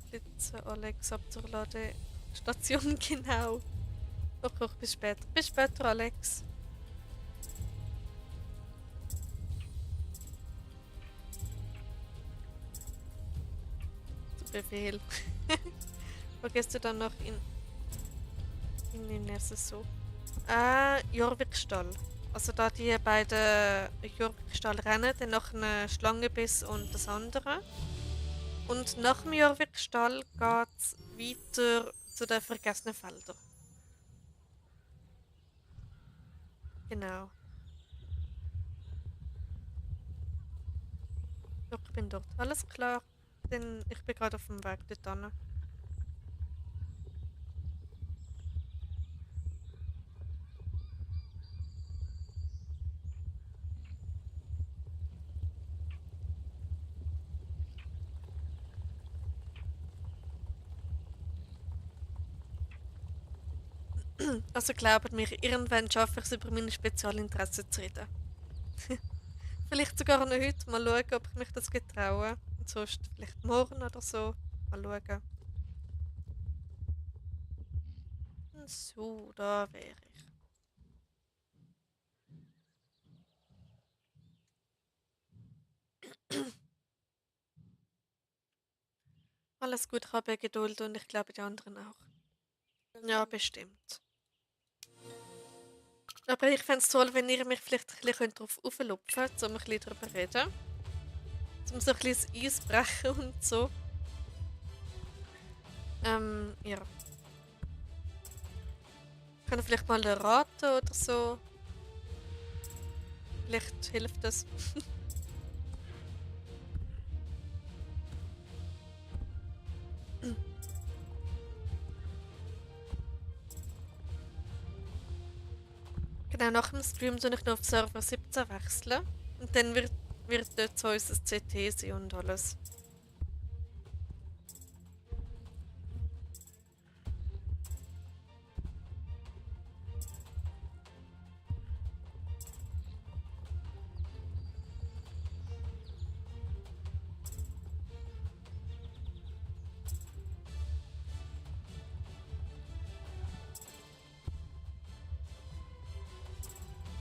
flitzen, Alex, ab zur Ladestation, genau. Okay, bis später. Bis später, Alex. Befehl. Wo gehst du dann noch in den nächsten so? Jorvikstall. Also da die beiden Jorvikstall rennen, dann noch eine Schlangenbiss und das andere. Und nach dem Jorvikstall geht es weiter zu den vergessenen Feldern. Genau. Doch, ich bin dort. Alles klar. Denn ich bin gerade auf dem Weg dorthin. Also glaubt mir, irgendwann schaffe ich es, über meine Spezialinteressen zu reden. Vielleicht sogar noch heute. Mal schauen, ob ich mich das getraue. Und sonst vielleicht morgen oder so. Mal schauen. So, da wäre ich. Alles gut, ich habe Geduld und ich glaube die anderen auch. Ja, bestimmt. Aber ich fände es toll, wenn ihr mich vielleicht ein bisschen darauf auflupfen könnt, um ein bisschen darüber zu reden. Um so ein bisschen das Eis brechen und so. Ja. Kann vielleicht mal raten oder so. Vielleicht hilft das. Genau, nach dem Stream soll ich noch auf Server 17 wechseln. Und dann wird dort so unser CT sein und alles.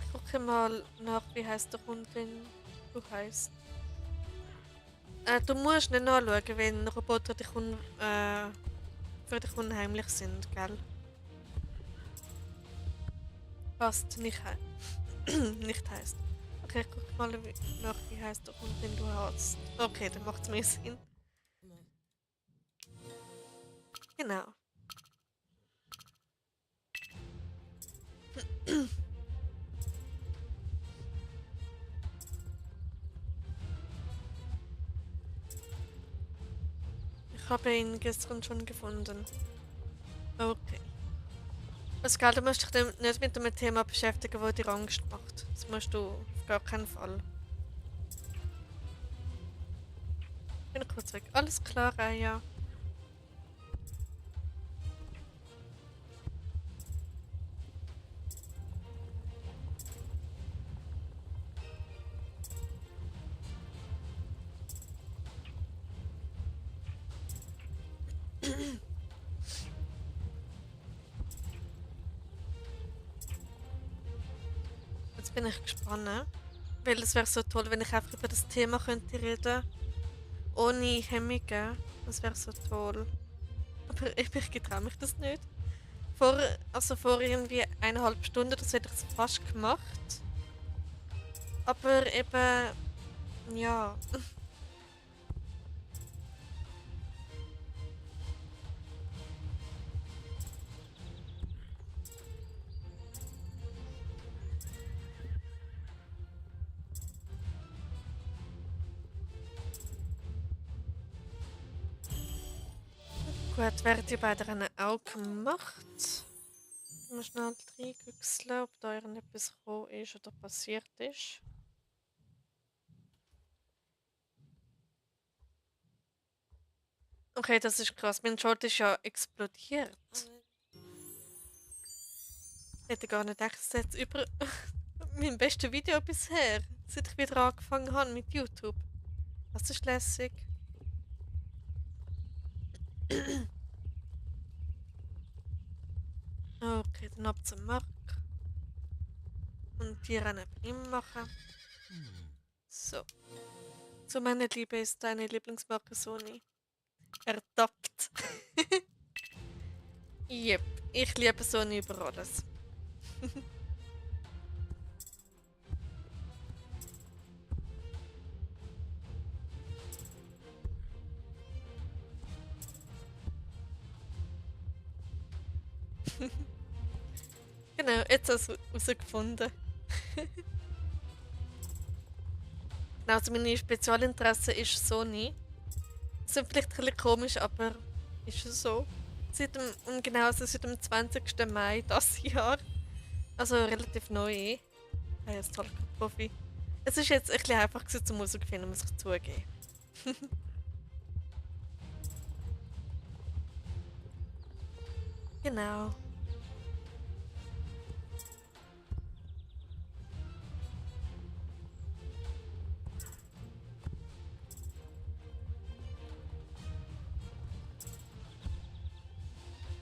Ich gucke mal nach, wie heißt der Hund, den du heißt. Du musst nicht nachschauen, wenn Roboter für dich unheimlich sind, gell? Passt, nicht heißt. Okay, ich guck mal nach, wie heißt der Hund, den du hast. Okay, dann macht es mehr Sinn. Genau. Ich habe ihn gestern schon gefunden. Okay. Also, gell, du musst dich dann nicht mit einem Thema beschäftigen, das dir Angst macht. Das musst du auf gar keinen Fall. Bin kurz weg. Alles klar, ja. Jetzt bin ich gespannt, ne? Weil es wäre so toll, wenn ich einfach über das Thema könnte reden. Ohne Hemmungen. Das wäre so toll. Aber ich getraue mich das nicht. Vor irgendwie 1,5 Stunden, das hätte ich es fast gemacht. Aber eben, ja. Gut, während die beiden Rennen auch gemacht. Ich muss schnell reingucken, ob da irgendetwas gekommen ist oder passiert ist. Okay, das ist krass. Mein Short ist ja explodiert. Ich hätte gar nicht gedacht, dass jetzt über mein bestes Video bisher, seit ich wieder angefangen habe mit YouTube. Das ist lässig. Okay, dann ab zum Mark. Und die Rennen ihm machen. So. So, meine Liebe, ist deine Lieblingsmarke Sony. Ertappt. Yep, ich liebe Sony über alles. Genau, jetzt hast du herausgefunden. Genau, also meine Spezialinteresse ist Sony. Das ist vielleicht ein bisschen komisch, aber ist es so. Genau, also seit dem 20. Mai dieses Jahr. Also relativ neu. Ich habe jetzt toll Profi. Es ist jetzt ein bisschen einfach zum Musik finden, muss ich zugeben. Genau.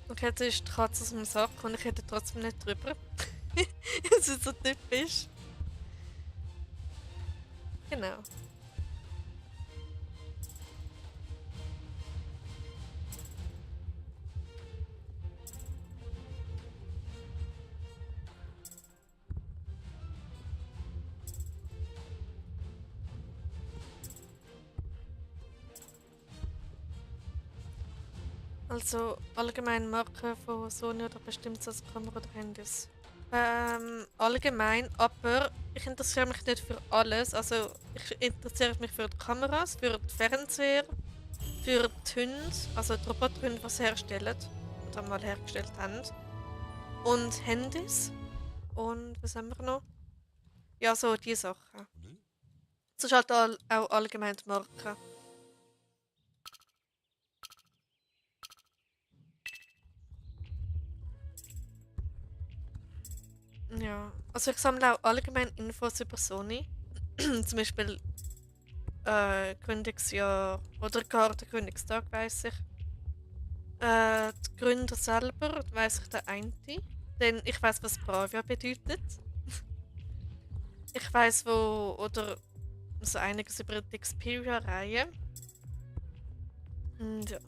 Und jetzt ist die Katze aus dem Sack und ich hätte trotzdem nicht drüber. Es ist so typisch. Genau. Also allgemein Marken von Sony oder bestimmt als Kamera oder Handys. Allgemein, aber ich interessiere mich nicht für alles. Also ich interessiere mich für die Kameras, für die Fernseher, für die Hunde, also die Roboterhunde, die sie herstellen oder mal hergestellt haben. Und Handys. Und was haben wir noch? Ja, so die Sachen. Das ist halt auch allgemein die Marke. Ja, also ich sammle auch allgemein Infos über Sony. Zum Beispiel Gründungsjahr oder gar der Gründungstag weiß ich. Die Gründer selber weiß ich der eine. Denn ich weiß, was Bravia bedeutet. Ich weiß wo oder so einiges über die Xperia-Reihe. Und ja.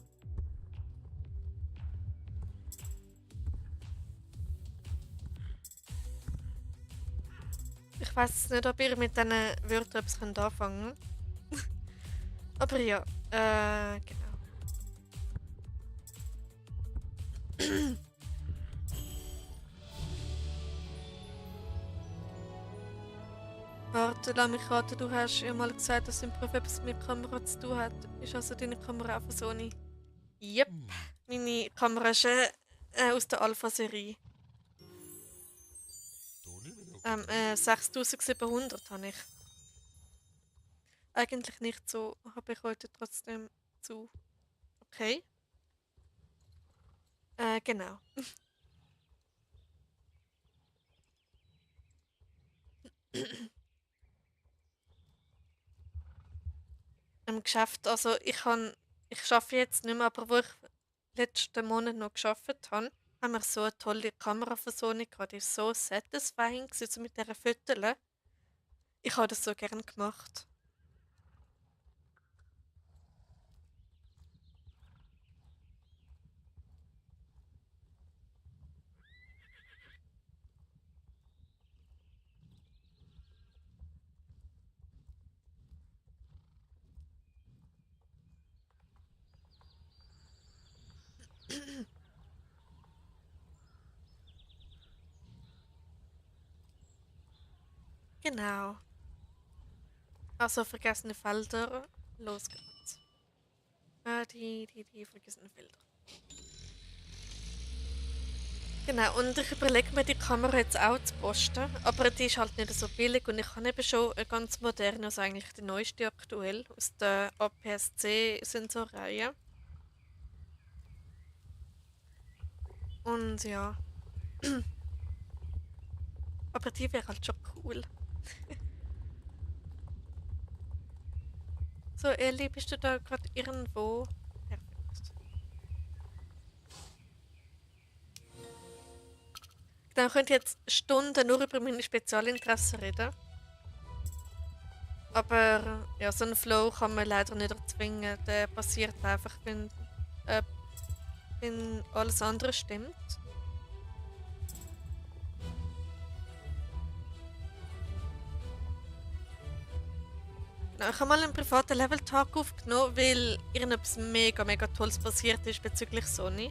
Ich weiß nicht, ob ihr mit diesen Wörtern etwas anfangen könnt. Aber ja, genau. Warte, lass mich raten, du hast ja mal gesagt, dass im Beruf etwas mit Kamera zu tun hat. Ist also deine Kamera auch von Sony? Yep, meine Kamera ist aus der Alpha-Serie. 6700 habe ich. Eigentlich nicht so, habe ich heute trotzdem zu. Okay, genau. Im Geschäft, also ich arbeite jetzt nicht mehr, aber wo ich letzten Monat noch gearbeitet habe, haben wir so eine tolle Kamera von Sony gehabt. Die war so satisfying, gewesen, so mit dieser Fotos. Ich habe das so gern gemacht. Genau. Also vergessene Felder. Los geht's. Die vergessenen Felder. Genau, und ich überlege mir, die Kamera jetzt auch zu posten, aber die ist halt nicht so billig und ich habe eben schon eine ganz moderne, also eigentlich die neueste aktuell, aus der APS-C-Sensorreihe. Und ja, aber die wäre halt schon cool. So, Elli, bist du da gerade irgendwo? Perfekt. Dann könnt ihr jetzt Stunden nur über meine Spezialinteressen reden. Aber ja, so einen Flow kann man leider nicht erzwingen. Der passiert einfach, äh, wenn alles andere stimmt. Genau, ich habe mal einen privaten Level-Tag aufgenommen, weil irgendetwas mega, mega Tolles passiert ist bezüglich Sony.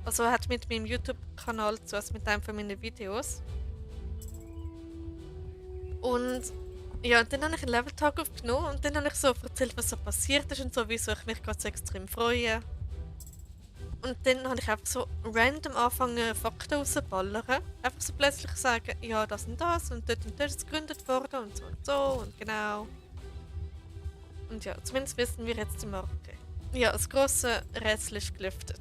Also hat mit meinem YouTube-Kanal zu, also mit einem von meinen Videos. Und ja, dann habe ich einen Level-Tag aufgenommen und dann habe ich so erzählt, was so passiert ist und so, wieso ich mich gerade so extrem freue. Und dann habe ich einfach so random angefangen, Fakten rauszuballern. Einfach so plötzlich sagen, ja, das und dort ist es gegründet worden und so und genau. Und ja, zumindest wissen wir jetzt die Marke. Ja, das grosse Rätsel ist gelüftet.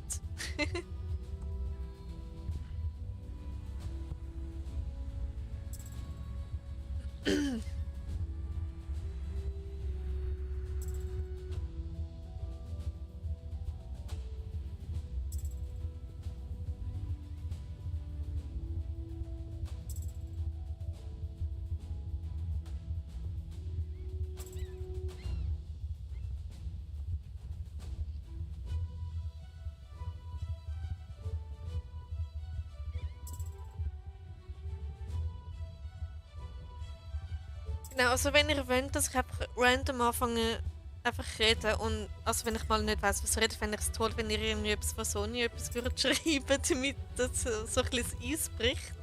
Genau, also wenn ihr wollt, dass ich einfach random anfange, einfach reden und also wenn ich mal nicht weiss, was rede, fände ich es toll, wenn ihr irgendwie etwas von Sony etwas würdet schreiben, damit das so ein bisschen das Eis bricht.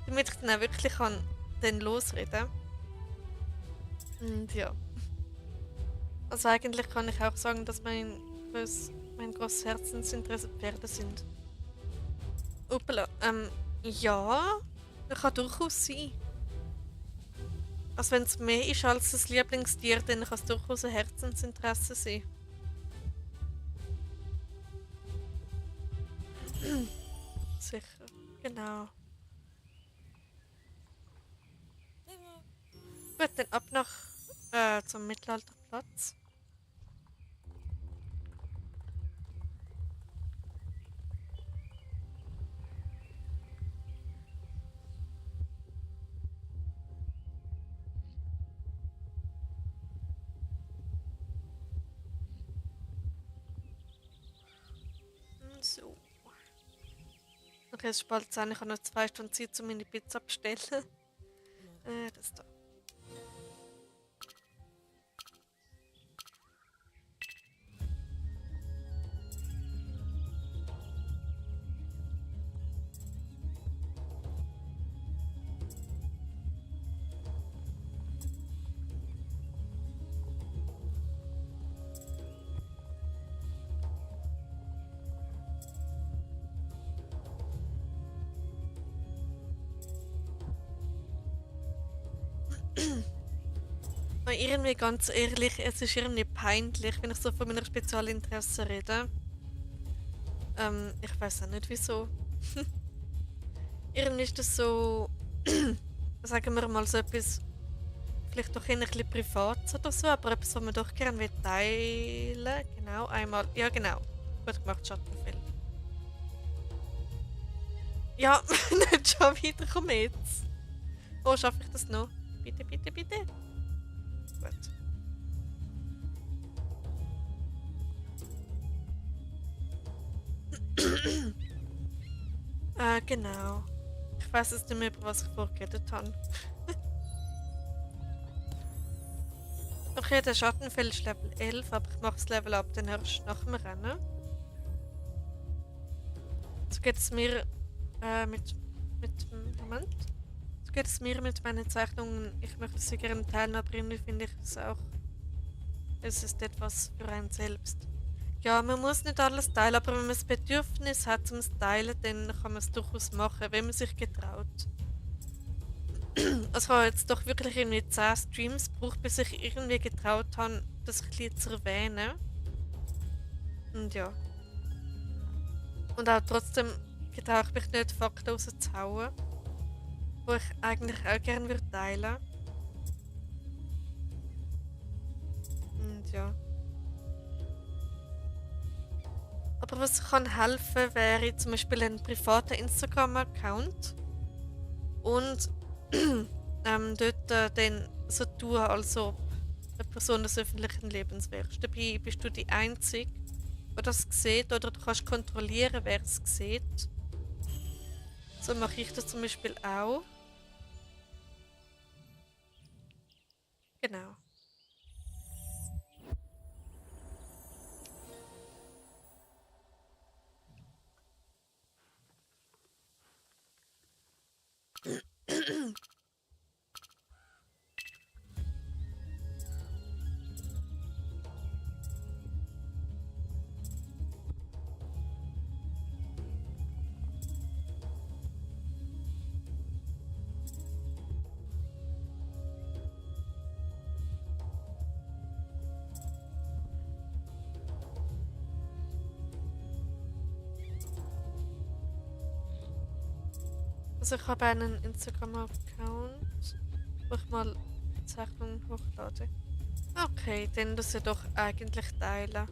Damit ich dann auch wirklich kann dann losreden. Und ja. Also eigentlich kann ich auch sagen, dass mein grosses Herzensinteresse Pferde sind. Uppala, ja, kann durchaus sein. Also wenn es mehr ist als das Lieblingstier, dann kann es durchaus ein Herzensinteresse sein. Sicher, genau. Gut, dann ab nach zum Mittelalterplatz. So. Okay, es ist bald 10, ich habe noch 2 Stunden Zeit, um meine Pizza zu bestellen. Das da. Aber irgendwie ganz ehrlich, es ist irgendwie peinlich, wenn ich so von meiner Spezialinteresse rede. Ich weiß auch nicht wieso. Irgendwie ist das so, sagen wir mal so etwas, vielleicht doch eher ein bisschen privat oder so, aber etwas, was man doch gerne teilen will. Genau, einmal. Ja, genau. Gut gemacht, Schattenfell. Ja, nicht schon wieder, komm jetzt. Oh, schaffe ich das noch? Bitte, bitte, bitte. Gut. Genau. Ich weiß jetzt nicht mehr, über was ich vorgeredet habe. Okay, der Schattenfell ist Level 11, aber ich mache das Level up dann erst nach dem Rennen. So geht es mir mit Moment. So geht es mir mit meinen Zeichnungen. Ich möchte sie gerne teilen, aber irgendwie finde ich es auch. Es ist etwas für einen selbst. Ja, man muss nicht alles teilen, aber wenn man das Bedürfnis hat zum Teilen, dann kann man es durchaus machen, wenn man sich getraut. Also ich habe jetzt doch wirklich irgendwie 10 Streams gebraucht, bis ich irgendwie getraut habe, das ein bisschen zu erwähnen. Und ja. Und auch trotzdem getraue ich mich nicht, Fakten rauszuhauen, wo ich eigentlich auch gerne würde teilen. Und ja. Aber was kann helfen, wäre zum Beispiel ein privater Instagram-Account und dort dann so tun, als ob eine Person des öffentlichen Lebens wärst. Dabei bist du die Einzige, die das sieht, oder du kannst kontrollieren, wer es sieht. So mache ich das zum Beispiel auch. Genau. Also ich habe einen Instagram-Account, wo ich mal Zeichnungen hochlade. Okay, dann das ja doch eigentlich teilen.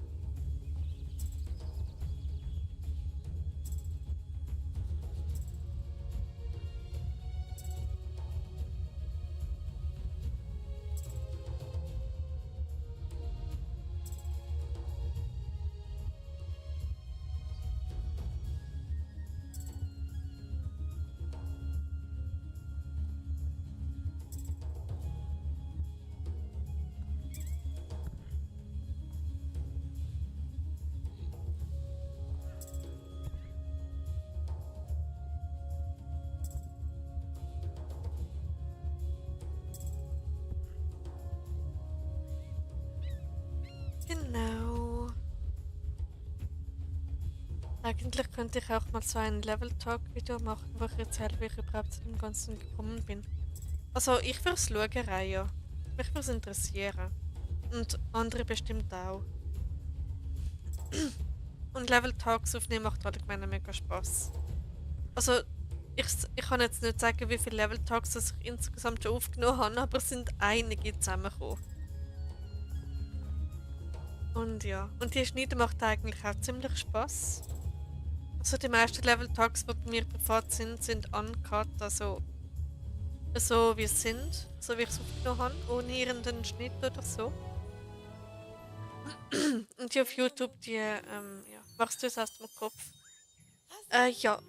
Genau. Eigentlich könnte ich auch mal so ein Level-Talk-Video machen, wo ich erzähle, wie ich überhaupt zu dem Ganzen gekommen bin. Also ich würde es schauen, Raya. Mich würde es interessieren. Und andere bestimmt auch. Und Level-Talks aufnehmen macht allgemein mega Spaß. Also ich, ich kann jetzt nicht sagen, wie viele Level-Talks ich insgesamt schon aufgenommen habe, aber es sind einige zusammengekommen. Und ja, und die Schneiden macht eigentlich auch ziemlich Spaß. Also die meisten Level-Talks, die bei mir privat sind, sind uncut, also so wie es sind, so wie ich es aufgenommen habe, ohne irgendeinen Schnitt oder so. Und die auf YouTube, die ja, machst du es aus dem Kopf. Ja,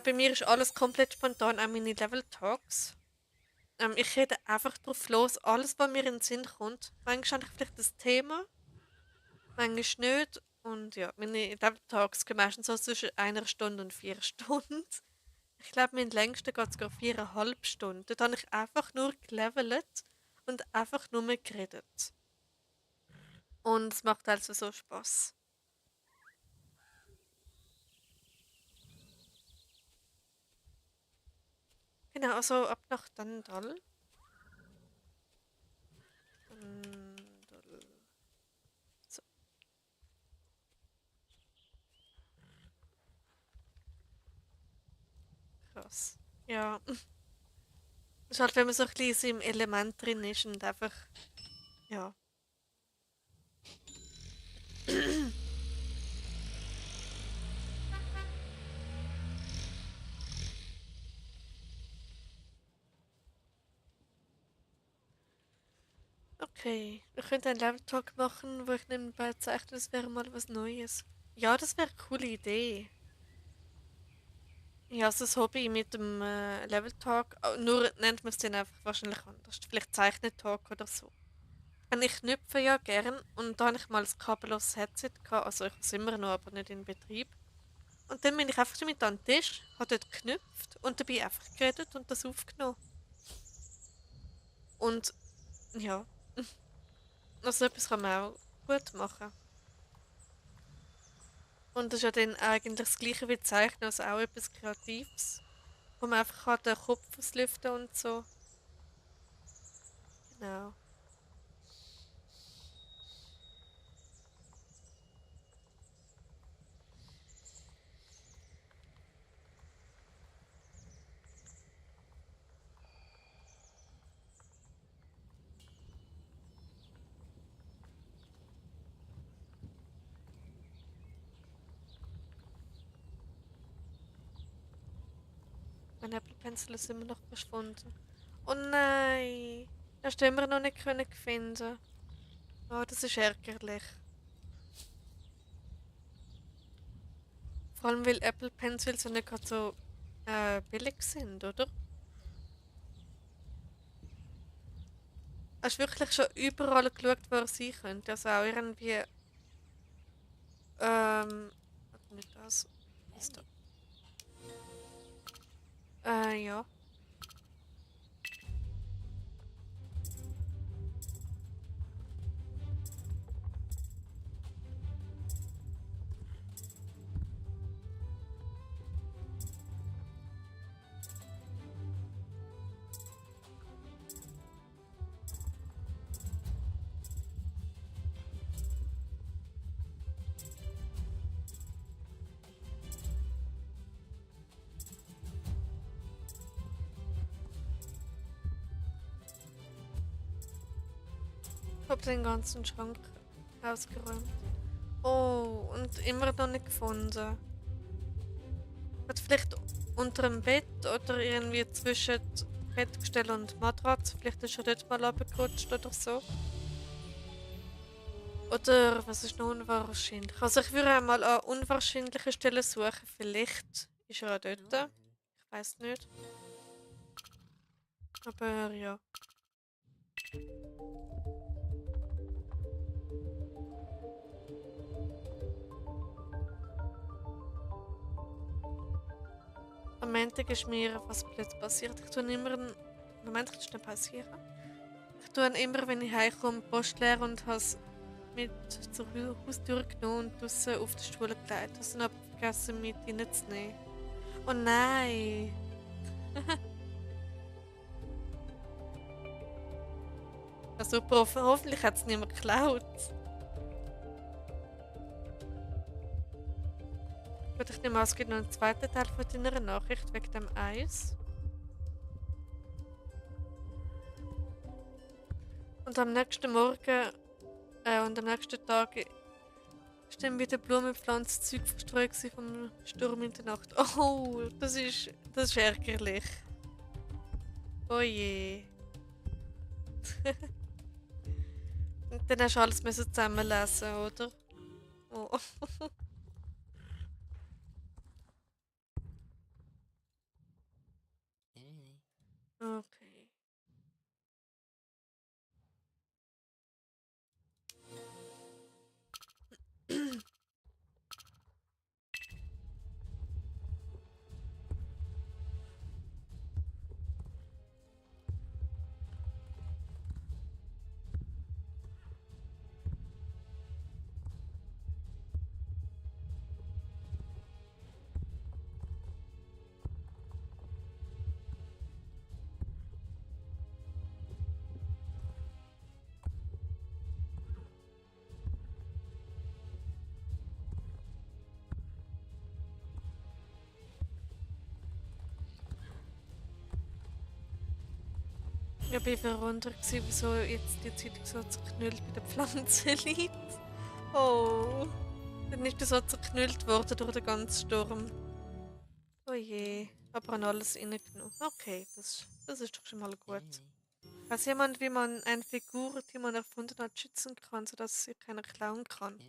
bei mir ist alles komplett spontan, auch meine Level-Talks. Ich rede einfach drauf los, alles, was mir in den Sinn kommt. Manchmal habe ich vielleicht das Thema, manchmal nicht. Und ja, meine Level-Talks gehen meistens so zwischen 1 Stunde und 4 Stunden. Ich glaube, mein längster geht sogar 4,5 Stunden. Dort habe ich einfach nur gelevelt und einfach nur geredet. Und es macht also so Spaß. Genau, also ab nach Dandal. Dandal. So, krass. Ja, ist halt, wenn man so ein bisschen im Element drin ist und einfach, ja. Okay, wir könnten einen Level Talk machen, wo ich nebenbei zeichne, das wäre mal was Neues. Ja, das wäre eine coole Idee. Ja, also das Hobby mit dem Level Talk, nur nennt man es dann einfach wahrscheinlich anders. Vielleicht Zeichnet-Talk oder so. Und ich knüpfe ja gern und da habe ich mal ein kabelloses Headset gehabt, also ich habe es immer noch, aber nicht in Betrieb. Und dann bin ich einfach damit an den Tisch, habe dort geknüpft und dabei einfach geredet und das aufgenommen. Und ja, also etwas kann man auch gut machen. Und das ist ja dann eigentlich das Gleiche wie Zeichnen, also auch etwas Kreatives, wo man einfach kann den Kopf auslüften und so. Genau. Mein Apple Pencil ist immer noch verschwunden. Oh nein! Hast du immer noch nicht können finden. Oh, das ist ärgerlich. Vor allem, weil Apple Pencils ja nicht gerade so billig sind, oder? Hast du wirklich schon überall geschaut, wo er sein könnte? Also auch irgendwie, warte, nicht das. Ist da. Ja. Ich habe den ganzen Schrank ausgeräumt. Oh, und immer noch nicht gefunden. Hat vielleicht unter dem Bett oder irgendwie zwischen Bettgestell und Matratze. Vielleicht ist er dort mal runtergerutscht oder so. Oder was ist noch unwahrscheinlich? Also ich würde einmal an unwahrscheinlichen Stellen suchen. Vielleicht ist er auch dort. Ich weiß nicht. Aber ja. Am Montag ist mir was plötzlich passiert. Ich tue immer einen Moment, kann schnell passieren. Ich tue immer, wenn ich heimkomme, die Post leer und habe es mit zur Haustür genommen und draussen auf den Stuhl gelegt. Ich habe es dann aber vergessen, mit reinzunehmen. Oh nein! Also hoffentlich hat es niemand geklaut. Gut, ich nehme an, es gibt noch einen zweiten Teil von deiner Nachricht wegen dem Eis. Und am nächsten Morgen und am nächsten Tag ist dann wieder Blumenpflanzenzeug verstreut vom Sturm in der Nacht. Oh, das ist ärgerlich. Oh je. Und dann hast du alles müssen zusammenlesen, oder? Oh. Okay. Ich bin verwundert, wieso jetzt die Zeitung so zerknüllt bei der Pflanze liegt. Oh. Dann ist das so zerknüllt worden durch den ganzen Sturm. Oh je. Aber an alles reingenommen. Okay, das ist doch schon mal gut. Weiß jemand, wie man eine Figur, die man erfunden hat, schützen kann, sodass sie keiner klauen kann?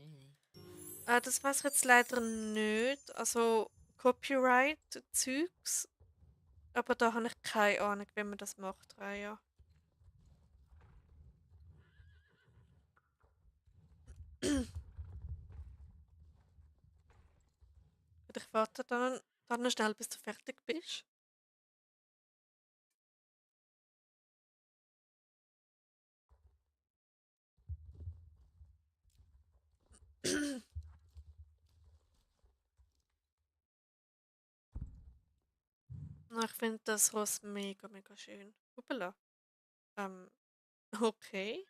Das weiß ich jetzt leider nicht. Also Copyright-Zeugs. Aber da habe ich keine Ahnung, wie man das macht, Raya. Ich warte dann noch schnell, bis du fertig bist. Ich finde das Ross mega, mega schön. Hoppala. Ähm, okay.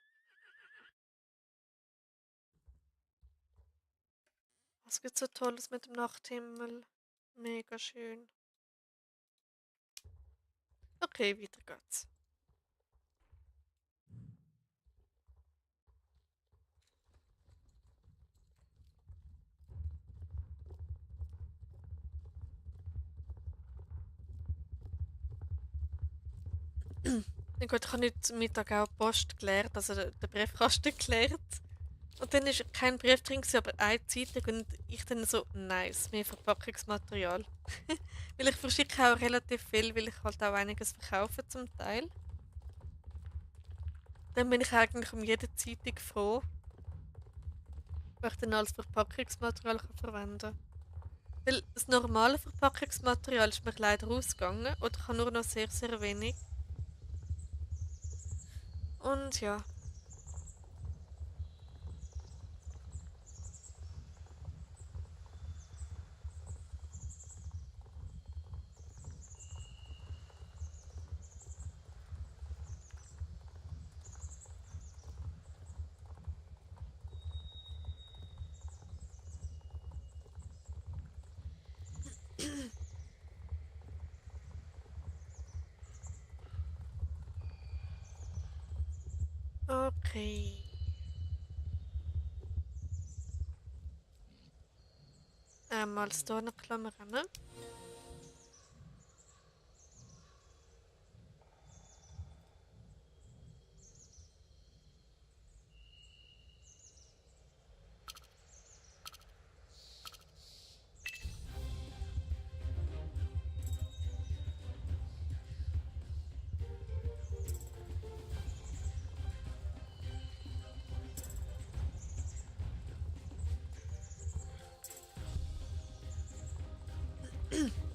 Was gibt's so Tolles mit dem Nachthimmel? Mega schön. Okay, weiter geht's. Ja gut, ich habe heute Mittag auch die Post geleert, also den Briefkasten geleert. Und dann ist kein Brief drin, gewesen, aber eine Zeitung und ich dann so, nice, mehr Verpackungsmaterial. Weil ich verschicke auch relativ viel, weil ich halt auch einiges verkaufe zum Teil. Dann bin ich eigentlich um jede Zeitung froh, die ich dann als Verpackungsmaterial kann verwenden kann. Weil das normale Verpackungsmaterial ist mir leider ausgegangen oder ich habe nur noch sehr, sehr wenig. Und ja, okay. Mal das hier noch Klammern, ne?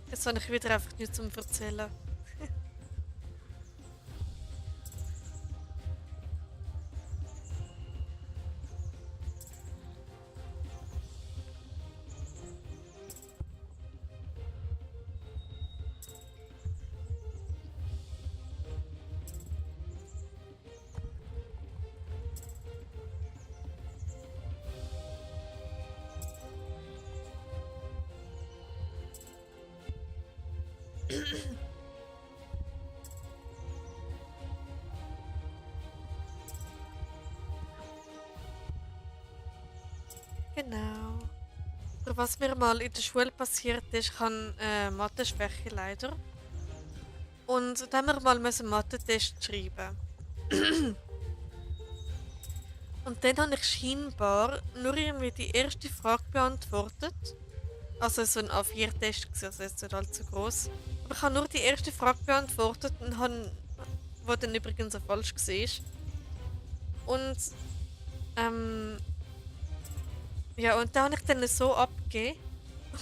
Jetzt habe ich wieder einfach nichts zum Erzählen. Genau. Aber was mir mal in der Schule passiert ist, ich habe Mathe-Schwäche leider. Und da haben wir mal einen Mathe-Test schreiben. Und dann habe ich scheinbar nur irgendwie die erste Frage beantwortet. Also so ein A4-Test, also jetzt nicht allzu groß. Aber ich habe nur die erste Frage beantwortet und habe, wo dann übrigens auch falsch war. Und ähm, ja, und da habe ich dann so abgegeben.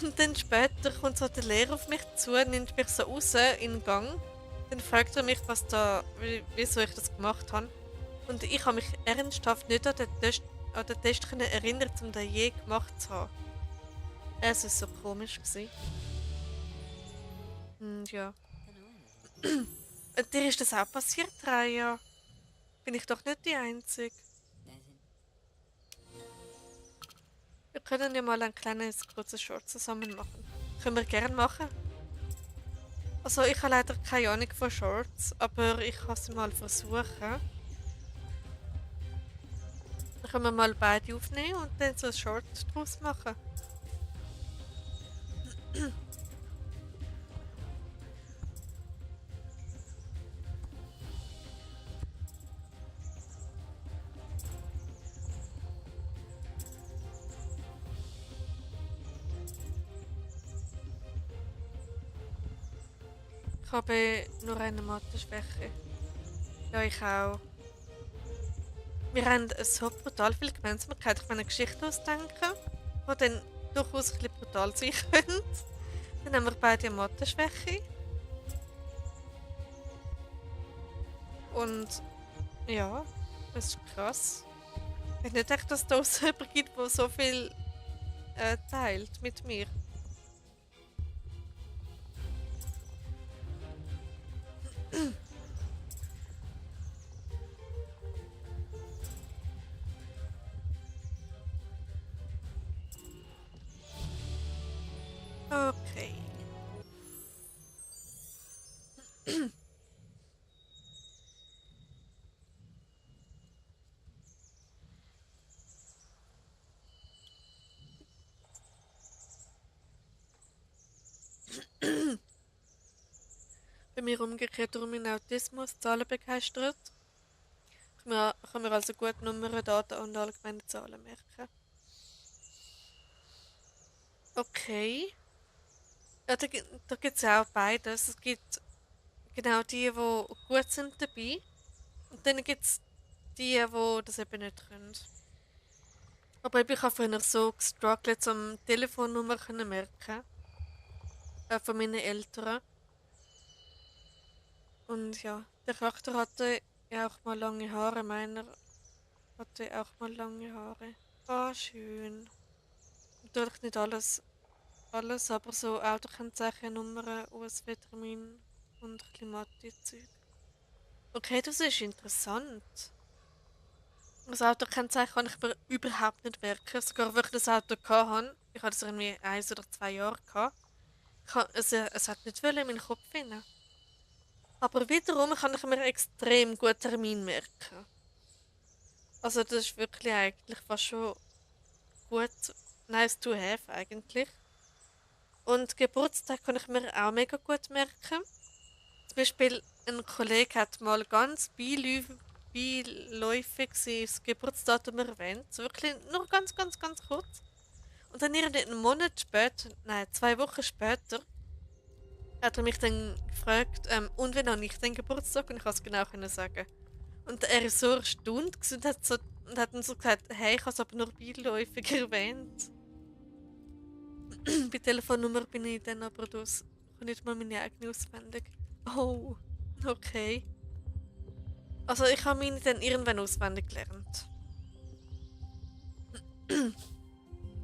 Und dann später kommt so der Lehrer auf mich zu, nimmt mich so raus in den Gang. Dann fragt er mich, wieso ich das gemacht habe. Und ich habe mich ernsthaft nicht an den Test können erinnern, um den je gemacht zu haben. Es war so komisch. Gewesen. Und ja. Und dir ist das auch passiert, Raya? Bin ich doch nicht die Einzige. Wir können ja mal ein kleines, kurzes Short zusammen machen. Können wir gerne machen. Also ich habe leider keine Ahnung von Shorts, aber ich kann sie mal versuchen. Dann können wir mal beide aufnehmen und dann so ein Short draus machen. Ich habe nur eine Mathe-Schwäche. Ja, ich auch. Wir haben so brutal viel Gemeinsamkeit. Ich kann eine Geschichte ausdenken, die dann durchaus ein bisschen brutal sein könnte. Dann haben wir beide eine Mathe-Schwäche. Und ja, das ist krass. Ich hätte nicht gedacht, dass es da so jemanden gibt, der so viel teilt mit mir. Okay. bei mir umgekehrt durch meinen Autismus Zahlen begeistert. Ich kann mir also gut Nummern, Daten und allgemeine Zahlen merken. Okay. Ja, da gibt es ja auch beides. Es gibt genau die gut sind dabei. Und dann gibt es die das eben nicht können. Aber ich habe früher so gestruggelt, um Telefonnummer zu merken. Von meinen Eltern. Und ja, der Charakter hatte ja auch mal lange Haare. Meiner hatte auch mal lange Haare. Ah, schön. Natürlich nicht alles, aber so Autokennzeichen, Nummern, USW-Termin und Klimatiszeug. Okay, das ist interessant. Das Autokennzeichen kann ich mir überhaupt nicht merken. Sogar wenn ich das Auto hatte, ich hatte es irgendwie 1 oder 2 Jahre gehabt, es hat nicht wollen in meinen Kopf hinein. Aber wiederum kann ich mir extrem gut Termin merken. Also das ist wirklich eigentlich fast schon gut, nice to have eigentlich. Und Geburtstag kann ich mir auch mega gut merken. Zum Beispiel ein Kollege hat mal ganz beiläufig sein Geburtsdatum erwähnt. So wirklich nur ganz, ganz, ganz kurz. Und dann irgendwie einen Monat später, nein, 2 Wochen später, hat er mich dann gefragt, und wann habe ich den Geburtstag? Und ich konnte es genau können sagen. Und er war so erstaunt und hat dann so gesagt, hey, ich habe es aber nur beiläufig erwähnt. Bei Telefonnummer bin ich dann aber das nicht mal meine eigene auswendig. Oh, okay. Also ich habe meine dann irgendwann auswendig gelernt.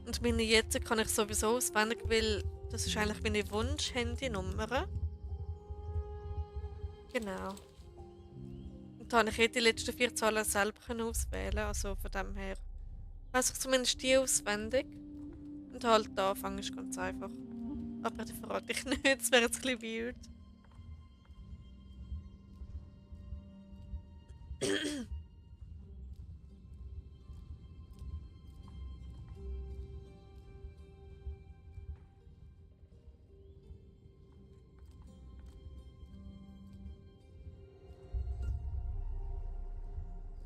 Und meine jetzt kann ich sowieso auswendig, weil das ist eigentlich meine Wunsch-Handynummer. Genau. Und da habe ich die letzten 4 Zahlen selber auswählen, also von dem her weiß ich zumindest die auswendig. Und halt der Anfang ist ganz einfach. Aber das verrate ich nicht, das wäre jetzt ein bisschen weird.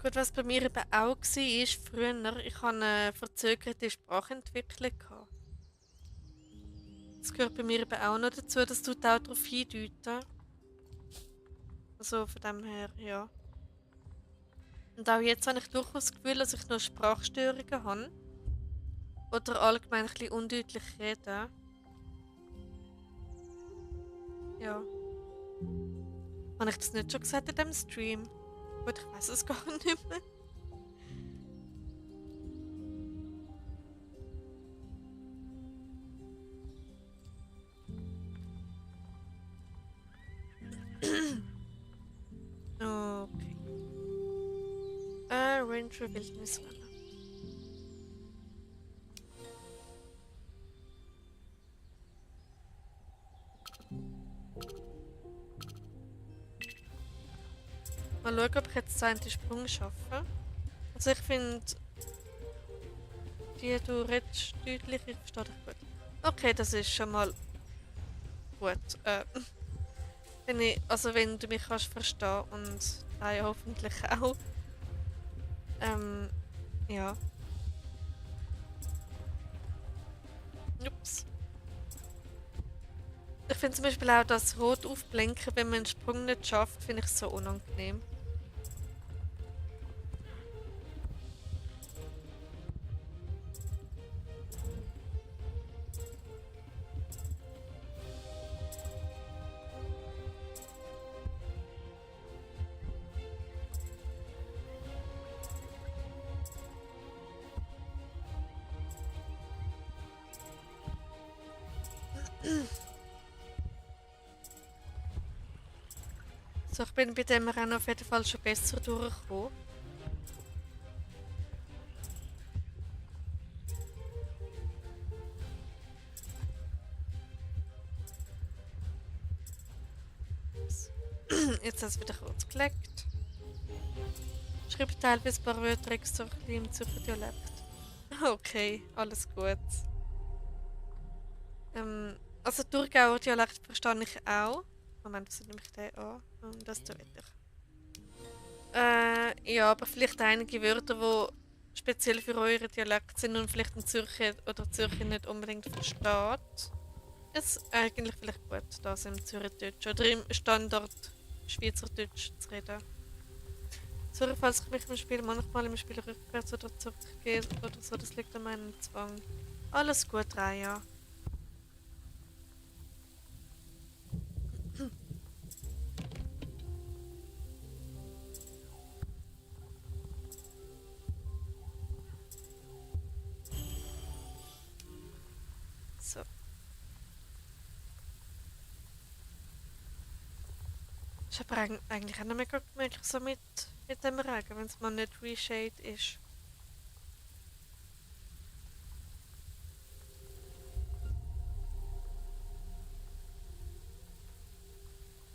Gut, was bei mir eben auch war, ist früher, ich hatte eine verzögerte Sprachentwicklung. Das gehört bei mir eben auch noch dazu, das tut auch darauf hindeuten. Also von dem her, ja. Und auch jetzt habe ich durchaus das Gefühl, dass ich noch Sprachstörungen habe. Oder allgemein ein bisschen undeutlich rede. Ja. Habe ich das nicht schon gesagt in diesem Stream? Gut, ich weiß es gar nicht mehr. Okay. Ranger Wildniswanne. Mal schauen, ob ich jetzt den Sprung schaffe. Also ich finde, du redest deutlich, ich verstehe dich gut. Okay, das ist schon mal gut. Wenn du mich kannst verstehen und ja hoffentlich auch. Ja. Ups. Ich finde zum Beispiel auch das Rot aufblinken, wenn man einen Sprung nicht schafft, finde ich so unangenehm. So, ich bin bei dem Rennen auf jeden Fall schon besser durchgekommen. Jetzt hat es wieder kurz gelegt. Schreibt teilweise ein paar Wörter extra im Zürcher Dialekt. Okay, alles gut. Also Thurgauer Dialekt verstehe ich auch. Moment, was nehme ich den an? Das da wieder. Ja, aber vielleicht einige Wörter, die speziell für euren Dialekt sind und vielleicht ein Zürcher oder Zürcher nicht unbedingt versteht. Ist eigentlich vielleicht gut, das im Zürichdeutsch oder im Standard Schweizerdeutsch zu reden. Sorry, falls ich mich im Spiel manchmal im Spiel rückwärts oder zurückgehe oder so, das liegt an meinem Zwang. Alles gut, Raya. So. Ist aber eigentlich auch noch mega gemütlich so mit dem Regen, wenn es mal nicht reshade ist.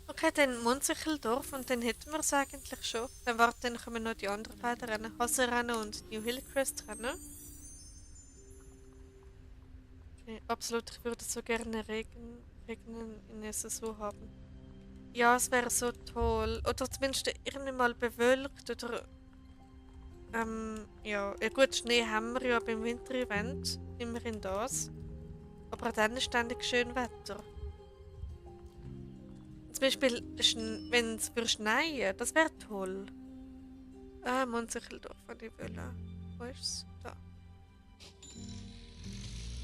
Okay, dann Munsicheldorf und dann hätten wir es eigentlich schon. Dann kommen noch die anderen beiden Rennen. Hasselrennen und New Hillcrest Rennen. Okay, absolut, ich würde so gerne Regen in der Saison haben. Ja, es wäre so toll. Oder zumindest irgendwie mal bewölkt oder ja, gut, Schnee haben wir ja beim Winter-Event. Immerhin das. Aber auch dann ist ständig schön Wetter. Zum Beispiel, wenn es würde schneien, das wäre toll. Munsicheldorf, wenn ich will. Wo ist es? Da.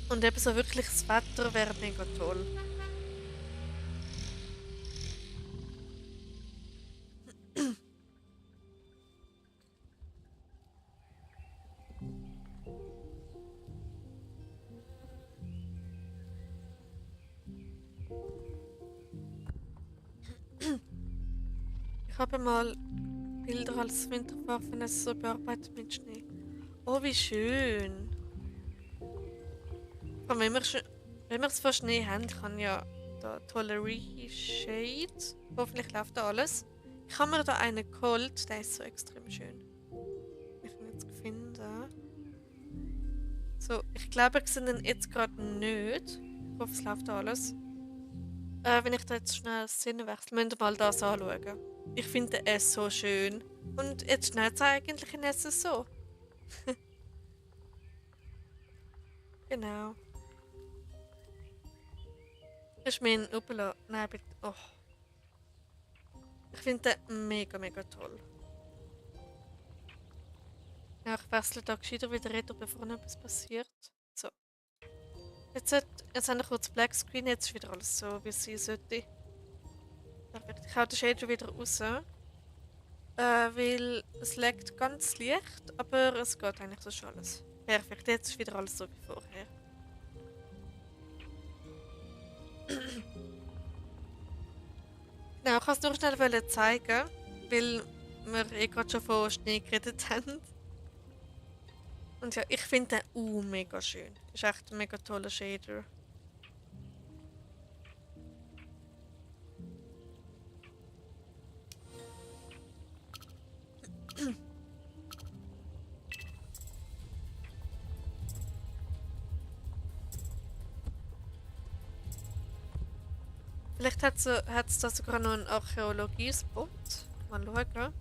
Und eben so wirklich das Wetter wäre mega toll. Ich habe mal Bilder als Winterwaffen so bearbeitet mit Schnee. Oh, wie schön. Und wenn wir es von Schnee haben, kann ja da tolle Reshade. Hoffentlich läuft da alles. Ich habe mir da einen geholt, der ist so extrem schön. Ich ihn jetzt gefunden. So, ich glaube, ich sehe ihn jetzt gerade nicht. Ich hoffe, es läuft da alles. Wenn ich da jetzt schnell Szene wechsle, müsst ihr mal das anschauen. Ich finde es so schön. Und jetzt schnell es eigentlich in es so. Genau. Das ist mein Upela. Nein, bitte. Oh. Ich finde den mega, mega toll. Ja, ich wechsle da gescheiter wieder reden, bevor noch etwas passiert. So. Jetzt habe ich kurz Blackscreen, jetzt ist wieder alles so, wie es sein sollte. Perfekt. Ich hau den Shader wieder raus. Weil es leckt ganz leicht, aber es geht eigentlich so schon alles. Perfekt, jetzt ist wieder alles so wie vorher. Genau, ich kann es nur schnell zeigen, weil wir gerade schon von Schnee geredet haben. Und ja, ich finde den mega schön. Ist echt ein mega toller Shader. Vielleicht hat es da sogar noch einen Archäologiespot. Mal schauen.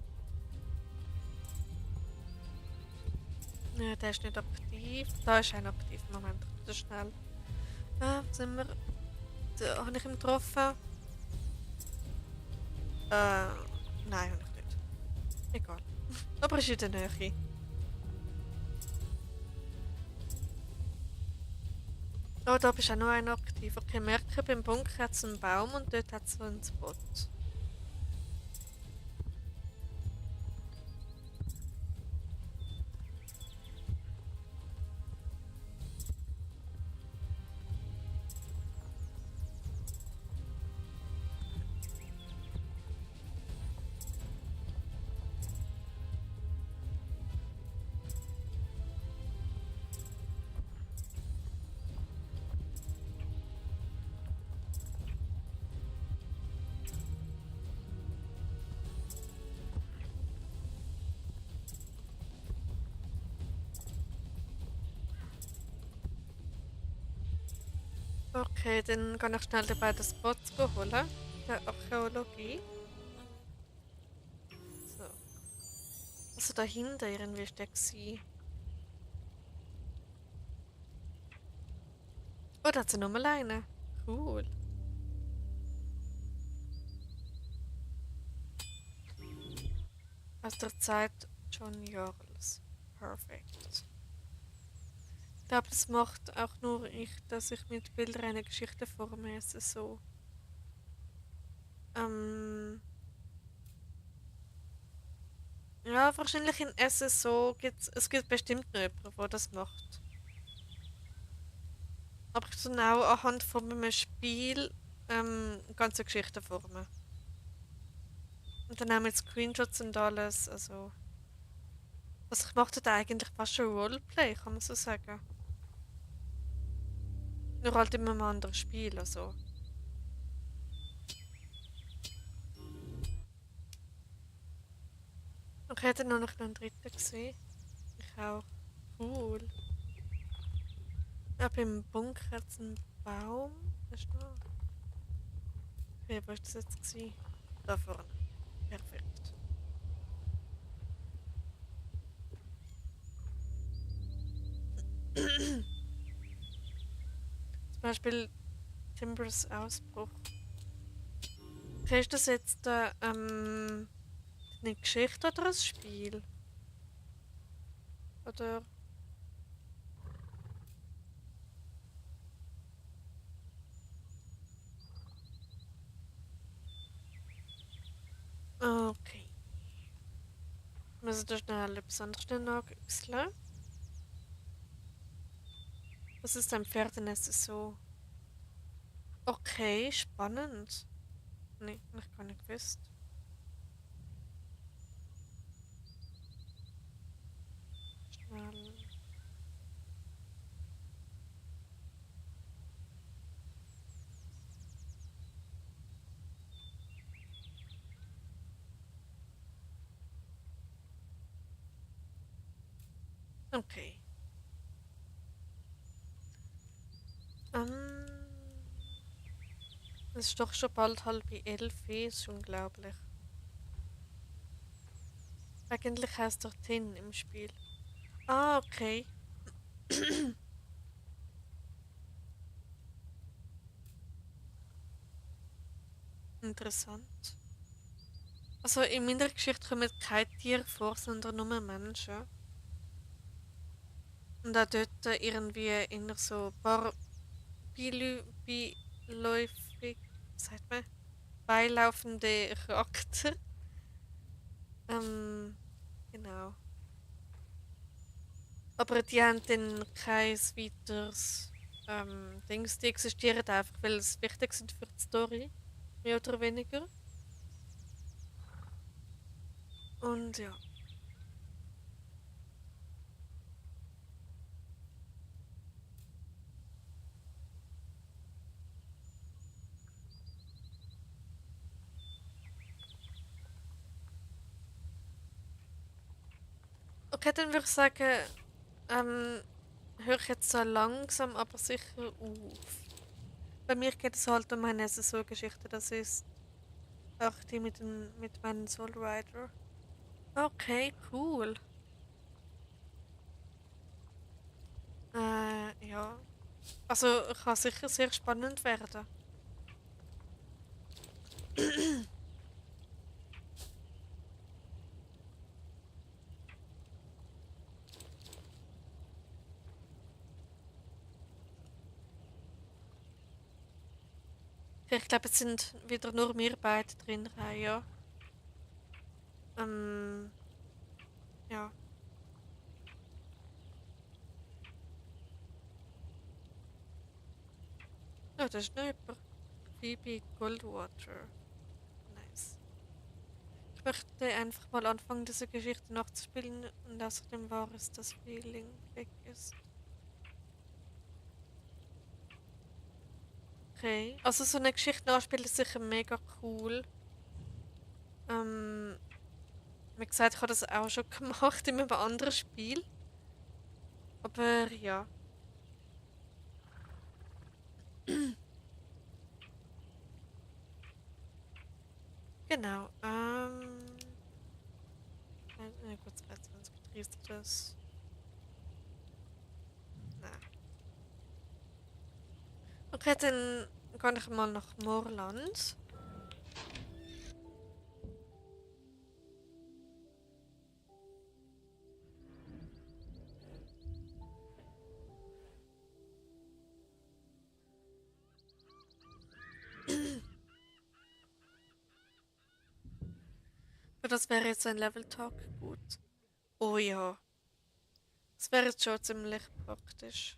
Ja, der ist nicht aktiv. Da ist ein aktiv. Moment, ich das schnell. Wo sind wir? Da habe ich ihn getroffen. Nein, habe ich nicht. Egal. Aber er ist in der Nähe. Oh, da bist auch noch einer aktiv. Okay, merke, beim Bunker hat es einen Baum und dort hat es so einen Spot. Okay, dann kann ich schnell die beiden Spots holen. der Archäologie. So. Also dahinter irgendwie ist der gsi. Oh, da hat sie nochmal eine. Cool. Aus der Zeit John Jarls. Perfekt. Ich glaube, das macht auch nur ich, dass ich mit Bildern eine Geschichte forme. Es ist so. Ähm, ja, wahrscheinlich in SSO gibt bestimmt noch jemanden, der das macht. Aber ich tue auch anhand von einem Spiel ganze Geschichten formen. Und dann auch mit Screenshots und alles. Also, was ich mache, da eigentlich fast schon Roleplay, kann man so sagen. Nur halt in einem anderen Spiel, also. Ich hätte nur noch einen dritten gesehen. Ich auch. Cool. Aber im Bunker hat es einen Baum. Ist noch. Okay, wo ist das jetzt gewesen? Da vorne. Perfekt. Zum Beispiel Timbers Ausbruch. Okay, ist das jetzt eine Geschichte oder ein Spiel? Oder. Okay. Wir müssen da schnell etwas anderes nachwechseln. Was ist ein Pferdenest so? Okay, spannend. Nee, ich gar nicht gewusst. Schnell. Okay. Ähm, es ist doch schon bald 10:30, ist unglaublich. Eigentlich heißt doch Tin im Spiel. Ah, okay. Interessant. Also in meiner Geschichte kommen keine Tiere vor, sondern nur Menschen. Und auch dort irgendwie in so ein paar beiläufig, sagt man, beilaufende Charakter. Ähm, genau. Aber die haben dann kein weiteres Dings. Die existieren einfach, weil es wichtig sind für die Story. Mehr oder weniger. Und ja. Okay, dann würde ich sagen, ähm, höre ich jetzt so langsam, aber sicher auf. Bei mir geht es halt um eine SSO-Geschichte. Das ist auch die mit meinem Soul Rider. Okay, cool. Ja. Also kann sicher sehr spannend werden. Ich glaube, es sind wieder nur wir beide drin rein, ja. Ähm, ja. Oh, das ist noch jemand. Phoebe Goldwater. Nice. Ich möchte einfach mal anfangen, diese Geschichte nachzuspielen und außerdem war es, das Feeling weg ist. Okay. Also so eine Geschichte nachspielen ist sicher mega cool. Ähm, wie gesagt, ich habe das auch schon gemacht in einem anderen Spiel. Aber ja. Genau. Gut, 22, 30, das. Nein. Okay, dann gehe ich mal nach Moorland. Aber das wäre jetzt ein Level-Tag. Gut. Oh ja. Das wäre jetzt schon ziemlich praktisch.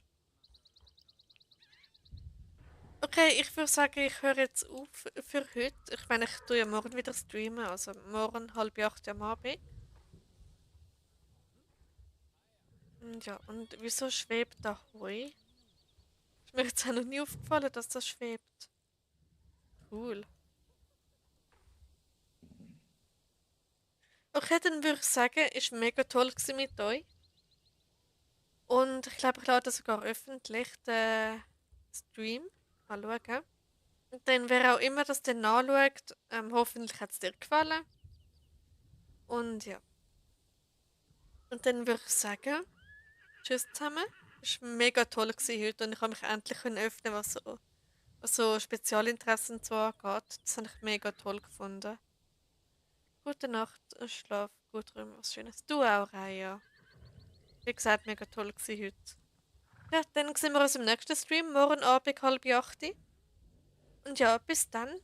Okay, ich würde sagen, ich höre jetzt auf für heute. Ich meine, ich tue ja morgen wieder streamen, also morgen 7:30 am Abend. Und ja, und wieso schwebt da Heu? Ist mir jetzt auch noch nie aufgefallen, dass das schwebt. Cool. Okay, dann würde ich sagen, ist mega toll gewesen mit euch. Und ich glaube, ich lade sogar öffentlich den Stream. Mal schauen. Und dann, wer auch immer das dann anschaut, hoffentlich hat es dir gefallen. Und ja. Und dann würde ich sagen, tschüss zusammen. Es war mega toll gewesen heute und ich habe mich endlich können öffnen, was so Spezialinteressen und so angeht. Das habe ich mega toll gefunden. Gute Nacht, schlaf gut, träum was Schönes. Du auch, Raya. Wie gesagt, mega toll gewesen heute. Ja, dann sehen wir uns im nächsten Stream, morgen Abend 7:30. Und ja, bis dann.